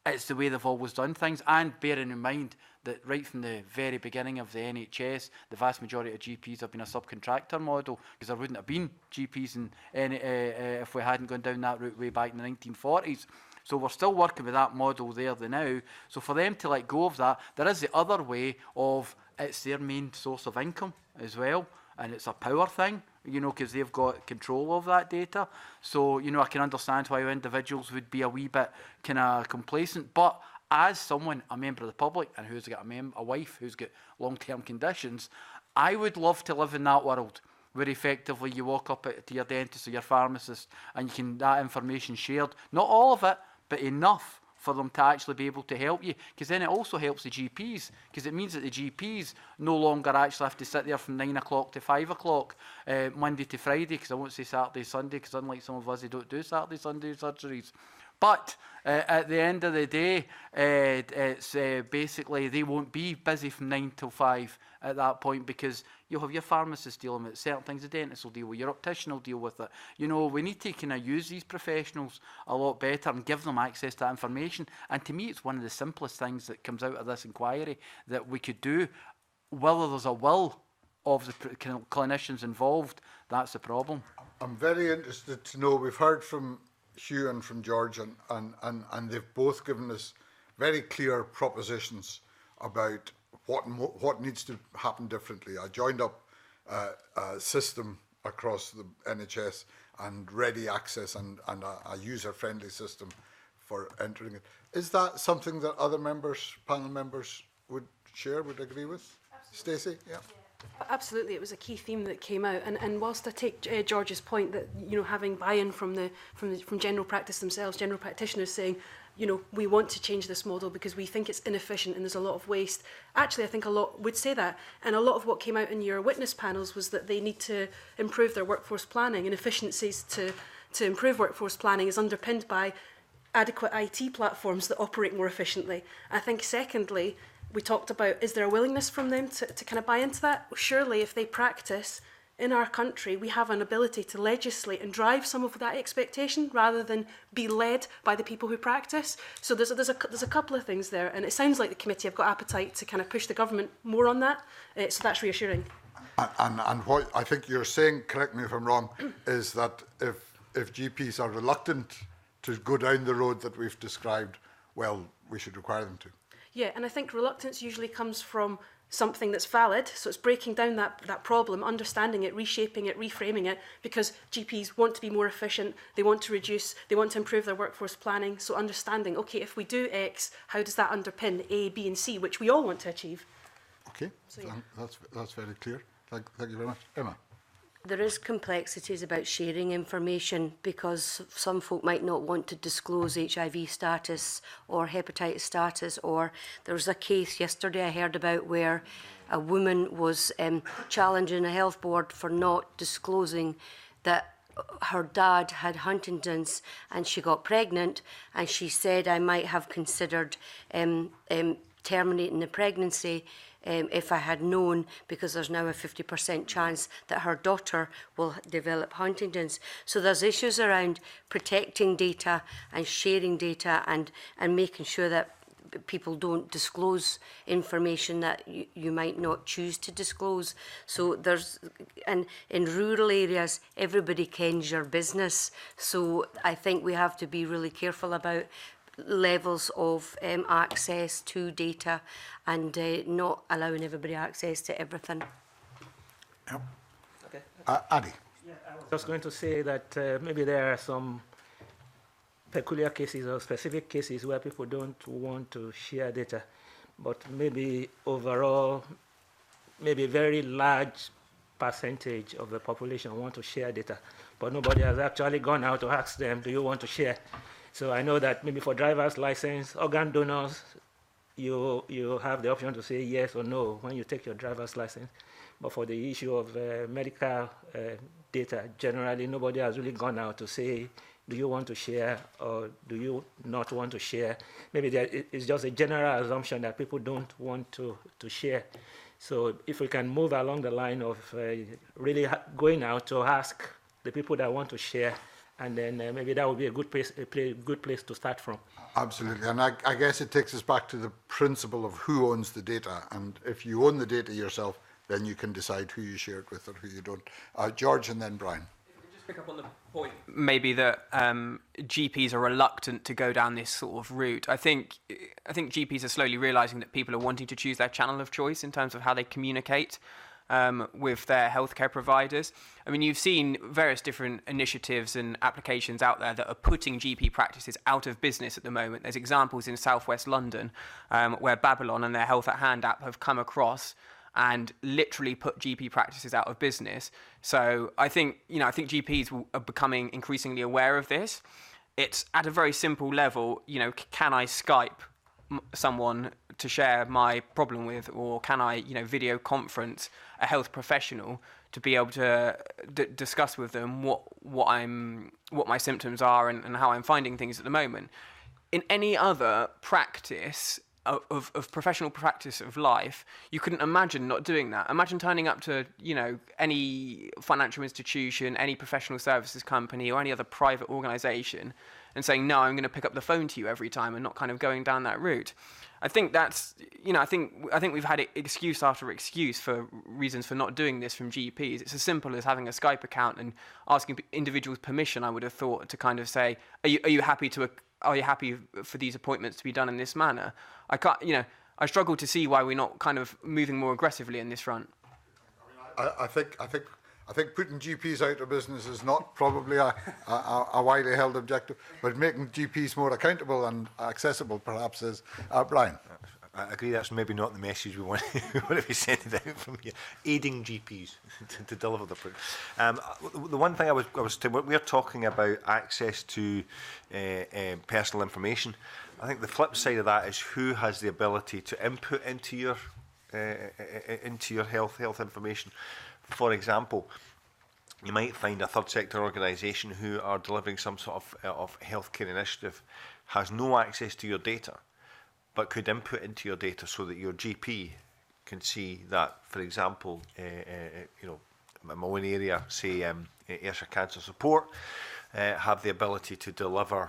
it's the way they've always done things. And bearing in mind that right from the very beginning of the NHS, the vast majority of GPs have been a subcontractor model, because there wouldn't have been GPs if we hadn't gone down that route way back in the 1940s. So we're still working with that model there now. So for them to let go of that, there is the other way of it's their main source of income as well, and it's a power thing. you know, because they've got control of that data. So, you know, I can understand why individuals would be a wee bit kind of complacent. But as someone, a member of the public, and who's got a wife who's got long-term conditions, I would love to live in that world where effectively you walk up to your dentist or your pharmacist and you can that information shared. Not all of it, but enough for them to actually be able to help you, because then it also helps the GPs, because it means that the GPs no longer actually have to sit there from 9 o'clock to 5 o'clock, Monday to Friday, because I won't say Saturday, Sunday, because unlike some of us, they don't do Saturday, Sunday surgeries. But at the end of the day, it's basically they won't be busy from 9 till 5 at that point, because you'll have your pharmacist dealing with certain things, the dentist will deal with, your optician will deal with it. You know, we need to kind of use these professionals a lot better and give them access to that information. And to me, it's one of the simplest things that comes out of this inquiry that we could do. Whether there's a will of the clinicians involved, that's the problem. I'm very interested to know, we've heard from Hugh and from George, and they've both given us very clear propositions about what needs to happen differently. I joined up a system across the NHS and ready access and a user-friendly system for entering it. Is that something that other members, panel members, would agree with? Stacey? Yeah. Absolutely, it was a key theme that came out, and whilst I take George's point that, you know, having buy-in from general practice themselves, general practitioners saying, you know, we want to change this model because we think it's inefficient and there's a lot of waste. Actually, I think a lot would say that, and a lot of what came out in your witness panels was that they need to improve their workforce planning, and efficiencies to improve workforce planning is underpinned by adequate IT platforms that operate more efficiently. I think secondly, we talked about, is there a willingness from them to kind of buy into that? Surely if they practice in our country, we have an ability to legislate and drive some of that expectation rather than be led by the people who practice. So there's a couple of things there, and it sounds like the committee have got appetite to kind of push the government more on that, so that's reassuring. And what I think you're saying, correct me if I'm wrong, is that if GPs are reluctant to go down the road that we've described, well, we should require them to. Yeah, and I think reluctance usually comes from something that's valid, so it's breaking down that problem, understanding it, reshaping it, reframing it, because GPs want to be more efficient, they want to reduce, they want to improve their workforce planning, so understanding, okay, if we do X, how does that underpin A, B and C, which we all want to achieve. Okay, so, yeah. That's very clear. Thank you very much. Emma. There is complexities about sharing information because some folk might not want to disclose HIV status or hepatitis status, or there was a case yesterday I heard about where a woman was challenging a health board for not disclosing that her dad had Huntington's and she got pregnant, and she said, I might have considered terminating the pregnancy if I had known, because there's now a 50% chance that her daughter will develop Huntington's. So there's issues around protecting data and sharing data and making sure that people don't disclose information that you might not choose to disclose. So there's, and in rural areas, everybody kens your business. So I think we have to be really careful about levels of access to data and not allowing everybody access to everything. Yep. Okay. Adi. Yeah, I was just going to say that maybe there are some peculiar cases or specific cases where people don't want to share data, but maybe overall, maybe a very large percentage of the population want to share data, but nobody has actually gone out to ask them, do you want to share? So I know that maybe for driver's license, organ donors, you have the option to say yes or no when you take your driver's license. But for the issue of medical data, generally nobody has really gone out to say, do you want to share or do you not want to share? Maybe it's just a general assumption that people don't want to share. So if we can move along the line of really going out to ask the people that want to share, and then maybe that would be a good place to start from. Absolutely, and I guess it takes us back to the principle of who owns the data, and if you own the data yourself, then you can decide who you share it with or who you don't. George and then Brian. Just pick up on the point, maybe that GPs are reluctant to go down this sort of route. I think GPs are slowly realising that people are wanting to choose their channel of choice in terms of how they communicate. with their healthcare providers. I mean, you've seen various different initiatives and applications out there that are putting GP practices out of business at the moment. There's examples in southwest London where Babylon and their Health at Hand app have come across and literally put GP practices out of business. So I think GPs are becoming increasingly aware of this. It's at a very simple level, can I Skype someone to share my problem with, or can I, video conference a health professional to be able to discuss with them what my symptoms are and how I'm finding things at the moment. In any other practice of professional practice of life, you couldn't imagine not doing that. Imagine turning up to, any financial institution, any professional services company, or any other private organisation and saying, no, I'm going to pick up the phone to you every time, and not kind of going down that route. I think that's, I think we've had excuse after excuse for reasons for not doing this from GPs. It's as simple as having a Skype account and asking individuals permission, I would have thought, to kind of say, are you happy for these appointments to be done in this manner? I struggle to see why we're not kind of moving more aggressively in this front. I think putting GPs out of business is not probably a widely held objective, but making GPs more accountable and accessible perhaps is. Brian? I agree that's maybe not the message we want, to be sending out from here. Aiding GPs to deliver the proof. The one thing we're talking about access to personal information. I think the flip side of that is who has the ability to input into your health information. For example, you might find a third sector organisation who are delivering some sort of healthcare initiative has no access to your data, but could input into your data so that your GP can see that, for example, in my own area, say Ayrshire Cancer Support, have the ability to deliver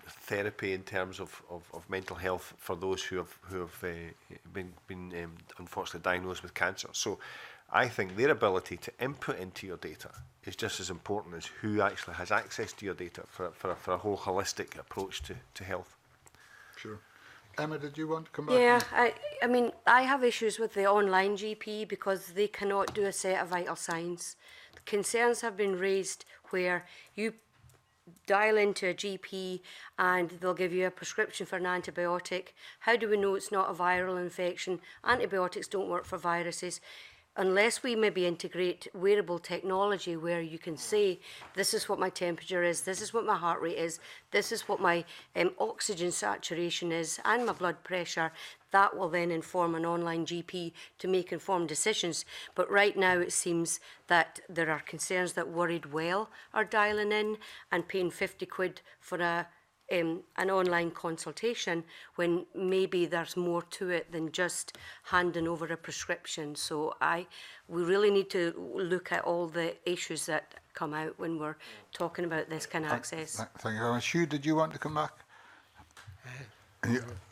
therapy in terms of mental health for those who have been unfortunately diagnosed with cancer. So I think their ability to input into your data is just as important as who actually has access to your data for a whole holistic approach to health. Sure. Emma, did you want to come back? Yeah, I mean, I have issues with the online GP because they cannot do a set of vital signs. The concerns have been raised where you dial into a GP and they'll give you a prescription for an antibiotic. How do we know it's not a viral infection? Antibiotics don't work for viruses. Unless we maybe integrate wearable technology where you can say, this is what my temperature is, this is what my heart rate is, this is what my oxygen saturation is, and my blood pressure, that will then inform an online GP to make informed decisions. But right now it seems that there are concerns that Worried Well are dialing in and paying 50 quid for an online consultation when maybe there's more to it than just handing over a prescription. So we really need to look at all the issues that come out when we're talking about this kind of access. Thank you very much. Hugh, did you want to come back?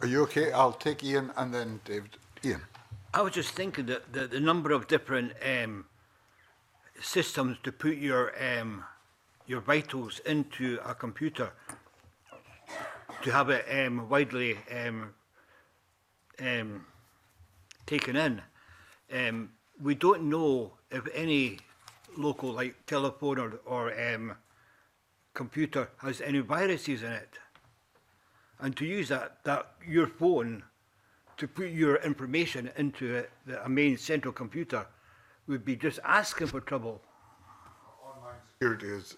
Are you okay? I'll take Ian and then David. Ian. I was just thinking that the number of different systems to put your vitals into a computer to have it widely taken in. We don't know if any local like telephone or computer has any viruses in it. And to use that your phone to put your information into it, a main central computer, would be just asking for trouble. Online security is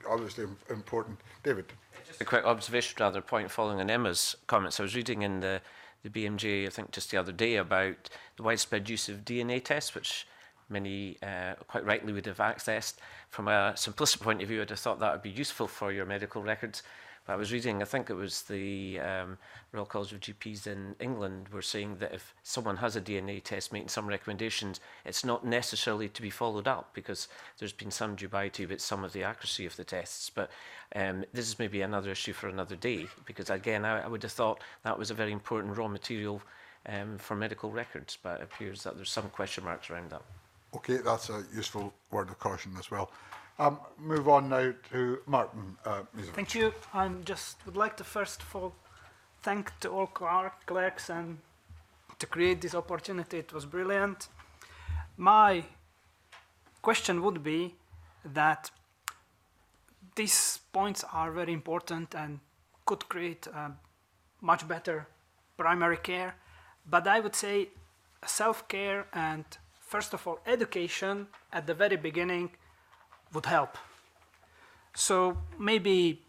obviously important. David. Just a quick observation, rather, point following on Emma's comments. I was reading in the BMJ, I think just the other day, about the widespread use of DNA tests, which many quite rightly would have accessed. From a simplistic point of view, I'd have thought that would be useful for your medical records. But I was reading, I think it was the Royal College of GPs in England were saying that if someone has a DNA test making some recommendations, it's not necessarily to be followed up because there's been some dubiety about some of the accuracy of the tests. But this is maybe another issue for another day because, again, I would have thought that was a very important raw material for medical records, but it appears that there's some question marks around that. Okay, that's a useful word of caution as well. Move on now to Martin. Thank you. I just would like to first of all thank to all clerks and to create this opportunity. It was brilliant. My question would be that these points are very important and could create much better primary care, but I would say self-care and, first of all, education at the very beginning would help. So maybe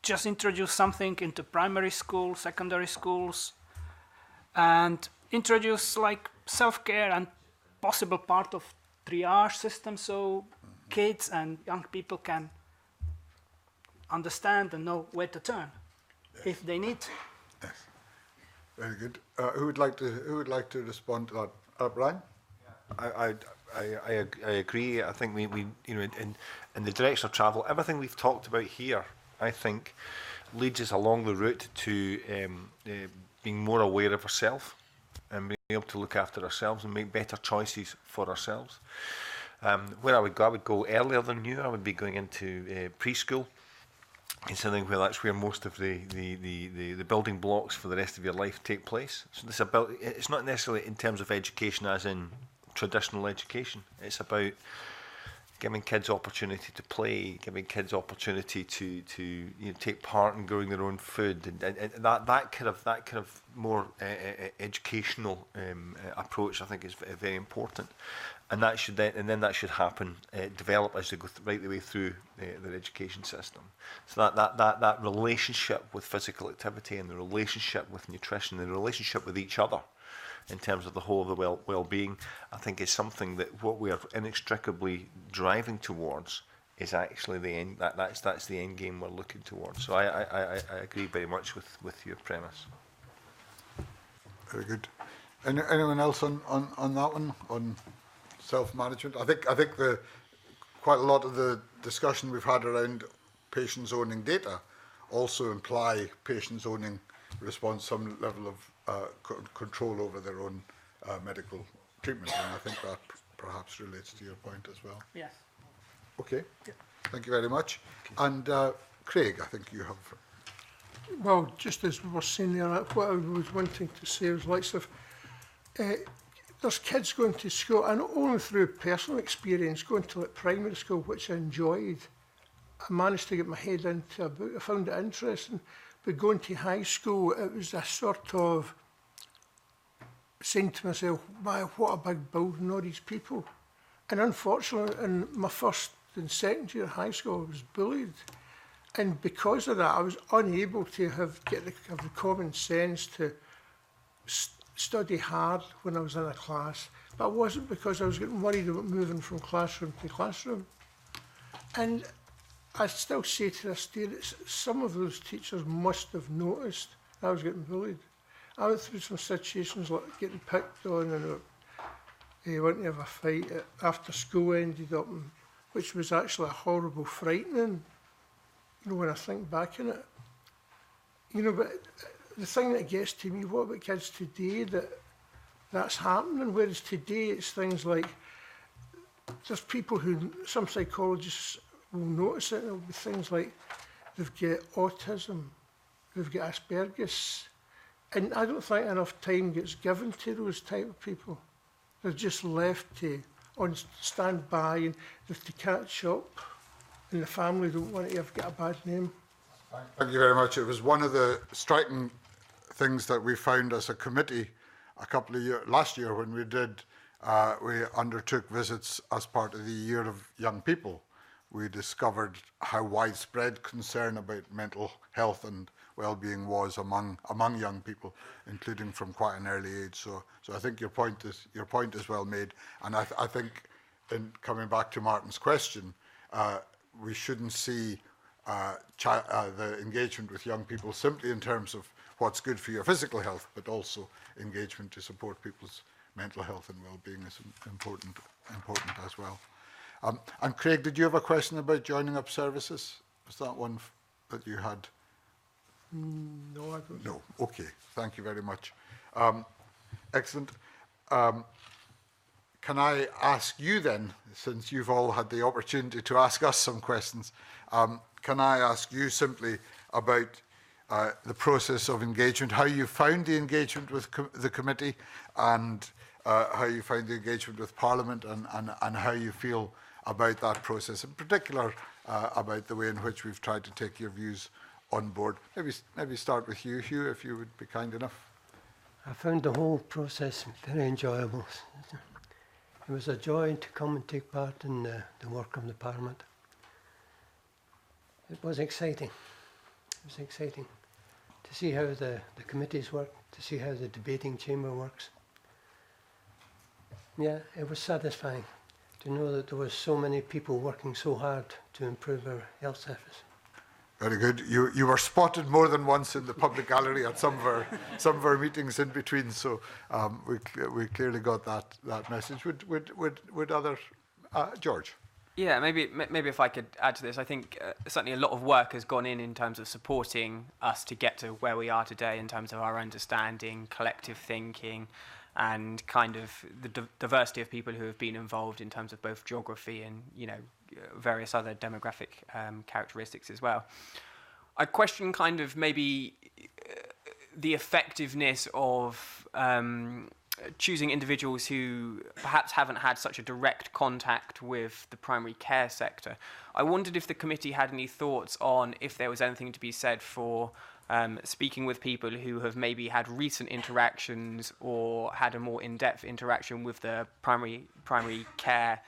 just introduce something into primary school, secondary schools, and introduce like self-care and possible part of triage system so kids and young people can understand and know where to turn if they need to. Yes. Very good. Who would like to respond to that? Brian? I agree. I think we you know in the direction of travel, everything we've talked about here, I think, leads us along the route to being more aware of ourselves and being able to look after ourselves and make better choices for ourselves. Where I would go earlier than you. I would be going into preschool. It's something where that's where most of the building blocks for the rest of your life take place. So this about it's not necessarily in terms of education as in traditional education. It's about giving kids opportunity to play, giving kids opportunity to take part in growing their own food, and that kind of more educational approach, I think, is very important. And that should that should happen, develop as they go right the way through their education system. So that relationship with physical activity and the relationship with nutrition and the relationship with each other in terms of the whole of the well-being, I think is something that what we are inextricably driving towards is actually the end. That's the end game we're looking towards. So I agree very much with your premise. Very good. Anyone else on that one, on self-management? I think quite a lot of the discussion we've had around patients owning data also imply patients owning some level of control over their own medical treatment, and I think that perhaps relates to your point as well. Yes. Okay. Yeah. Thank you very much. And Craig, I think you have. Well, just as we were saying there, what I was wanting to say was lots of there's kids going to school, and not only through personal experience, going to like primary school, which I enjoyed. I managed to get my head into a book. I found it interesting. But going to high school, it was a sort of saying to myself, wow, what a big building, all these people. And unfortunately, in my first and second year of high school, I was bullied. And because of that, I was unable to have the common sense to study hard when I was in a class. But it wasn't because I was getting worried about moving from classroom to classroom. And I still say to this day that some of those teachers must have noticed I was getting bullied. I went through some situations like getting picked on and wanting to have a fight after school ended up, which was actually a horrible, frightening, when I think back on it. But the thing that gets to me, what about kids today that's happening? Whereas today it's things like, there's people who, some psychologists will notice it, there'll be things like they've got autism, they've got Asperger's, and I don't think enough time gets given to those type of people. They're just left to stand by and they have to catch up, and the family don't want to have got a bad name. Thank you very much. It was one of the striking things that we found as a committee last year when we undertook visits as part of the Year of Young People. We discovered how widespread concern about mental health and well-being was among young people, including from quite an early age. So I think your point is well made, and I think, in coming back to Martin's question, we shouldn't see the engagement with young people simply in terms of what's good for your physical health, but also engagement to support people's mental health and well-being is important as well. And Craig, did you have a question about joining up services? Was that one that you had? No, I don't. No. Okay. Thank you very much. Excellent. Can I ask you then, since you've all had the opportunity to ask us some questions, can I ask you simply about the process of engagement, how you found the engagement with the committee, and how you find the engagement with Parliament and how you feel about that process, in particular about the way in which we've tried to take your views on board. Maybe start with you, Hugh, if you would be kind enough. I found the whole process very enjoyable. It was a joy to come and take part in the work of the Parliament. It was exciting. It was exciting to see how the committees work, to see how the debating chamber works. Yeah, it was satisfying to know that there was so many people working so hard to improve our health service. Very good. You were spotted more than once in the public gallery at some of our meetings in between, so we clearly got that message. Would other George? Yeah, maybe if I could add to this, I think certainly a lot of work has gone in terms of supporting us to get to where we are today in terms of our understanding, collective thinking, and kind of the diversity of people who have been involved in terms of both geography and, you know, various other demographic characteristics as well. I question kind of maybe the effectiveness of choosing individuals who perhaps haven't had such a direct contact with the primary care sector. I wondered if the committee had any thoughts on if there was anything to be said for speaking with people who have maybe had recent interactions or had a more in-depth interaction with the primary care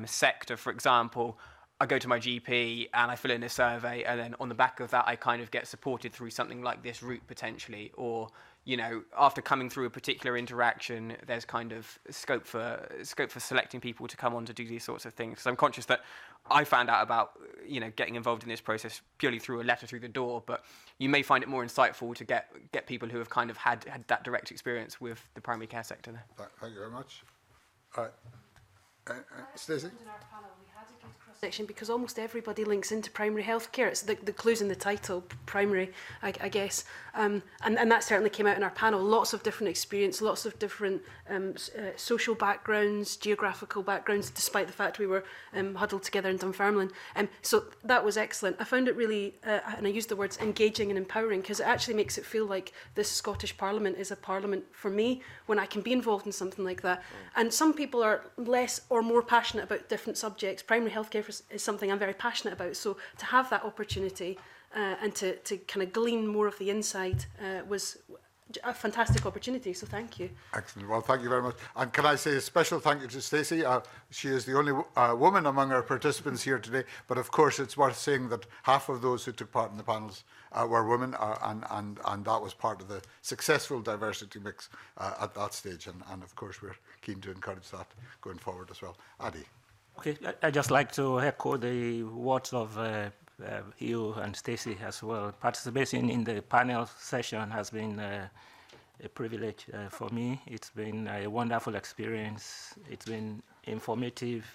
sector. For example, I go to my GP and I fill in a survey, and then on the back of that I kind of get supported through something like this route potentially, or, you know, after coming through a particular interaction, there's kind of scope for selecting people to come on to do these sorts of things. So I'm conscious that I found out about, you know, getting involved in this process purely through a letter through the door, but you may find it more insightful to get people who have kind of had that direct experience with the primary care sector. Thank you very much. Stacey? Section, because almost everybody links into primary health care. It's the clues in the title, primary, I guess. And that certainly came out in our panel. Lots of different experience, lots of different social backgrounds, geographical backgrounds, despite the fact we were huddled together in Dunfermline. So that was excellent. I found it really, and I used the words engaging and empowering, because it actually makes it feel like this Scottish Parliament is a parliament for me when I can be involved in something like that. And some people are less or more passionate about different subjects. Primary healthcare is something I'm very passionate about. So to have that opportunity and to kind of glean more of the inside was a fantastic opportunity. So thank you. Excellent. Well, thank you very much. And can I say a special thank you to Stacey? She is the only woman among our participants here today. But of course, it's worth saying that half of those who took part in the panels were women, and that was part of the successful diversity mix at that stage. And of course, we're keen to encourage that going forward as well. Adi. Okay, I'd just like to echo the words of Hugh and Stacey as well. Participating in the panel session has been a privilege for me. It's been a wonderful experience. It's been informative.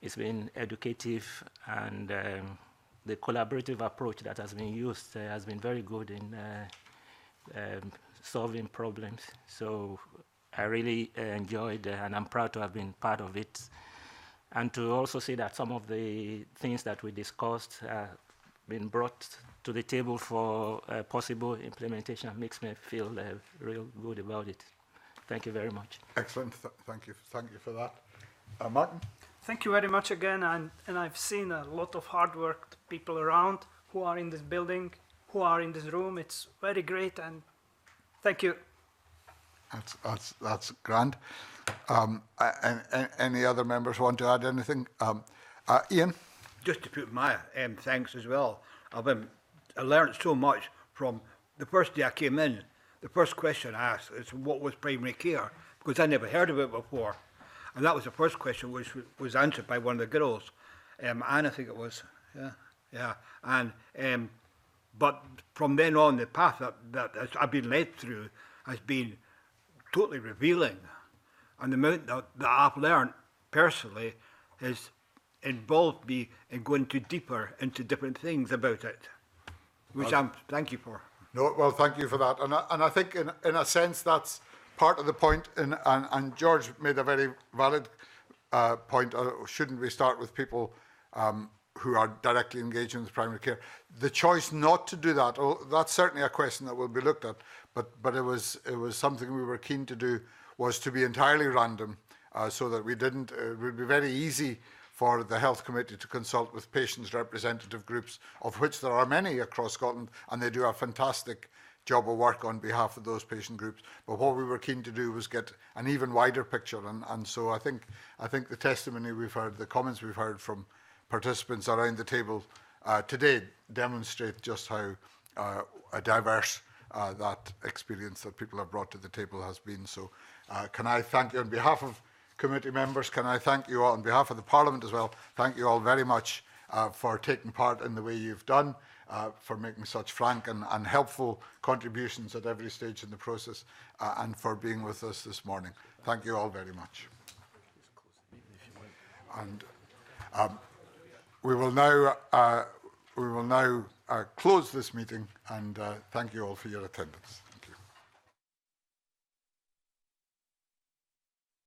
It's been educative, and the collaborative approach that has been used has been very good in solving problems. So I really enjoyed and I'm proud to have been part of it. And to also see that some of the things that we discussed have been brought to the table for possible implementation makes me feel real good about it. Thank you very much. Excellent. Thank you for that. Martin? Thank you very much again. And I've seen a lot of hard work people around who are in this building, who are in this room. It's very great, and thank you. That's grand. Any other members want to add anything? Ian? Just to put my thanks as well. I learned so much from the first day I came in. The first question I asked is what was primary care, because I never heard of it before. And that was the first question, which was answered by one of the girls. Anne, I think it was. Yeah. And but from then on, the path that I've been led through has been totally revealing. And the amount that I've learned personally has involved me in going deeper into different things about it, which thank you for. No, well, thank you for that. And I think in a sense that's part of the point, and George made a very valid point. Shouldn't we start with people who are directly engaged in the primary care? The choice not to do that, that's certainly a question that will be looked at, but it was something we were keen to do was to be entirely random, so that we didn't, it would be very easy for the Health Committee to consult with patients' representative groups, of which there are many across Scotland, and they do a fantastic job of work on behalf of those patient groups. But what we were keen to do was get an even wider picture, and so I think the testimony we've heard, the comments we've heard from participants around the table today demonstrate just how diverse that experience that people have brought to the table has been. So can I thank you on behalf of committee members, can I thank you all on behalf of the Parliament as well, thank you all very much for taking part in the way you've done, for making such frank and helpful contributions at every stage in the process, and for being with us this morning. Thank you all very much. And we will now close this meeting, and thank you all for your attendance.